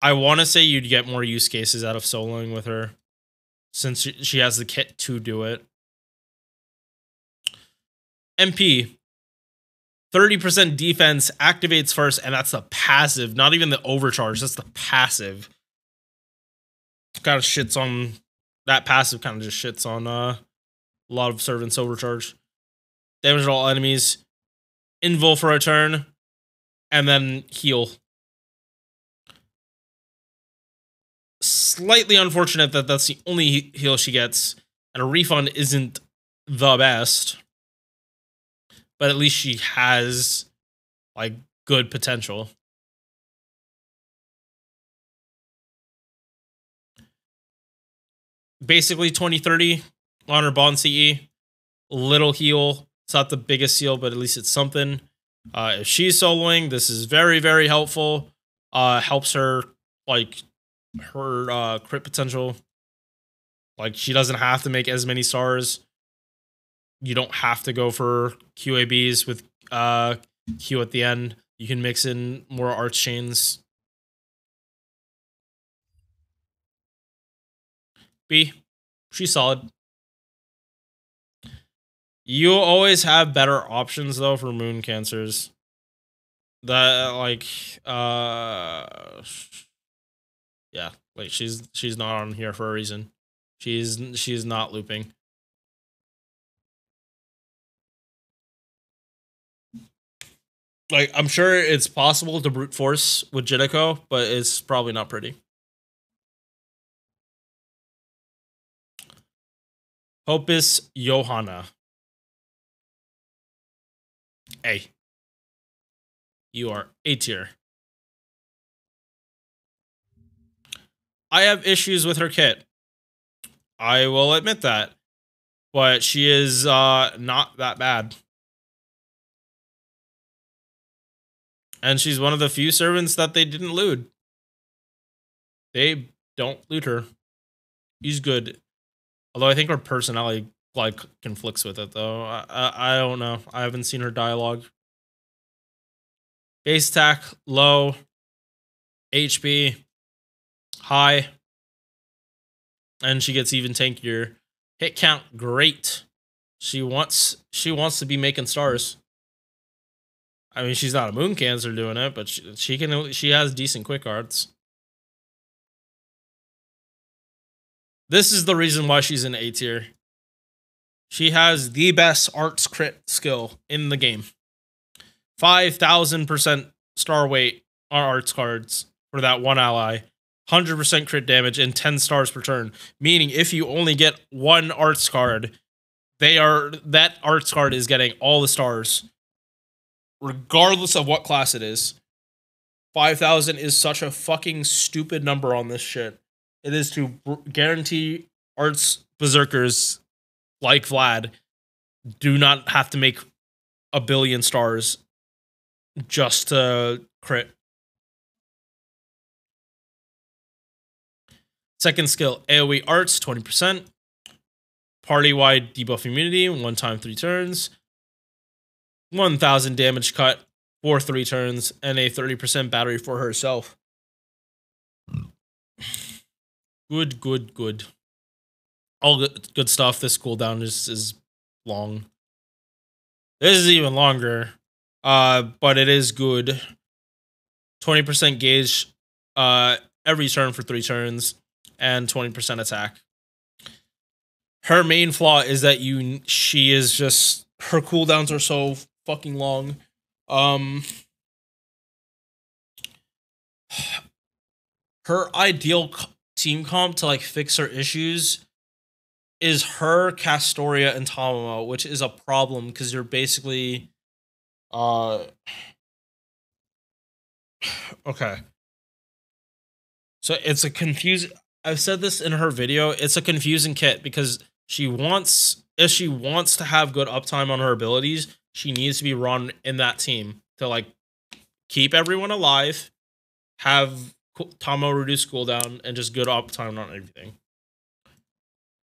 I want to say you'd get more use cases out of soloing with her, since she has the kit to do it. MP, 30% defense, activates first, and that's the passive, not even the overcharge, that's the passive. Kind of shits on, that passive kind of just shits on a lot of servants overcharge. Damage to all enemies, invul for a turn, and then heal. slightly unfortunate that that's the only heal she gets, and a refund isn't the best. But at least she has, like, good potential. Basically 20-30 on her bond CE. Little heal. It's not the biggest heal, but at least it's something. If she's soloing, this is very, very helpful. Helps her, like, her crit potential. Like, she doesn't have to make as many stars. You don't have to go for QABs with Q at the end. You can mix in more arch chains. B, she's solid. You always have better options though for moon cancers. That like yeah, like she's not on here for a reason. She's not looping. Like, I'm sure it's possible to brute force with Jinako, but it's probably not pretty. Hopus Johanna. A. You are A tier. I have issues with her kit. I will admit that. But she is not that bad. And she's one of the few servants that they didn't loot. They don't loot her. She's good. Although I think her personality like conflicts with it though. I don't know. I haven't seen her dialogue. Base attack, low. HP, high. And she gets even tankier. Hit count, great. She wants to be making stars. I mean, she's not a moon cancer doing it, but she has decent quick arts. This is the reason why she's in A tier. She has the best arts crit skill in the game. 5,000% star weight on arts cards for that one ally. 100% crit damage and 10 stars per turn. Meaning if you only get one arts card, that arts card is getting all the stars. Regardless of what class it is. 5,000 is such a fucking stupid number on this shit. It is to guarantee arts berserkers like Vlad do not have to make a billion stars just to crit. Second skill, AoE arts, 20%. Party-wide debuff immunity, 1 time 3 turns. 1,000 damage cut for 3 turns, and a 30% battery for herself. Good. All good stuff. This cooldown is long. This is even longer, but it is good. 20% gauge every turn for 3 turns, and 20% attack. Her main flaw is that she is just, her cooldowns are so fucking long. Her ideal team comp to like fix her issues is her, Castoria, and Tamamo, which is a problem because you're basically okay. So it's a confusing, I've said this in her video, it's a confusing kit because if she wants to have good uptime on her abilities, she needs to be run in that team to like keep everyone alive, have Tamo reduce cooldown, and just good uptime on everything.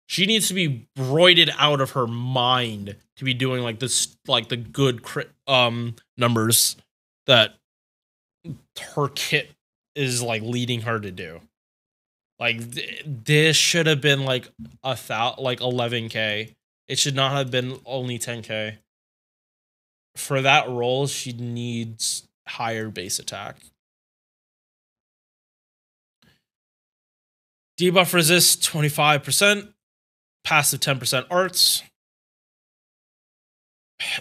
She needs to be roided out of her mind to be doing like this, like the good crit numbers that her kit is like leading her to do. Like this should have been like 11k. It should not have been only 10k. For that role, she needs higher base attack. Debuff resist 25%. Passive 10% arts.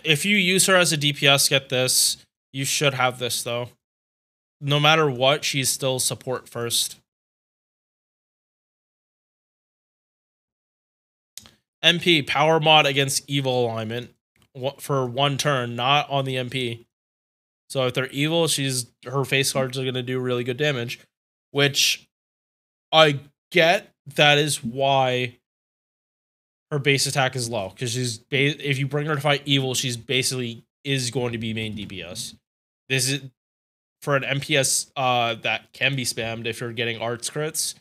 If you use her as a DPS, get this. You should have this though. No matter what, she's still support first. MP power mod against evil alignment for 1 turn, not on the MP. So if they're evil, her face cards are gonna do really good damage, which I get. That is why her base attack is low, because if you bring her to fight evil, she's basically is going to be main DPS. This is for an MPS that can be spammed if you're getting arts crits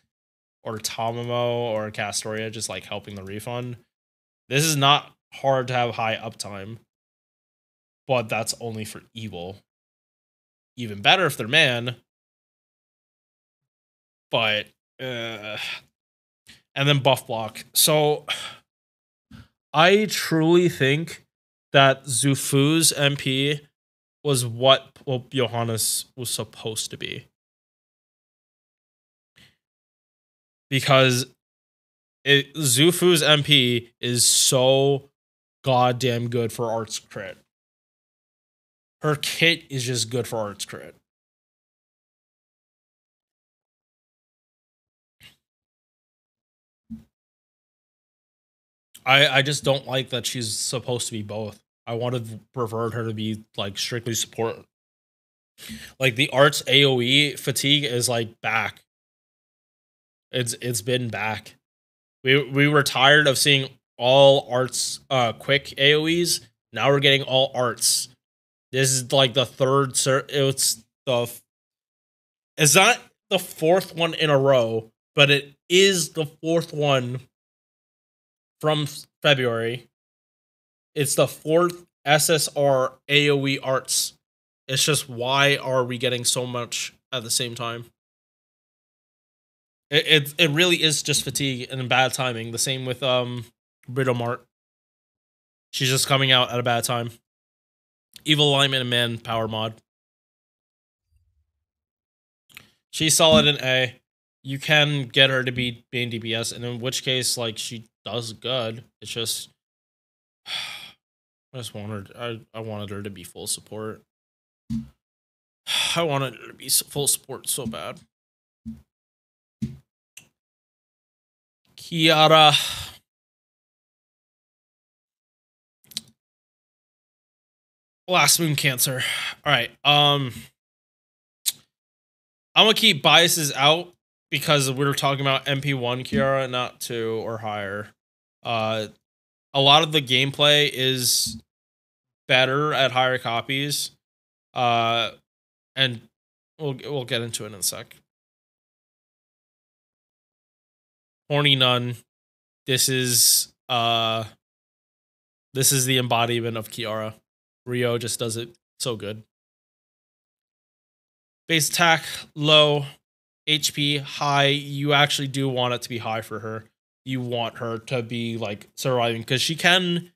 or Tamamo or Astraea, just like helping the refund. This is not hard to have high uptime, but that's only for evil. Even better if they're man, but and then buff block. So I truly think that Zufu's MP was what Johanna's was supposed to be. Because Zufu's MP is so goddamn good for arts crit. Her kit is just good for arts crit. I just don't like that she's supposed to be both. I would have preferred her to be like strictly support. Like the arts AoE fatigue is like back. It's been back. We were tired of seeing all arts quick AoEs. Now we're getting all arts. This is like the third it's not the 4th one in a row, but it is the 4th one from February. It's the 4th SSR AoE arts. It's just, why are we getting so much at the same time? It really is just fatigue and bad timing. The same with Britomart. She's just coming out at a bad time. Evil alignment and man power mod. She's solid in A. You can get her to be main DPS, and in which case, like, she does good. It's just I wanted her to be full support. I wanted her to be full support so bad. Kiara. Last moon cancer. All right. I'm gonna keep biases out because we were talking about MP1 Kiara, not 2 or higher. A lot of the gameplay is better at higher copies. And we'll get into it in a sec. Horny Nun. This is the embodiment of Kiara. Rio just does it so good. Base attack low, HP high. You actually do want it to be high for her. You want her to be like surviving, because she can,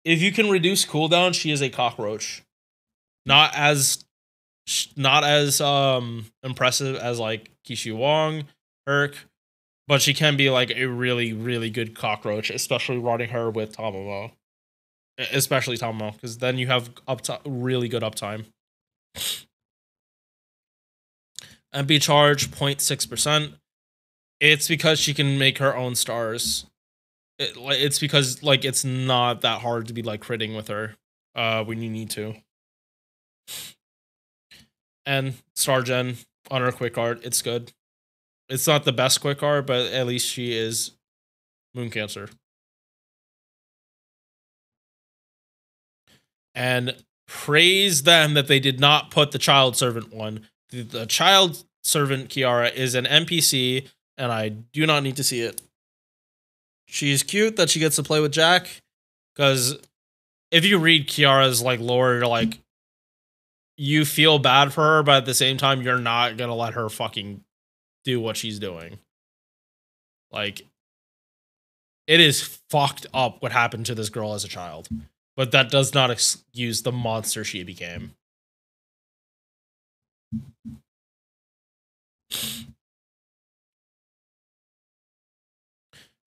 if you can reduce cooldown, she is a cockroach. Not as impressive as like Qin Shi Huang, Herc, but she can be like a really, really good cockroach, especially running her with Tamamo. Especially Tamamo, because then you have really good uptime. MP charge 0.6%. It's because she can make her own stars. It's because like it's not that hard to be like critting with her when you need to. And star gen on her quick art, it's good. It's not the best quick art, but at least she is moon cancer. And praise them that they did not put the child servant one. The child servant Kiara is an NPC, and I do not need to see it. She's cute that she gets to play with Jack, because if you read Kiara's like lore, you're like, you feel bad for her, but at the same time, you're not gonna let her fucking do what she's doing. Like, it is fucked up what happened to this girl as a child, but that does not excuse the monster she became.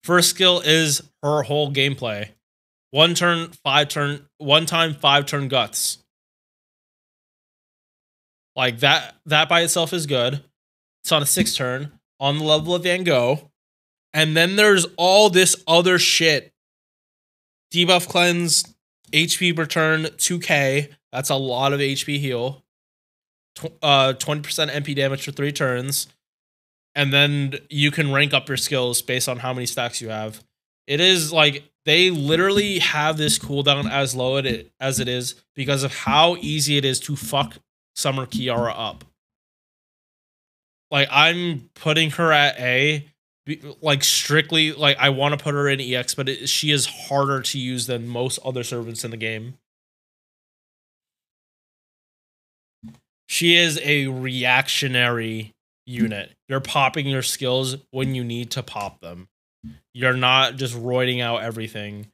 First skill is her whole gameplay. 1 turn, 5 turn, 1 time, 5 turn guts. Like that by itself is good. It's on a 6 turn on the level of Van Gogh. And then there's all this other shit Debuff cleanse, HP return 2k. That's a lot of HP heal. 20% MP damage for 3 turns. And then you can rank up your skills based on how many stacks you have. It is like they literally have this cooldown as low as it is because of how easy it is to fuck Summer Kiara up. Like, I'm putting her at A, like, strictly, like, I want to put her in EX, but she is harder to use than most other servants in the game. She is a reactionary unit. You're popping your skills when you need to pop them. You're not just roiding out everything.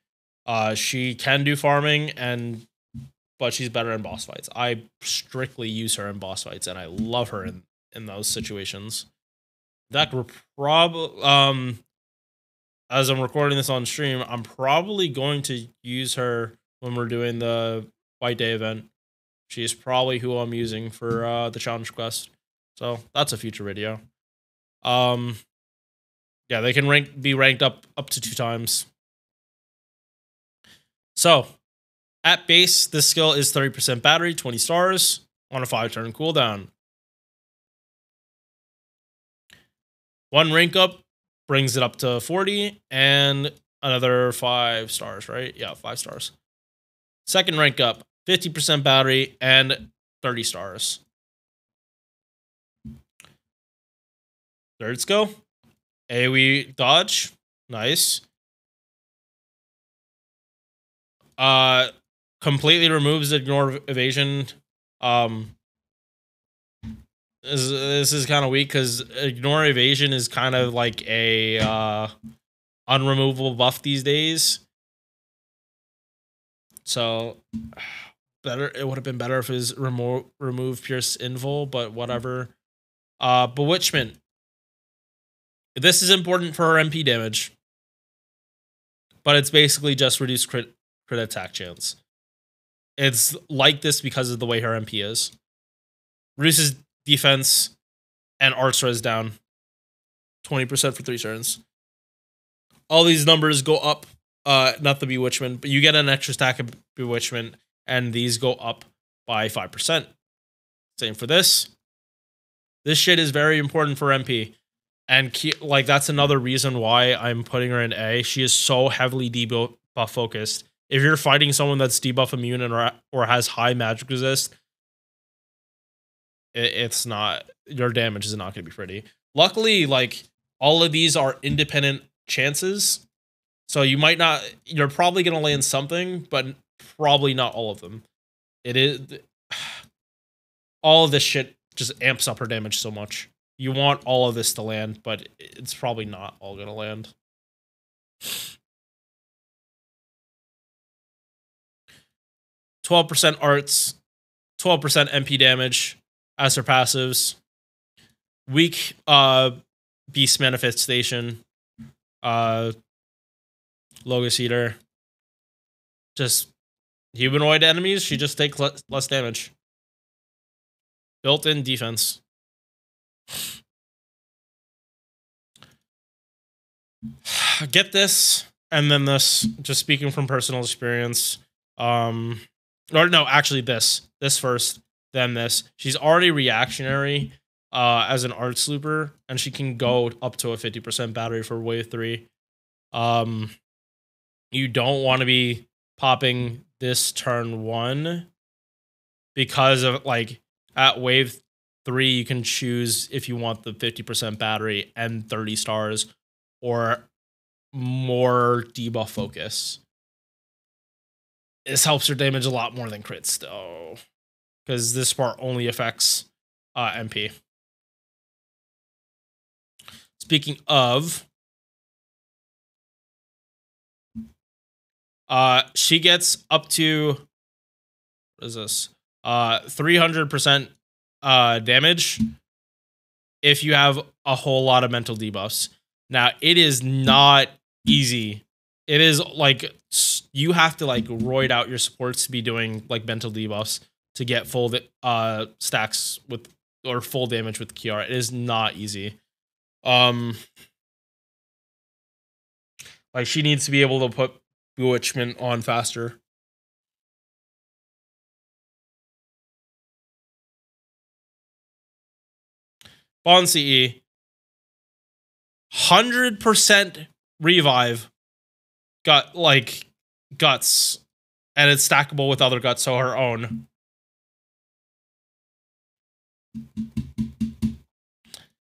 She can do farming, but she's better in boss fights. I strictly use her in boss fights, and I love her in those situations. That we're probably as I'm recording this on stream, I'm probably going to use her when we're doing the White Day event. She's probably who I'm using for the challenge quest. So that's a future video. Yeah, they can be ranked up to 2 times. So at base, this skill is 30% battery, 20 stars on a 5-turn cooldown. 1 rank up brings it up to 40 and another 5 stars, right? Yeah, 5 stars. 2nd rank up, 50% battery and 30 stars. 3rd skill, AoE dodge, nice. Completely removes ignore evasion. This is kind of weak because ignore evasion is kind of like a unremovable buff these days. So it would have been better if it was remove Pierce Invul, but whatever. Bewitchment. This is important for her MP damage, but it's basically just reduced crit attack chance. It's like this because of the way her MP is. Reduces defense and arts res down 20% for 3 turns. All these numbers go up, not the bewitchment, but you get an extra stack of bewitchment, and these go up by 5%. Same for this. This shit is very important for MP. And like that's another reason why I'm putting her in A. She is so heavily debuff focused. If you're fighting someone that's debuff immune or has high magic resist, it's not, your damage is not going to be pretty. Luckily, like all of these are independent chances, so you're probably going to land something, but probably not all of them. It is all of this shit just amps up her damage so much. You want all of this to land, but it's probably not all going to land. %12 arts, 12% MP damage as her passives. Weak beast manifestation. Logos Eater. Just humanoid enemies, she just takes less damage. Built-in defense. Get this, and then this, just speaking from personal experience. Or no, actually this first, then this. She's already reactionary as an arts looper, and she can go up to a 50% battery for wave 3. You don't want to be popping this turn 1 because of like at wave 3 you can choose if you want the 50% battery and 30 stars or more debuff focus. This helps her damage a lot more than crits though, because this part only affects MP. Speaking of, she gets up to, what is this? 300% damage if you have a whole lot of mental debuffs. Now, it is not easy. It is like you have to like roid out your supports to be doing like mental debuffs to get full stacks with or full damage with Kiara. It is not easy. Like she needs to be able to put Bewitchment on faster. Bond CE. 100% revive. Got like guts. And it's stackable with other guts, so her own.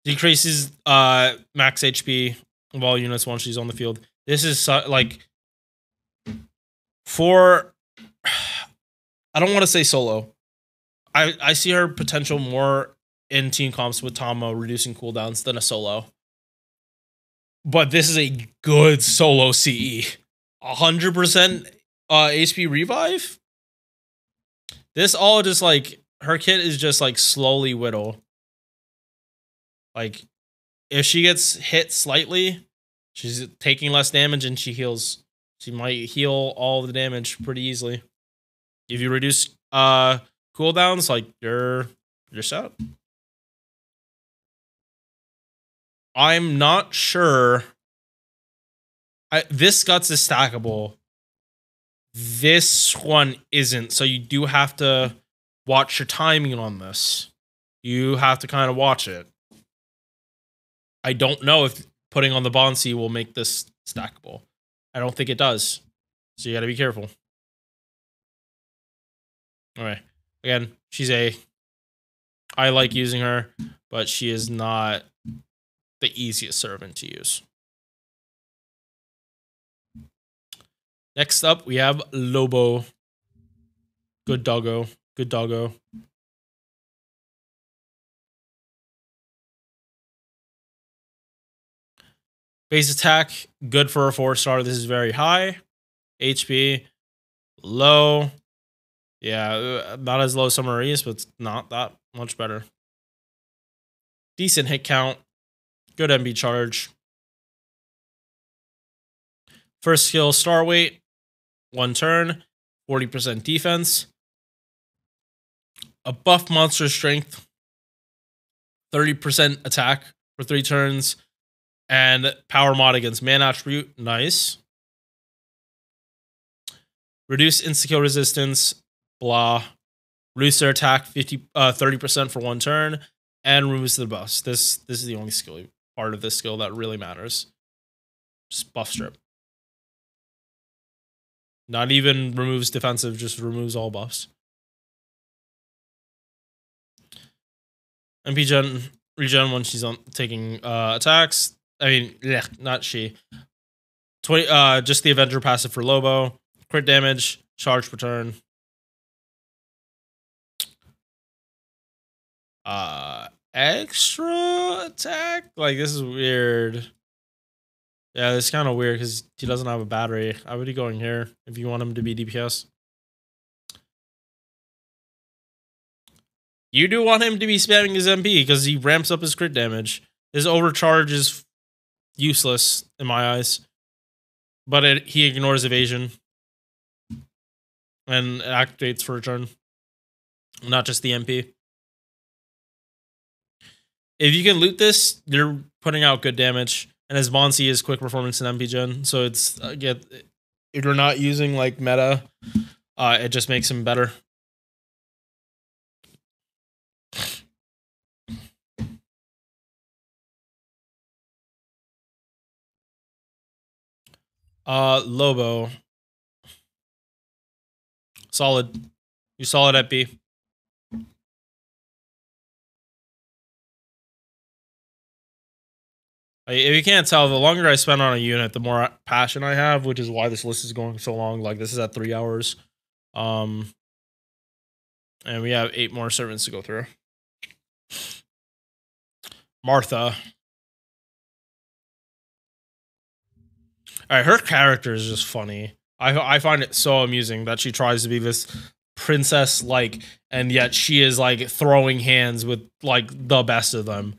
Decreases max HP of all units once she's on the field. This is like for I don't want to say solo. I see her potential more in team comps with Tama reducing cooldowns than a solo. But this is a good solo CE. 100% HP revive. This all just like her kit is just like slowly whittle. Like if she gets hit slightly, she's taking less damage and she heals. She might heal all the damage pretty easily. If you reduce cooldowns, like you're set. I'm not sure. This guts is stackable. This one isn't, so you do have to watch your timing on this. You have to kind of watch it. I don't know if putting on the Bonsi will make this stackable. I don't think it does. So you got to be careful. All right. Again, I like using her, but she is not the easiest servant to use. Next up, we have Lobo. Good doggo. Good doggo. Base attack, good for a 4-star. This is very high. HP, low. Yeah, not as low as Maurice, but it's not that much better. Decent hit count. Good MB charge. First skill, star weight. 1 turn. 40% defense. A buff monster strength. 30% attack for 3 turns. And power mod against man attribute. Nice. Reduce insta-kill resistance. Blah. Reduce their attack 30% for 1 turn. And removes the buffs. This is the only skill part of this skill that really matters. Just buff strip. Not even removes defensive, just removes all buffs. MP regen when she's taking attacks. I mean, not she. 20. Just the Avenger passive for Lobo. Crit damage, charge per turn. Extra attack. Like this is weird. Yeah, it's kind of weird because he doesn't have a battery. I would be going here if you want him to be DPS. You do want him to be spamming his MP because he ramps up his crit damage. His overcharge is useless in my eyes. But he ignores evasion. And it activates for a turn. Not just the MP. If you can loot this, you're putting out good damage. And his Bonsi is quick performance and MP gen. So it's, if you're not using like meta, it just makes him better. Lobo. Solid. You solid at B. If you can't tell, the longer I spend on a unit, the more passion I have, which is why this list is going so long. Like, this is at 3 hours. And we have 8 more servants to go through. Martha. Alright, her character is just funny. I find it so amusing that she tries to be this princess-like, and yet she is, like, throwing hands with, like, the best of them.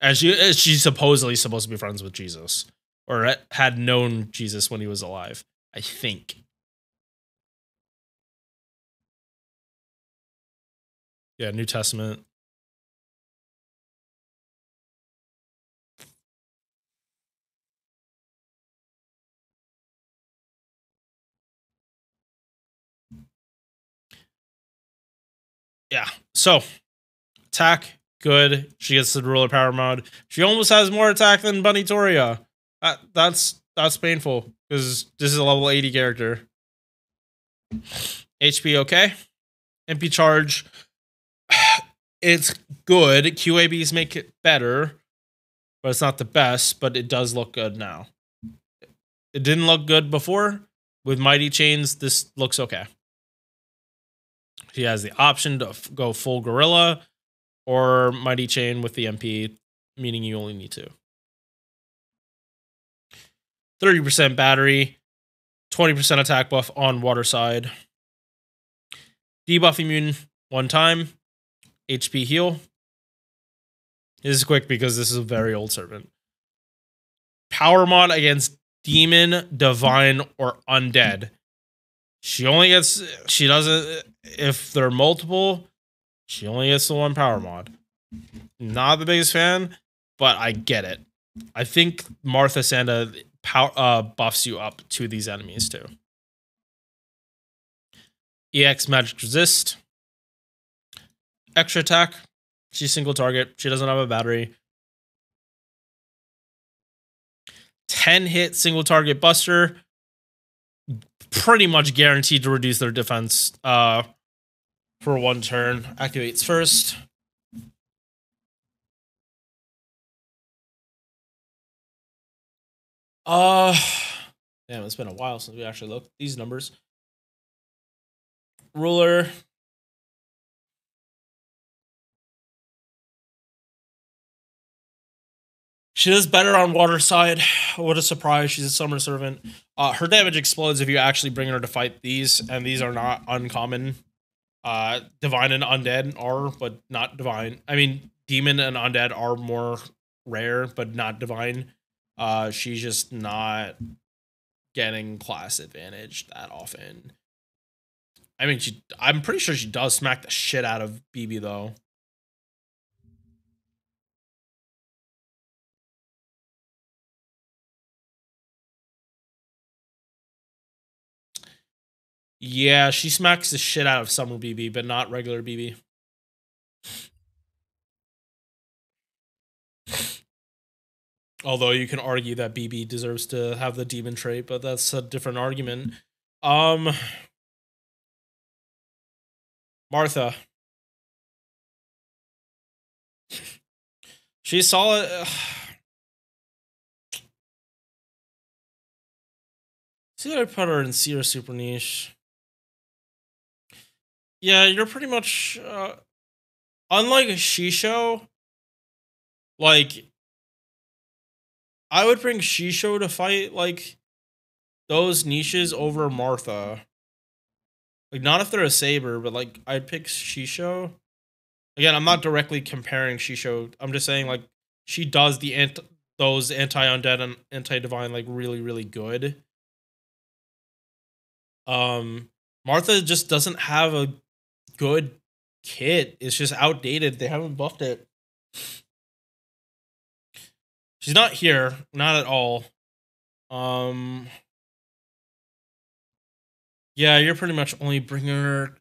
And she's supposedly supposed to be friends with Jesus. Or had known Jesus when he was alive. I think. Yeah, New Testament. Yeah. So attack, good. She gets the ruler power mod. She almost has more attack than Bunny Toria. That's painful because this is a level 80 character. HP okay. MP charge. It's good. QABs make it better, but it's not the best, but it does look good now. It didn't look good before. With Mighty Chains, this looks okay. She has the option to go full Gorilla or Mighty Chain with the MP, meaning you only need 2. 30% battery, 20% attack buff on water side. Debuff immune 1 time. HP heal. This is quick because this is a very old servant. Power mod against demon, divine, or undead. She doesn't, if they're multiple, she only gets the 1 power mod. Not the biggest fan, but I get it. I think Martha Sanda buffs you up to these enemies too. EX magic resist. Extra attack. She's single target. She doesn't have a battery. 10 hit single target buster. Pretty much guaranteed to reduce their defense for 1 turn. Activates first. Damn, it's been a while since we actually looked at these numbers. Ruler. She does better on water side. What a surprise. She's a summer servant. Her damage explodes if you actually bring her to fight these, and these are not uncommon. Divine and undead are, but not divine. I mean, demon and undead are more rare, but not divine. She's just not getting class advantage that often. I mean, I'm pretty sure she does smack the shit out of BB though. Yeah, she smacks the shit out of Summer BB, but not regular BB. Although you can argue that BB deserves to have the demon trait, but that's a different argument. Martha. She's solid. See that I put her in C or super niche. Yeah, you're pretty much unlike a Shisho. Like, I would bring Shisho to fight like those niches over Martha. Like, not if they're a saber, but like I'd pick Shisho. Again, I'm not directly comparing Shisho. I'm just saying like she does those anti-undead and anti-divine like really, really good. Martha just doesn't have a good kit. It's just outdated. They haven't buffed it. She's not here, not at all. Yeah, you're pretty much only bringing her.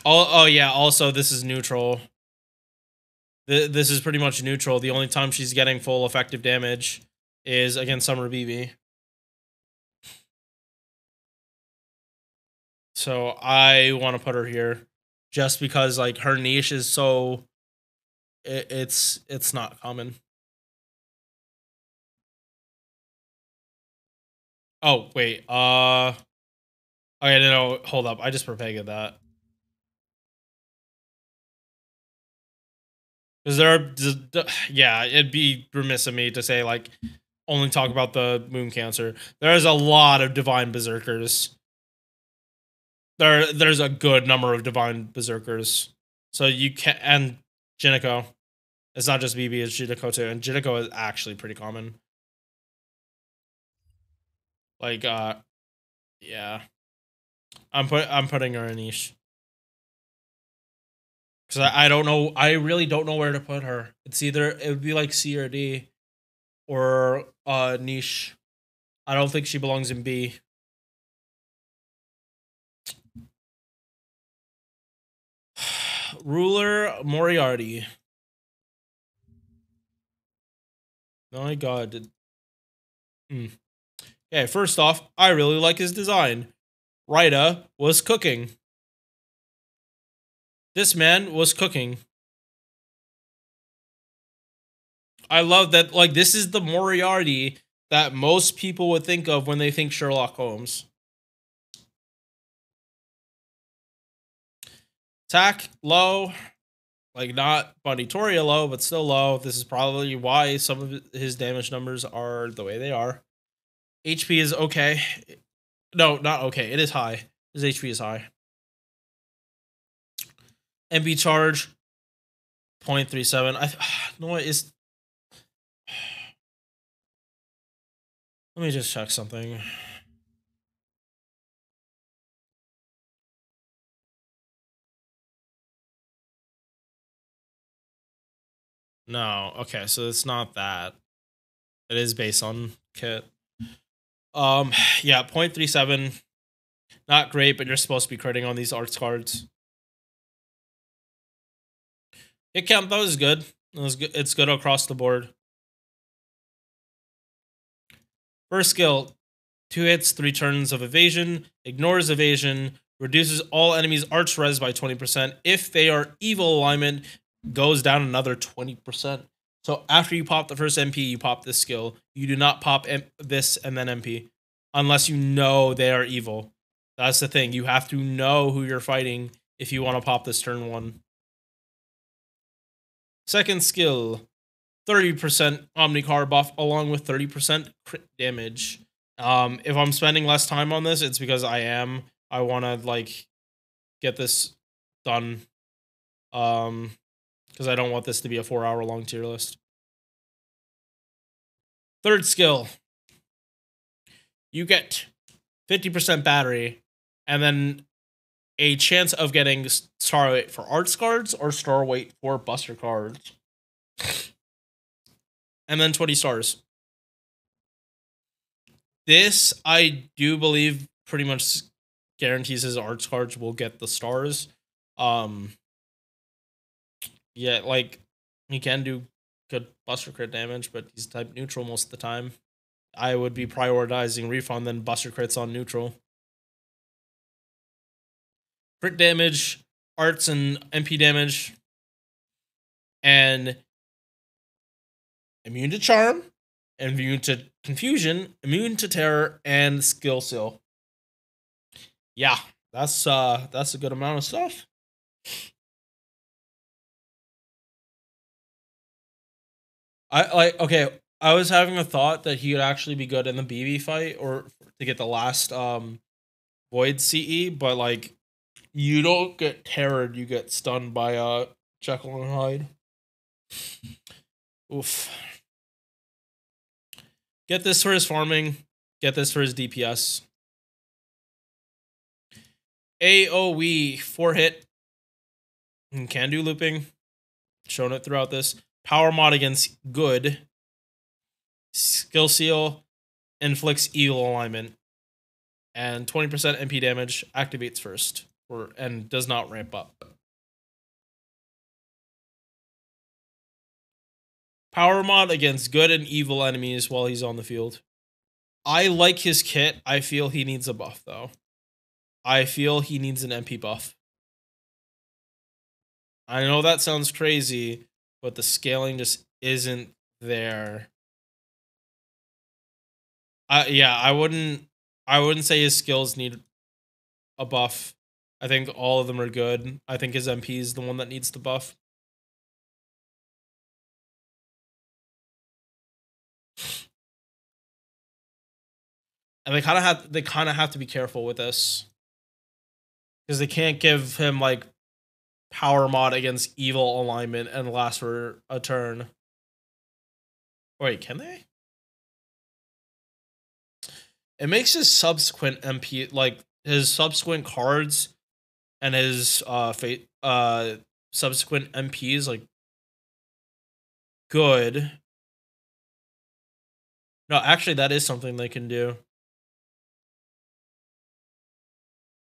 Oh yeah. Also, this is neutral. This is pretty much neutral. The only time she's getting full effective damage is against Summer BB. So I want to put her here, just because like her niche is so. It's not common. Oh wait. Okay, no, hold up. I just propagged that. Because yeah, it'd be remiss of me to say like only talk about the moon cancer. There's a lot of divine berserkers. There's a good number of divine berserkers. So you can, and Jinako. It's not just BB, it's Jinako too, and Jinako is actually pretty common. Like, yeah, I'm putting her in niche because I don't know. I really don't know where to put her. It would be like C or D, or niche. I don't think she belongs in B. Ruler Moriarty. Oh my god. Okay, first off, I really like his design. Raida was cooking. This man was cooking. I love that, like, this is the Moriarty that most people would think of when they think Sherlock Holmes. Attack, low. Like, not Nitocris low, but still low. This is probably why some of his damage numbers are the way they are. HP is okay. No, not okay. It is high. His HP is high. MP charge, 0.37. I know what is. Let me just check something. No, okay, so it's not that. It is based on kit. Yeah, 0.37. Not great, but you're supposed to be critting on these arts cards. Hit count though is good. It's good across the board. First skill, 2 hits, 3 turns of evasion, ignores evasion, reduces all enemies' arch res by 20%. If they are evil alignment, goes down another 20%. So after you pop the first MP, you pop this skill. You do not pop this and then MP. Unless you know they are evil. That's the thing. You have to know who you're fighting if you want to pop this turn 1. Second skill, 30% Omnicar buff along with 30% crit damage. If I'm spending less time on this, it's because I want to, like, get this done. Because I don't want this to be a 4-hour long tier list. Third skill, you get 50% battery, and then a chance of getting star weight for arts cards or star weight for buster cards. And then 20 stars. This, I do believe, pretty much guarantees his arts cards will get the stars. Yeah, like, he can do good buster crit damage, but he's type neutral most of the time. I would be prioritizing refund than buster crits on neutral. Crit damage, arts and MP damage, and immune to charm, immune to confusion, immune to terror, and skill seal. Yeah, that's a good amount of stuff. Okay, I was having a thought that he would actually be good in the BB fight or to get the last Void CE, but like, you don't get terrored, you get stunned by Jekyll and Hyde. Oof. Get this for his farming, get this for his DPS. AoE 4-hit. Can do looping. Shown it throughout this. Power mod against good. Skill seal. Inflicts evil alignment. And 20% MP damage. Activates first. And does not ramp up. Power mod against good and evil enemies while he's on the field. I like his kit. I feel he needs a buff, though. I feel he needs an MP buff. I know that sounds crazy, but the scaling just isn't there. Yeah, I wouldn't say his skills need a buff. I think all of them are good. I think his MP is the one that needs the buff. And they kind of have to be careful with this. Because they can't give him, like, power mod against evil alignment and last for a turn. Wait, can they? It makes his subsequent MP, like, his subsequent cards and his subsequent MPs, like, good. No, actually, that is something they can do.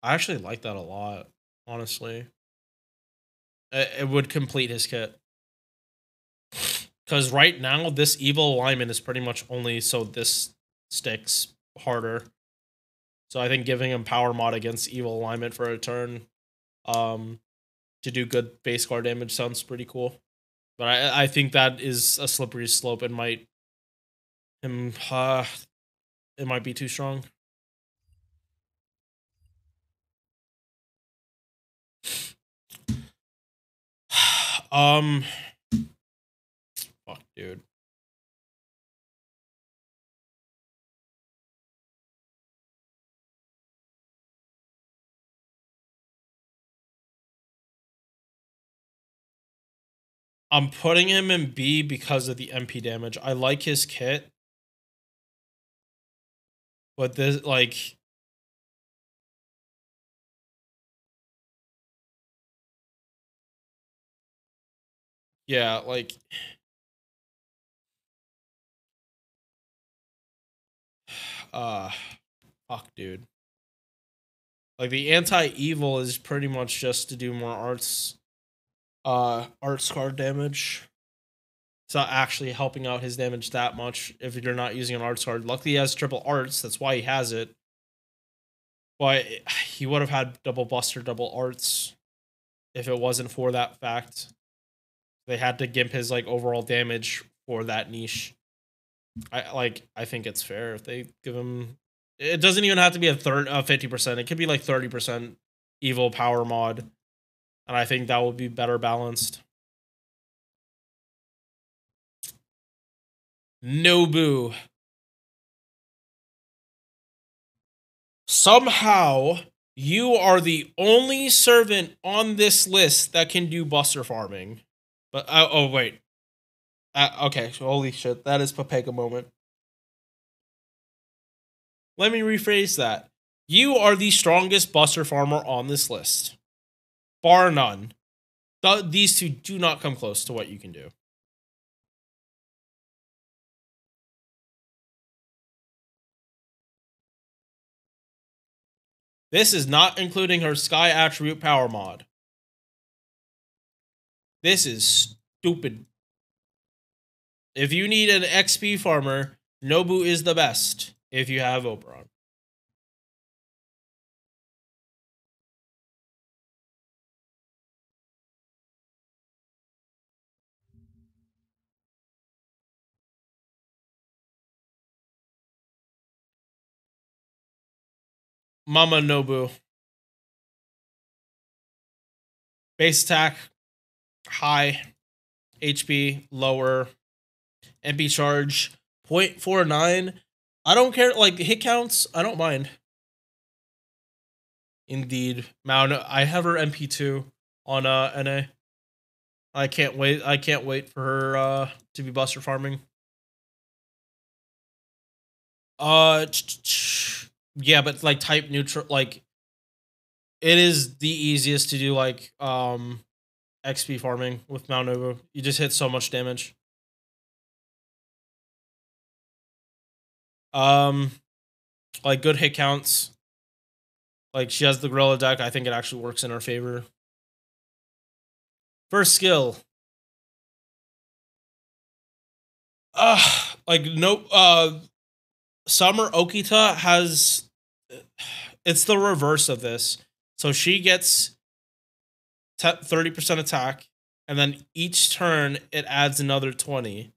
I actually like that a lot, honestly. It would complete his kit. Because right now, this evil alignment is pretty much only so this sticks harder. So I think giving him power mod against evil alignment for a turn to do good base card damage sounds pretty cool. But I think that is a slippery slope and might it might be too strong. Fuck, dude. I'm putting him in B because of the MP damage. I like his kit. But this, like... Yeah, like... Fuck, dude. Like, the anti-evil is pretty much just to do more arts card damage. It's not actually helping out his damage that much if you're not using an arts card. Luckily, he has triple arts. That's why he has it. But he would have had double buster, double arts if it wasn't for that fact. They had to gimp his like overall damage for that niche. I think it's fair if they give him. It doesn't even have to be a 50%. It could be like 30% evil power mod, and I think that would be better balanced. Nobbu. Somehow, you are the only servant on this list that can do buster farming. But, oh, wait. Okay, so holy shit, that is Papega moment. Let me rephrase that. You are the strongest buster farmer on this list. Bar none. These two do not come close to what you can do. This is not including her Sky Attribute Power mod. This is stupid. If you need an XP farmer, Nobbu is the best if you have Oberon. Mama Nobbu. Base attack, high. HP, lower. MP charge, 0.49. I don't care, like, hit counts, I don't mind. Indeed. I have her MP2 on NA. I can't wait for her to be buster farming. Yeah, but like type neutral, like it is the easiest to do like XP farming with Mount Nobbu. You just hit so much damage. Like good hit counts. Like she has the gorilla deck. I think it actually works in her favor. First skill. Like no. Summer Okita has. It's the reverse of this. So she gets 30% attack, and then each turn it adds another 20.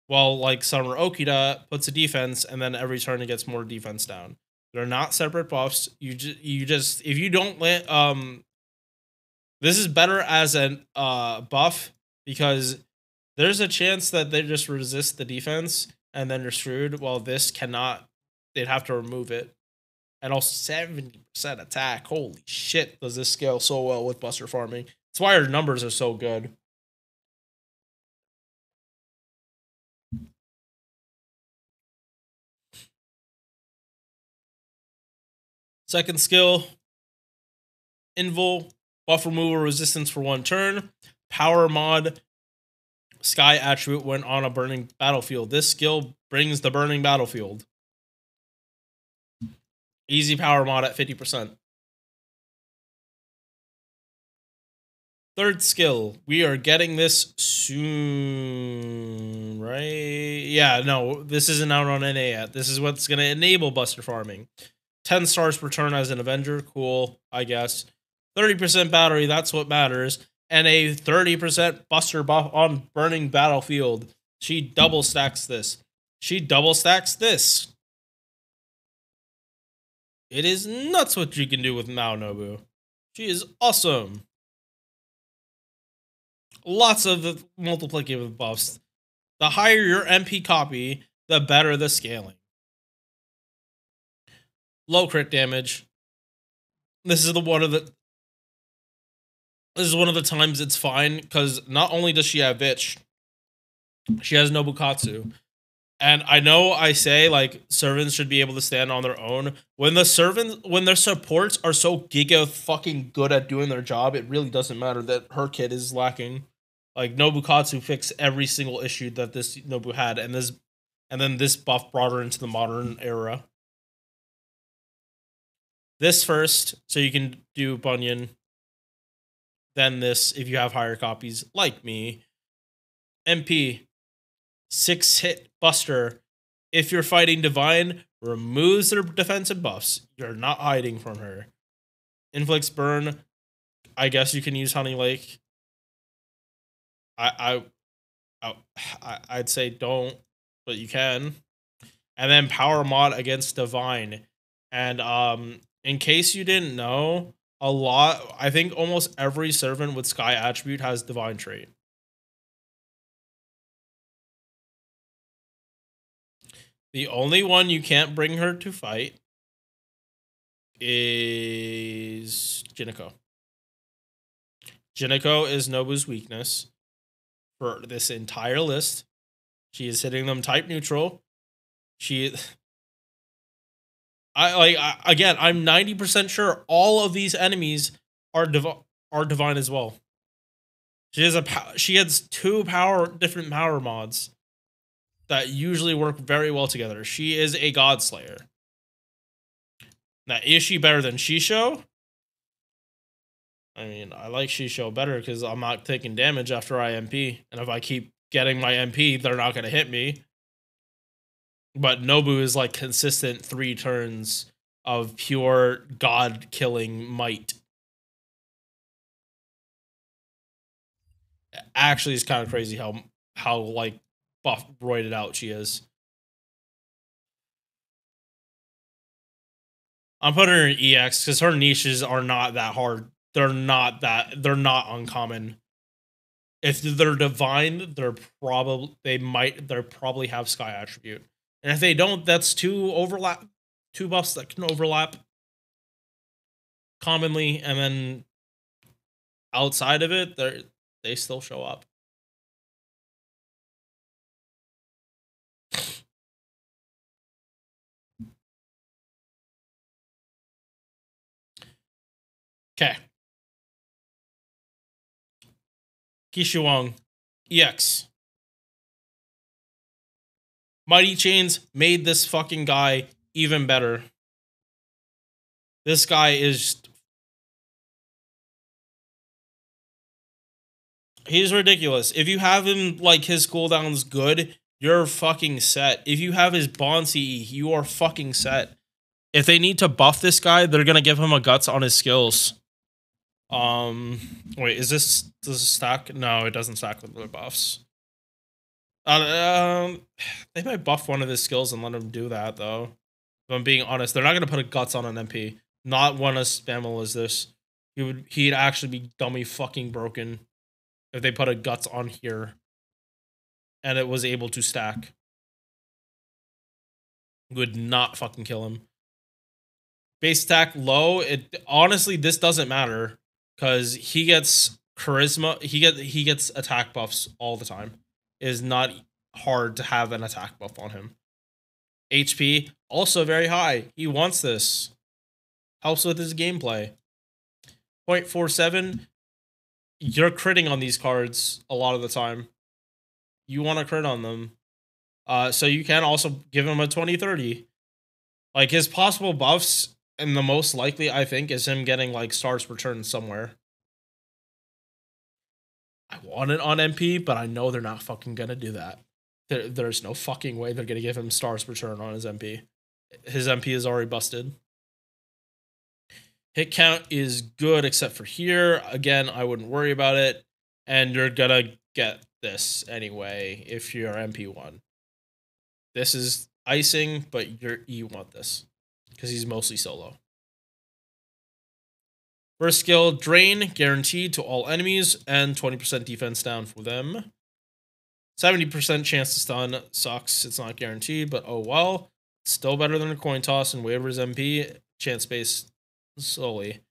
While like Summer Okita puts a defense, and then every turn it gets more defense down. They're not separate buffs. You just if you don't land this is better as an buff because there's a chance that they just resist the defense and then you're screwed. While this cannot, they'd have to remove it. And also 70% attack. Holy shit, does this scale so well with buster farming? That's why her numbers are so good. Second skill, Invul, buff removal resistance for 1 turn. Power mod, Sky attribute when on a burning battlefield. This skill brings the burning battlefield. Easy power mod at 50%. Third skill. We are getting this soon, right? Yeah, no, this isn't out on NA yet. This is what's going to enable Buster farming. 10 stars per turn as an Avenger. Cool, I guess. 30% battery, that's what matters. And a 30% Buster buff on Burning Battlefield. She double stacks this. She double stacks this. It is nuts what you can do with Mao Nobbu. She is awesome. Lots of multiplicative buffs. The higher your MP copy, the better the scaling. Low crit damage. This is one of the times it's fine, because not only does she have bitch, she has Nobukatsu. And I know I say like servants should be able to stand on their own. When their supports are so giga fucking good at doing their job, it really doesn't matter that her kit is lacking. Like Nobukatsu fixed every single issue that this Nobbu had, and then this buff brought her into the modern era. This first, so you can do Bunyan. Then this, if you have higher copies, like me. MP, 6-hit Buster. If you're fighting Divine, removes their defensive buffs. You're not hiding from her. Inflicts burn. I guess you can use Honey Lake. I'd say don't, but you can. And then Power Mod against Divine. And in case you didn't know, I think almost every servant with Sky attribute has Divine trait. The only one you can't bring her to fight is Jinako. Jinako is Nobbu's weakness for this entire list. She is hitting them type neutral. I'm 90% sure all of these enemies are divine as well. She has two different power mods that usually work very well together. She is a God Slayer. Now, is she better than Shisho? I mean, I like Shisho better because I'm not taking damage after I MP. And if I keep getting my MP, they're not going to hit me. But Nobbu is like consistent 3 turns of pure God-killing might. Actually, it's kind of crazy how like buff roided out she is. I'm putting her in EX because her niches are not that hard. They're not uncommon. If they're divine, they probably have Sky attribute. And if they don't, that's two buffs that can overlap commonly, and then outside of it, they still show up. Okay. Qin Shi Huang, EX. Mighty Chains made this fucking guy even better. This guy is... he's ridiculous. If you have him, like, his cooldown's good, you're fucking set. If you have his Bond CE, you are fucking set. If they need to buff this guy, they're gonna give him a guts on his skills. Wait, does this stack? No, it doesn't stack with the buffs. They might buff one of his skills and let him do that, though. If I'm being honest, they're not gonna put a guts on an MP. Not one as spammable as this. He'd actually be dummy fucking broken if they put a guts on here and it was able to stack. Would not fucking kill him. Base attack low. Honestly, this doesn't matter because he gets charisma. He gets attack buffs all the time. It is not hard to have an attack buff on him. HP also very high. He wants this. Helps with his gameplay. 0.47. You're critting on these cards a lot of the time. You want to crit on them. So you can also give him a 20-30. Like, his possible buffs, and the most likely, I think, is him getting, like, stars per turn somewhere. I want it on MP, but I know they're not fucking gonna do that. There's no fucking way they're gonna give him stars return on his MP. His MP is already busted. Hit count is good except for here. Again, I wouldn't worry about it. And you're gonna get this anyway if you're MP1. This is icing, but you want this because he's mostly solo. First skill, Drain, guaranteed to all enemies, and 20% defense down for them. 70% chance to stun, sucks, it's not guaranteed, but oh well. Still better than a coin toss and waivers MP, chance based solely.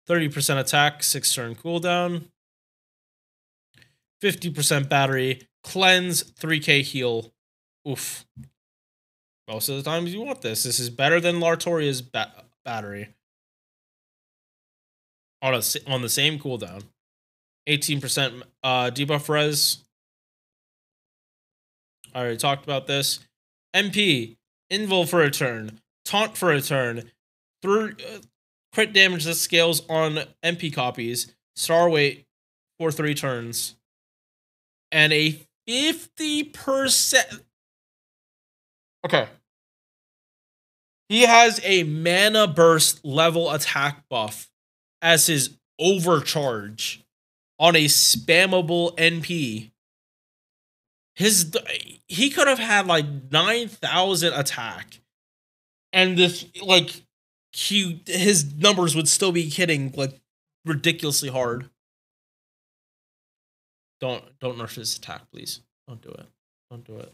30% attack, 6 turn cooldown. 50% battery, cleanse, 3k heal. Oof. Most of the times you want this. This is better than Artoria's battery. On the same cooldown. 18% debuff res. I already talked about this. MP, invul for a turn, taunt for a turn, crit damage that scales on MP copies, star weight for 3 turns, and a 50%. Okay. He has a mana burst level attack buff as his overcharge on a spammable NP. He could have had like 9,000 attack, and this like his numbers would still be hitting like ridiculously hard. Don't nerf his attack, please. Don't do it. Don't do it.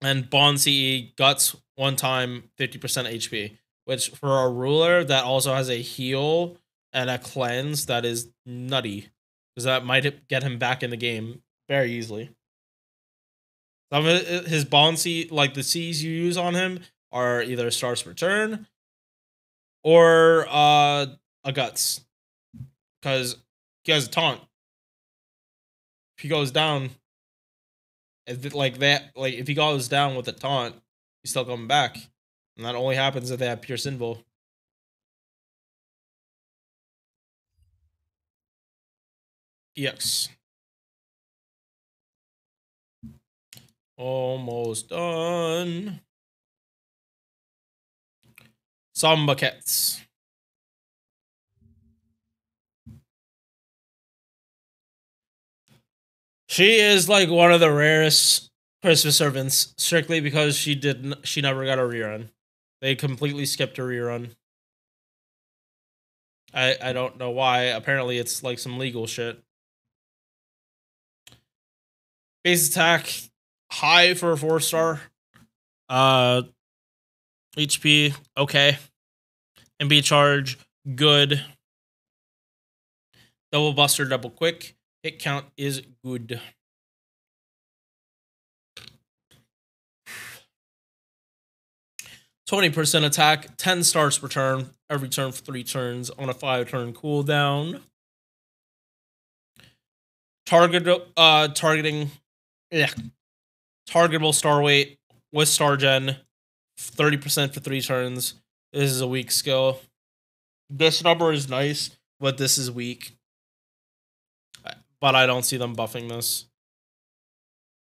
And Bond CE guts one time 50% HP, which for a ruler that also has a heal and a cleanse, that is nutty. Because that might get him back in the game very easily. Some of his Bond C, like the C's you use on him, are either Stars Return or a Guts. Because he has a taunt. If he goes down, if he goes down with a taunt, he's still coming back. And that only happens if they have Pierce Invul. EX. Almost done. Some buckets. She is like one of the rarest Christmas servants, strictly because she never got a rerun. They completely skipped a rerun. I don't know why. Apparently it's like some legal shit. Base attack, high for a 4-star. HP, okay. MB charge, good. Double buster, double quick. Hit count is good. %20 attack, 10 stars per turn, every turn for 3 turns on a 5-turn cooldown. Targeting, yeah. Targetable star weight with star gen, 30% for 3 turns. This is a weak skill. This number is nice, but this is weak. But I don't see them buffing this.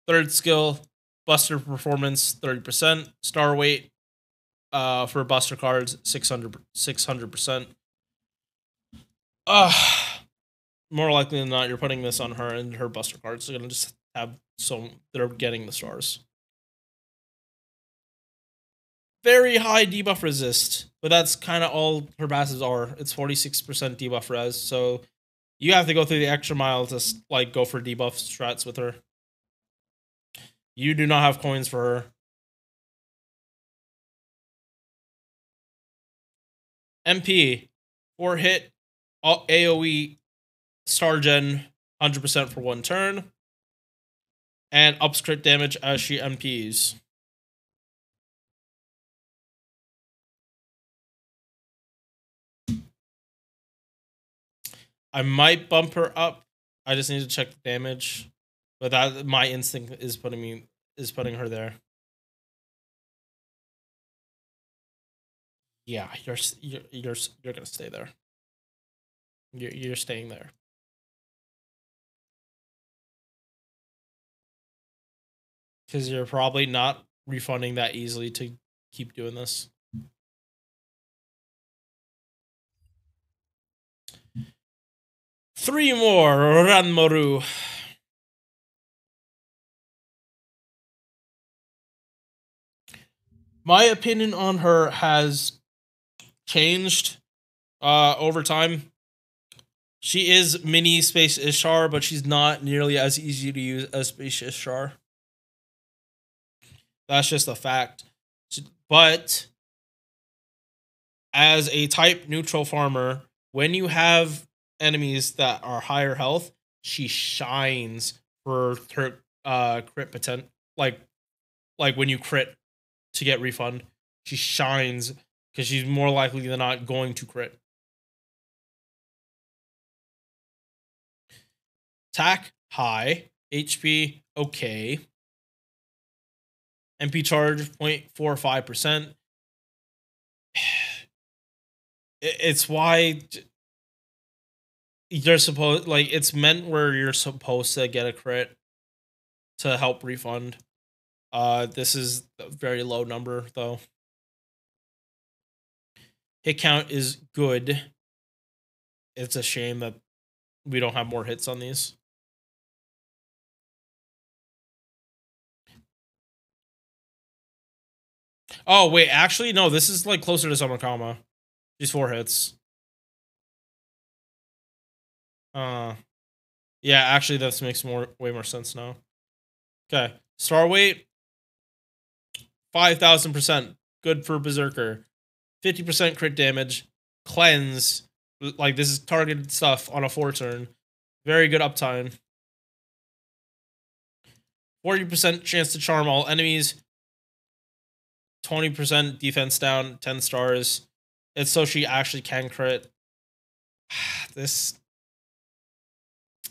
Third skill, Buster performance, 30%. Star weight for Buster cards, 600%. More likely than not, you're putting this on her, and her Buster cards are going to just have they're getting the stars. Very high debuff resist, but that's kind of all her passives are. It's 46% debuff res, so you have to go through the extra mile to like go for debuff strats with her. You do not have coins for her. MP, 4 hit, AoE, star gen, 100% for 1 turn, and ups crit damage as she MPs. I might bump her up. I just need to check the damage, but that my instinct is putting her there. Yeah, you're gonna stay there. You're staying there. Because you're probably not refunding that easily to keep doing this. Three more, Ranmaru. My opinion on her has changed over time. She is mini Space Ishtar, but she's not nearly as easy to use as Space Ishtar. That's just a fact. But as a type neutral farmer, when you have enemies that are higher health, she shines for her crit potential. Like when you crit to get refund, she shines because she's more likely than not going to crit. Attack high, HP okay, MP charge 0.45%. It's why you're supposed, like, it's meant where you're supposed to get a crit to help refund. This is a very low number though. Hit count is good. It's a shame that we don't have more hits on these. Oh wait, actually no, this is like closer to Samakama. She's 4 hits. Yeah, actually this makes way more sense now. Okay. Star weight 5,000%. Good for Berserker. 50% crit damage. Cleanse. Like, this is targeted stuff on a 4 turn. Very good uptime. 40% chance to charm all enemies. 20% defense down. 10 stars. It's so she actually can crit. This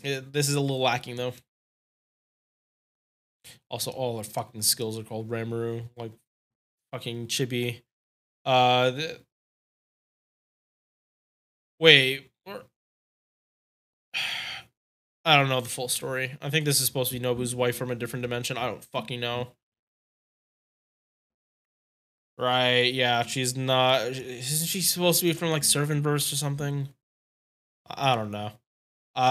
is a little lacking though. Also, all their fucking skills are called Ranmaru, like fucking Chibi. Wait, I don't know the full story. I think this is supposed to be Nobbu's wife from a different dimension. I don't fucking know. Right? Yeah, she's not. Isn't she supposed to be from like Servantverse or something? I don't know.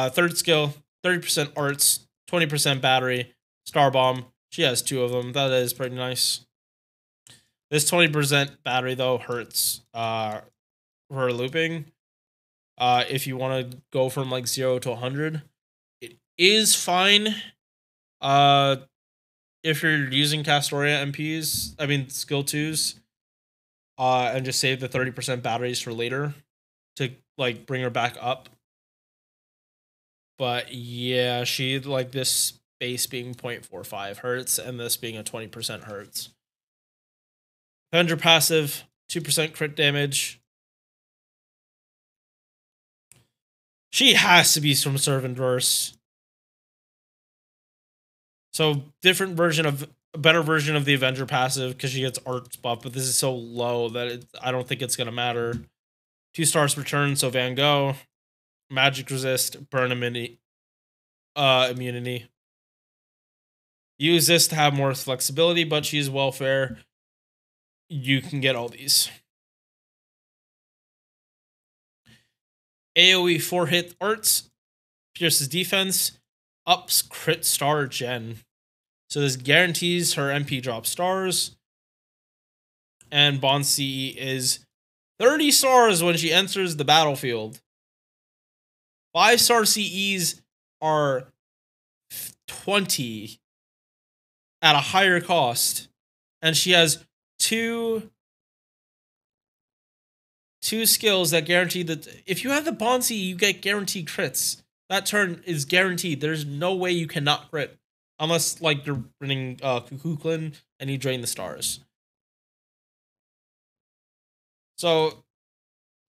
Third skill, 30% arts, 20% battery, star bomb. She has 2 of them. That is pretty nice. This 20% battery though hurts for looping. If you want to go from like 0 to 100, it is fine. If you're using Astraea MPs, I mean skill 2s, and just save the 30% batteries for later to like bring her back up. But yeah, she like this base being 0.45 hurts and this being a 20% hurts. Avenger passive, 2% crit damage. She has to be from Servantverse. So different version of a better version of the Avenger passive because she gets arts buff, but this is so low that I don't think it's gonna matter. 2 stars return, so Van Gogh, magic resist, burn immunity. Use this to have more flexibility, but she's welfare. You can get all these. AoE 4-hit arts, pierces defense, ups crit star gen. So this guarantees her MP drop stars. And Bond CE is 30 stars when she enters the battlefield. 5-star CEs are 20 at a higher cost. And she has two skills that guarantee that if you have the Bond CE, you get guaranteed crits. That turn is guaranteed. There's no way you cannot crit. Unless, like, you're running Kukulkan and you drain the stars. So,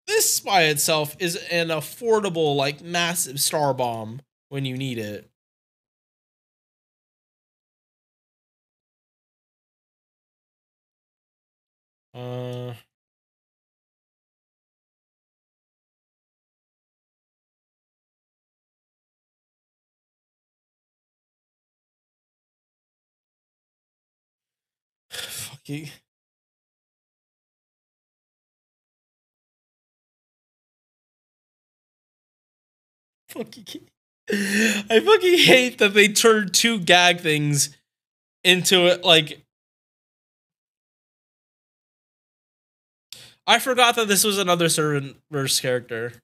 this by itself is an affordable, like, massive star bomb when you need it. I fucking hate that they turned two gag things into it. Like, I forgot that this was another Servantverse character.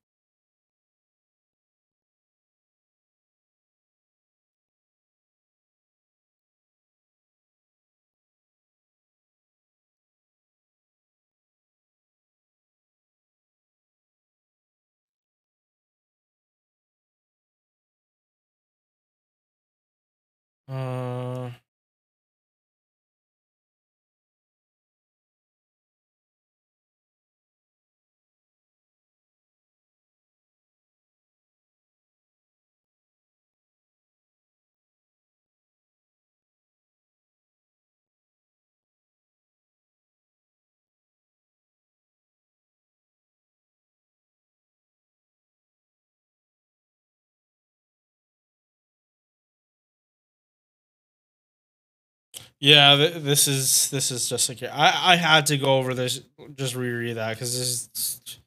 Yeah, this is just like I had to go over this, just reread that because this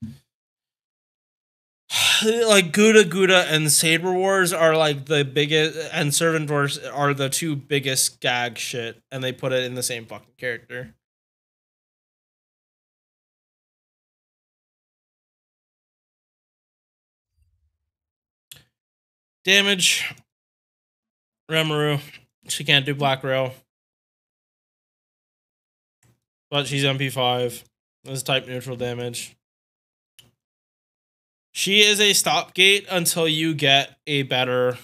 is like Gouda and Saber Wars are like the biggest, and Servant Wars are the two biggest gag shit, and they put it in the same fucking character. Damage. Ranmaru. She can't do Black Rail. But she's MP5. This is type neutral damage. She is a stopgate until you get a better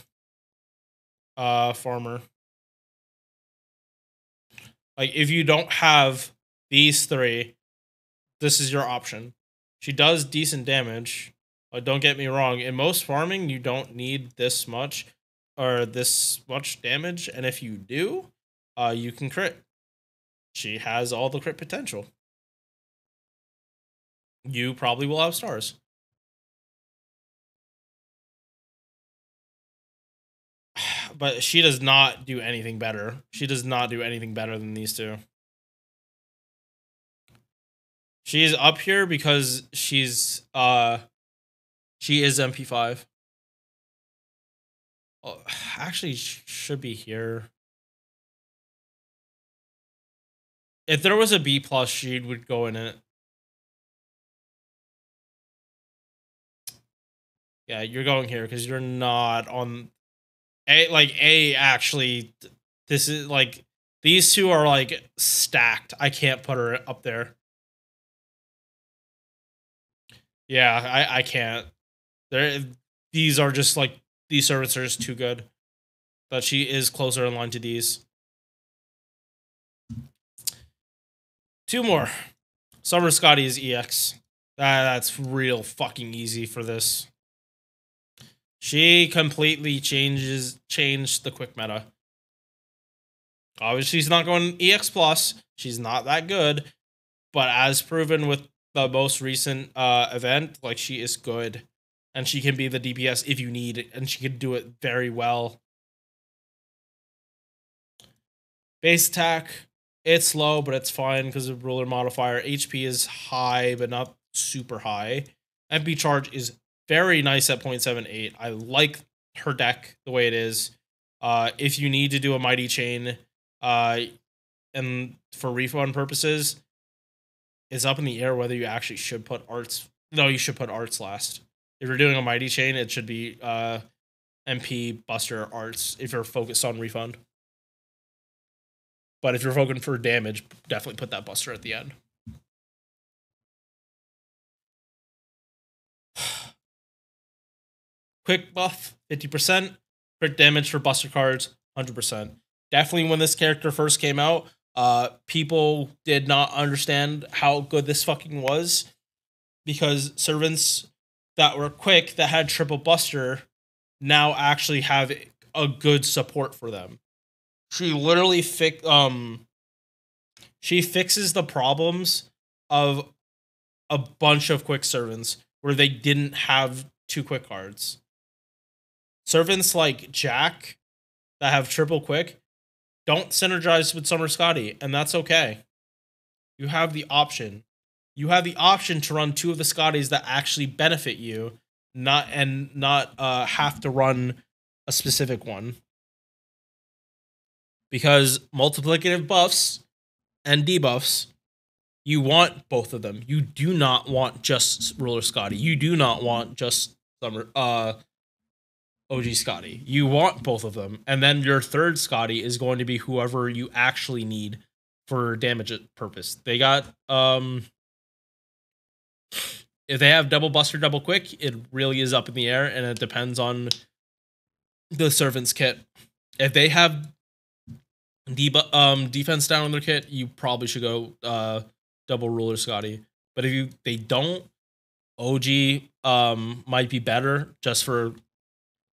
farmer. Like, if you don't have these three, this is your option. She does decent damage, but don't get me wrong, in most farming, you don't need this much or this much damage, and if you do, you can crit. She has all the crit potential. You probably will have stars. But she does not do anything better. She does not do anything better than these two. She's up here because she's she is MP5. Well, actually, should be here. If there was a B plus, she would go in it. Yeah, you're going here because you're not on A. Like, A, actually, this is like, these two are like stacked. I can't put her up there. Yeah, I can't. These are just like, these servants are just too good. But she is closer in line to these. Two more. Summer Skadi is EX. That's real fucking easy for this. She completely changed the quick meta. Obviously, she's not going EX plus. She's not that good, but as proven with the most recent event, like, she is good, and she can be the DPS if you need it, and she can do it very well. Base attack, it's low, but it's fine because of ruler modifier. HP is high, but not super high. MP charge is very nice at 0.78. I like her deck the way it is. If you need to do a mighty chain, and for refund purposes, it's up in the air whether you actually should put arts. No, you should put arts last. If you're doing a mighty chain, it should be MP, Buster, arts if you're focused on refund. But if you're focusing for damage, definitely put that Buster at the end. Quick buff, 50%. Crit damage for Buster cards, 100%. Definitely when this character first came out, people did not understand how good this fucking was. Because servants that were quick, that had triple Buster, now actually have a good support for them. She literally she fixes the problems of a bunch of quick servants where they didn't have two quick cards. Servants like Jack that have triple quick don't synergize with Summer Skadi, and that's okay. you have the option. You have the option to run 2 of the Skadis that actually benefit you, not have to run a specific one. Because multiplicative buffs and debuffs, you want both of them. You do not want just Ruler Skadi. You do not want just Summer OG Skadi. You want both of them. And then your third Skadi is going to be whoever you actually need for damage purpose. They got if they have double buster, double quick, it really is up in the air, and it depends on the servant's kit. If they have defense down in their kit, you probably should go double Ruler Skadi. But if they don't, OG might be better just for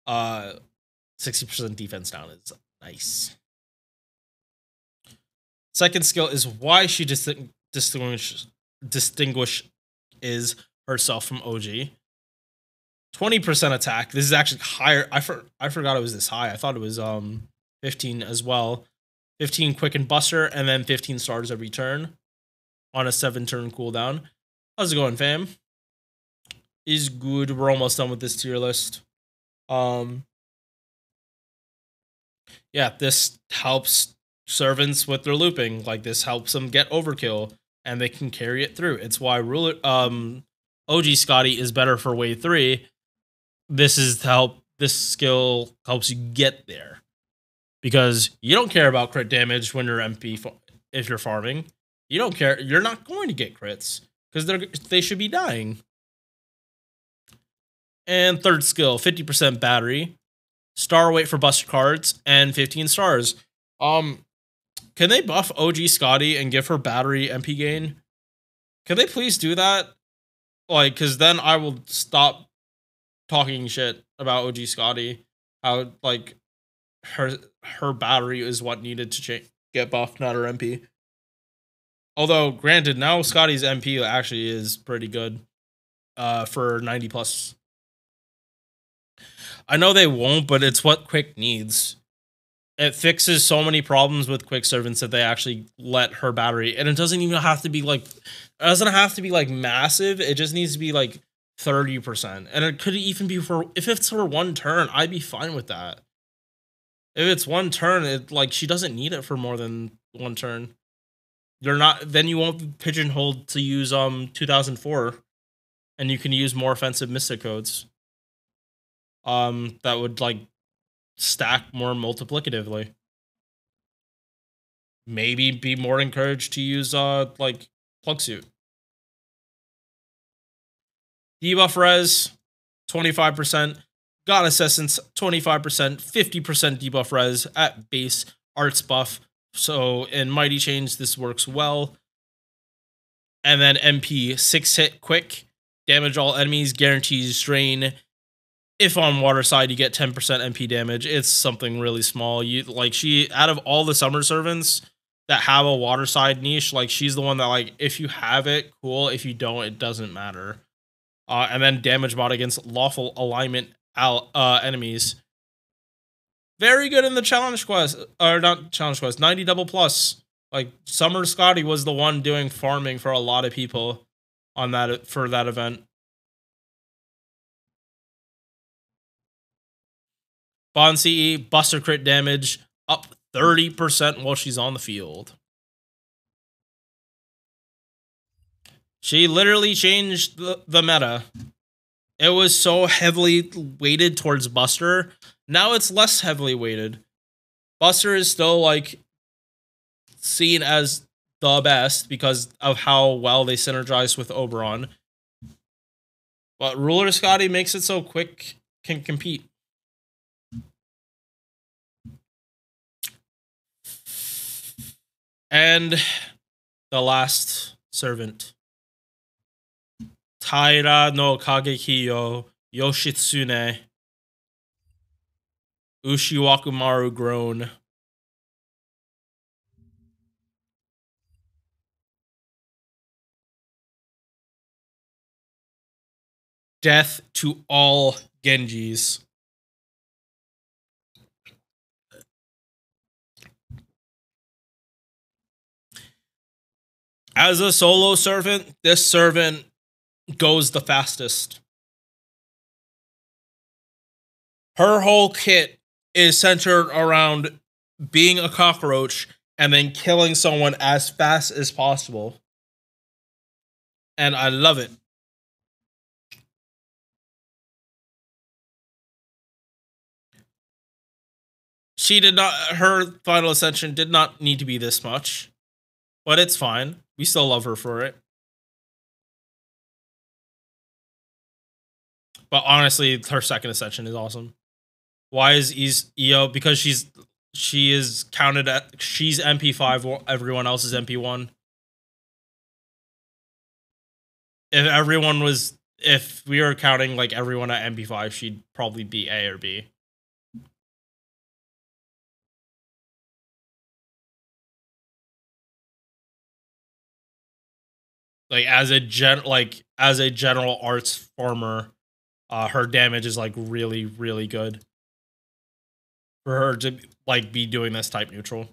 60% defense down is nice. Second skill is why she distinguish is herself from OG. 20% attack. This is actually higher. I forgot it was this high. I thought it was 15 as well. 15 quick and buster, and then 15 stars every turn on a 7-turn cooldown. How's it going, fam? Is good. We're almost done with this tier list. Yeah, this helps servants with their looping. Like, this helps them get overkill, and they can carry it through. It's why OG Skadi is better for wave 3. This skill helps you get there. Because you don't care about crit damage when you're MP if you're farming. You don't care. You're not going to get crits because they should be dying. And third skill, 50% battery, star weight for buster cards, and 15 stars. Can they buff OG Skadi and give her battery MP gain? Can they please do that? Like, because then I will stop talking shit about OG Skadi. How, like, her battery is what needed to get buffed, not her MP. Although, granted, now Skadi's MP actually is pretty good for 90 plus. I know they won't, but it's what Quick needs. It fixes so many problems with Quick servants that they actually let her battery, and it doesn't even have to be like, massive. It just needs to be like 30%, and it could even be if it's for 1 turn, I'd be fine with that. If it's 1 turn, she doesn't need it for more than 1 turn. Then you won't be pigeonholed to use 2004, and you can use more offensive Mystic codes. That would stack more multiplicatively. Maybe be more encouraged to use Plug Suit. Debuff res, 25%. Goddess Essence, 25%, 50% debuff res at base arts buff. So in Mighty Change, this works well. And then MP, 6-hit quick, damage all enemies, guarantees strain. If on water side, you get 10% MP damage. It's something really small. Out of all the summer servants that have a water side niche, she's the one that if you have it, cool. If you don't, it doesn't matter. And then damage mod against lawful alignment enemies. Very good in the challenge quest, or not challenge quest, 90 double plus. Summer Skadi was the one doing farming for a lot of people on that for that event. Bond CE, buster crit damage, up 30% while she's on the field. She literally changed the meta. It was so heavily weighted towards Buster. Now it's less heavily weighted. Buster is still seen as the best because of how well they synergize with Oberon. But Ruler Skadi makes it so Quick can compete. And the last servant. Taira no Kagekiyo Yoshitsune Ushiwakumaru grown. Death to all Genjis. As a solo servant, this servant goes the fastest. Her whole kit is centered around being a cockroach and then killing someone as fast as possible. And I love it. Her final ascension did not need to be this much, but it's fine. We still love her for it. But honestly, her second ascension is awesome. Why is EO? Because she is counted at, she's MP5, everyone else is MP1. If we were counting like everyone at MP5, she'd probably be A or B. Like as a general arts farmer, her damage is like really, really good for her to like be doing this type neutral.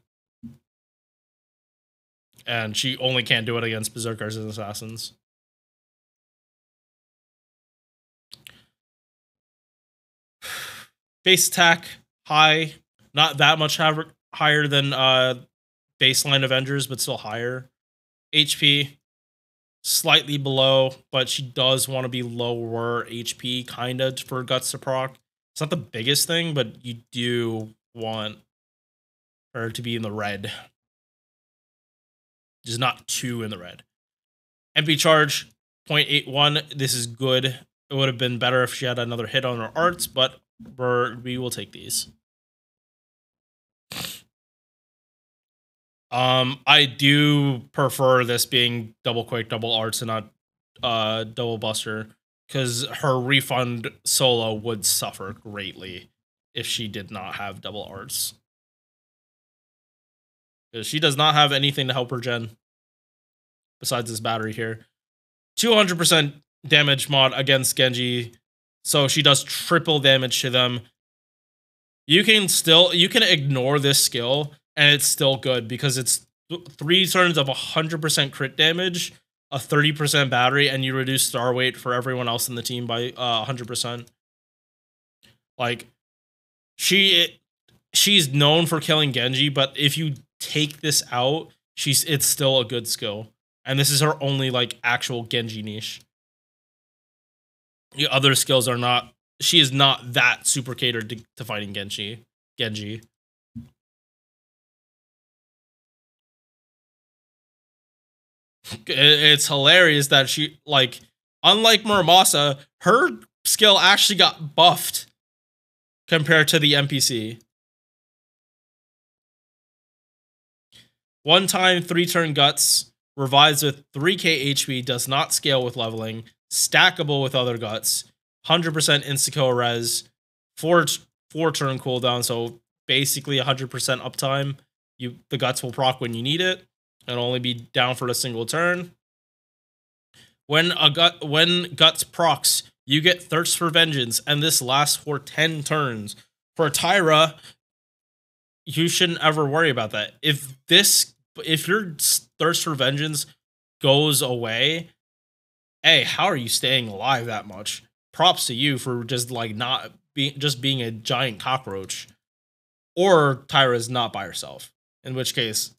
And she only can't do it against berserkers and assassins. Base attack high, not that much higher than baseline Avengers, but still higher. HP slightly below, but she does want to be lower HP kind of for guts to proc. It's not the biggest thing, but you do want her to be in the red. Just not too in the red. MP charge 0.81. This is good. It would have been better if she had another hit on her arts, but we will take these. I do prefer this being double quick, double arts, and not double buster, because her refund solo would suffer greatly if she did not have double arts. Because she does not have anything to help her gen besides this battery here. 200% damage mod against Genji, so she does triple damage to them. You can ignore this skill and it's still good because it's 3 turns of 100% crit damage, a 30% battery, and you reduce star weight for everyone else in the team by 100%. Like, she's known for killing Genji, but if you take this out, it's still a good skill. And this is her only like actual Genji niche. The other skills are not. She is not that super catered to fighting Genji. It's hilarious that she, like, unlike Muramasa, her skill actually got buffed compared to the NPC. One time 3-turn guts, revives with 3k HP, does not scale with leveling, stackable with other guts, 100% insta-kill res, 4-turn cooldown, so basically 100% uptime. The guts will proc when you need it. It'll only be down for a single turn. When guts procs, you get Thirst for Vengeance, and this lasts for 10 turns. For Taira, you shouldn't ever worry about that. If your Thirst for Vengeance goes away, hey, how are you staying alive that much? Props to you for just like being a giant cockroach. Or Taira's not by herself. In which case,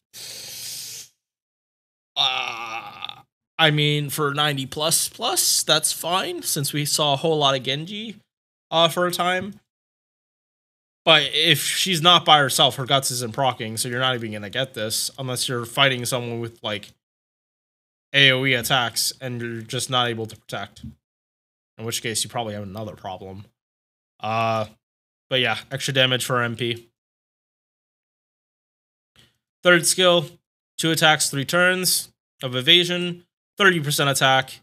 I mean, for 90 plus, that's fine, since we saw a whole lot of Genji for a time. But if she's not by herself, her guts isn't proccing, so you're not even gonna get this unless you're fighting someone with like AoE attacks and you're just not able to protect. In which case, you probably have another problem. But yeah, extra damage for MP. Third skill, 2 attacks, 3 turns of evasion, 30% attack,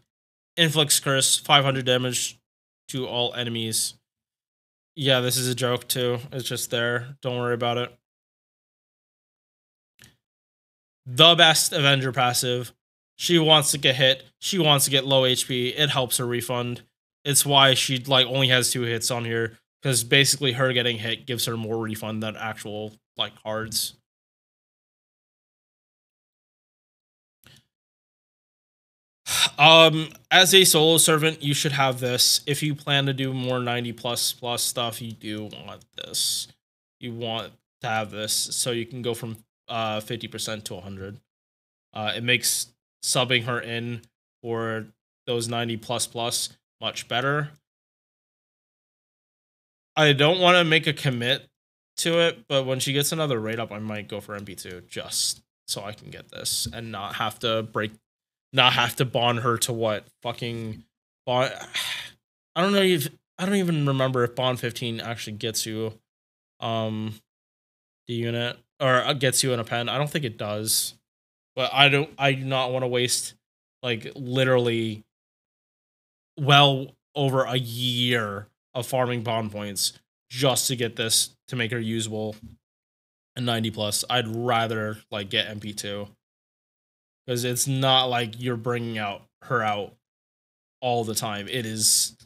inflicts curse, 500 damage to all enemies. Yeah, this is a joke too. It's just there. Don't worry about it. The best Avenger passive. She wants to get hit. She wants to get low HP. It helps her refund. It's why she like only has 2 hits on here, because basically her getting hit gives her more refund than actual like cards. As a solo servant, you should have this. If you plan to do more 90 plus stuff, you do want this. You want to have this so you can go from 50% to 100. It makes subbing her in for those 90 plus much better. I don't want to make a commit to it, but when she gets another rate up, I might go for MP2 just so I can get this and not have to bond her to what fucking bond. I don't even remember if bond 15 actually gets you the unit or gets you in a pen. I don't think it does, but I do not want to waste like literally well over a year of farming bond points just to get this to make her usable and 90 plus. I'd rather like get MP2 because it's not like you're bringing her out all the time.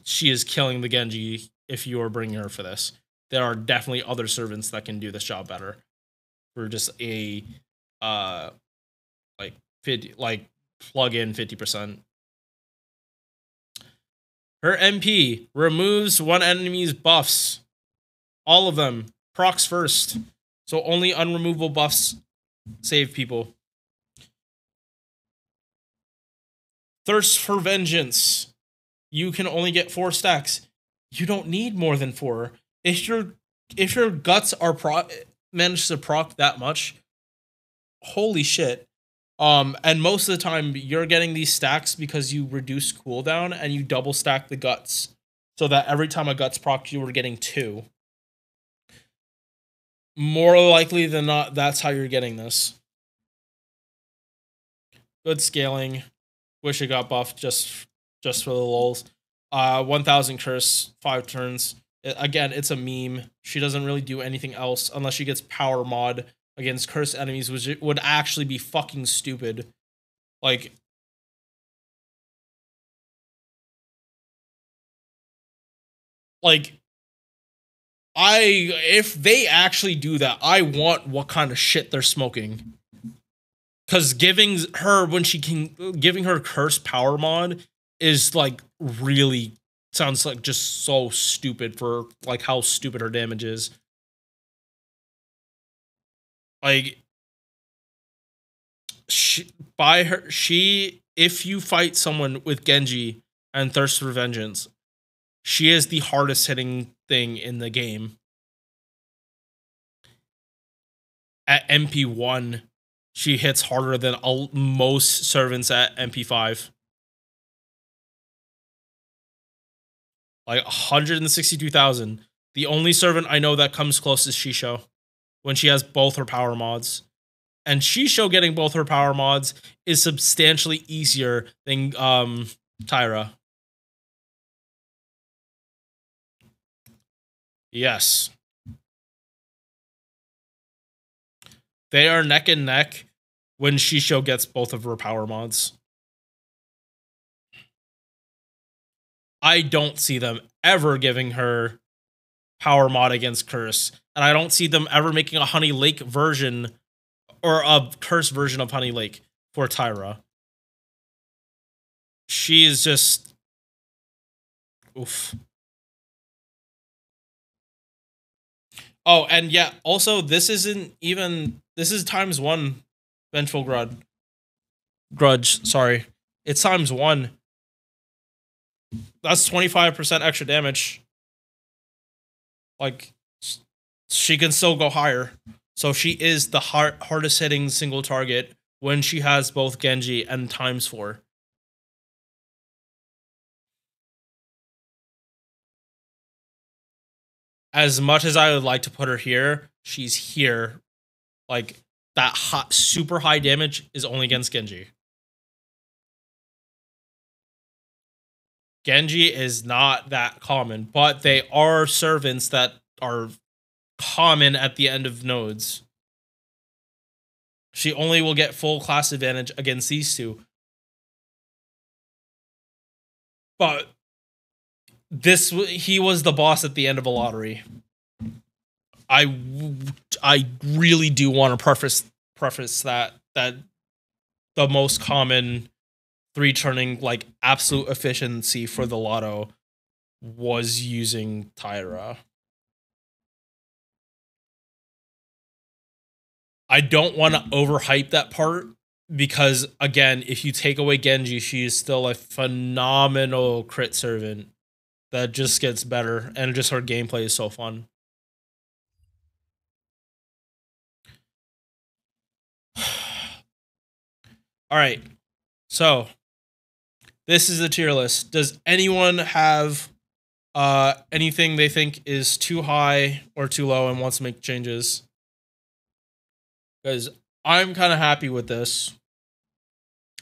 She is killing the Genji if you are bringing her for this. There are definitely other servants that can do this job better for just a plug in 50%. Her MP removes one enemy's buffs. All of them. Procs first. So only unremovable buffs save people. Thirst for Vengeance. You can only get 4 stacks. You don't need more than 4. If your guts are managed to proc that much, holy shit. And most of the time, you're getting these stacks because you reduce cooldown and you double stack the guts. So that every time a guts proc, you were getting 2. More likely than not, that's how you're getting this. Good scaling. Wish it got buffed just for the lulz. 1000 curse, 5 turns. Again, it's a meme. She doesn't really do anything else unless she gets power mod against cursed enemies, which would actually be fucking stupid. Like, if they actually do that, I want what kind of shit they're smoking. Because giving her curse power mod is like really sounds like just so stupid for like how stupid her damage is. Like, if you fight someone with Genji and Thirst for Vengeance, she is the hardest hitting thing in the game. At MP1, she hits harder than most servants at MP5. Like 162,000. The only servant I know that comes close is Shisho when she has both her power mods. And Shisho getting both her power mods is substantially easier than Taira. Yes. They are neck and neck when Shisho gets both of her power mods. I don't see them ever giving her power mod against Curse. And I don't see them ever making a Honey Lake version or a Curse version of Honey Lake for Taira. She is just... oof. Oh, and yeah, also, this is ×1 Vengeful Grudge, sorry. It's ×1. That's 25% extra damage. Like, she can still go higher. So she is the hardest hitting single target when she has both Genji and ×4. As much as I would like to put her here, she's here. Like, that super high damage is only against Genji. Genji is not that common, but they are servants that are common at the end of nodes. She only will get full class advantage against these two. But he was the boss at the end of a lottery. I really do want to preface that the most common 3 turning like absolute efficiency for the Lotto was using Taira. I don't want to overhype that part because, again, if you take away Genji, she is still a phenomenal crit servant that just gets better, and just her gameplay is so fun. All right, so this is the tier list. Does anyone have anything they think is too high or too low and wants to make changes? Because I'm kind of happy with this.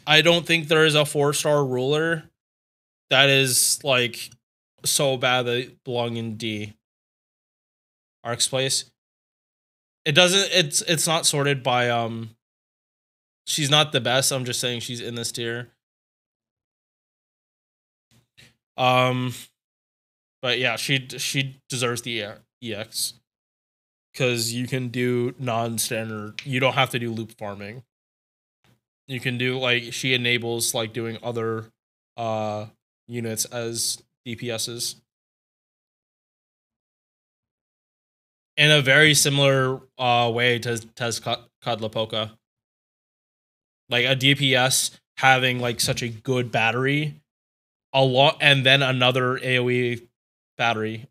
I don't think there is a 4-star ruler that is like so bad that it belong in D. Ark's place. It doesn't. It's not sorted by She's not the best. I'm just saying she's in this tier. But yeah, she deserves the EX because you can do non-standard. You don't have to do loop farming. You can do like she enables like doing other units as DPSs in a very similar way to Quetzalcoatl. Like a DPS having like such a good battery, a lot, and then another AoE battery,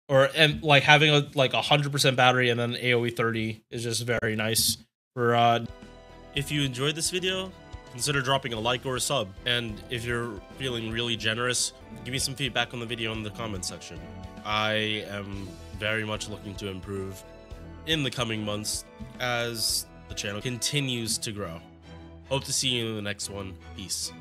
and like having a 100% battery and then AoE 30 is just very nice for. If you enjoyed this video, consider dropping a like or a sub, and if you're feeling really generous, give me some feedback on the video in the comment section. I am very much looking to improve in the coming months as the channel continues to grow. Hope to see you in the next one. Peace.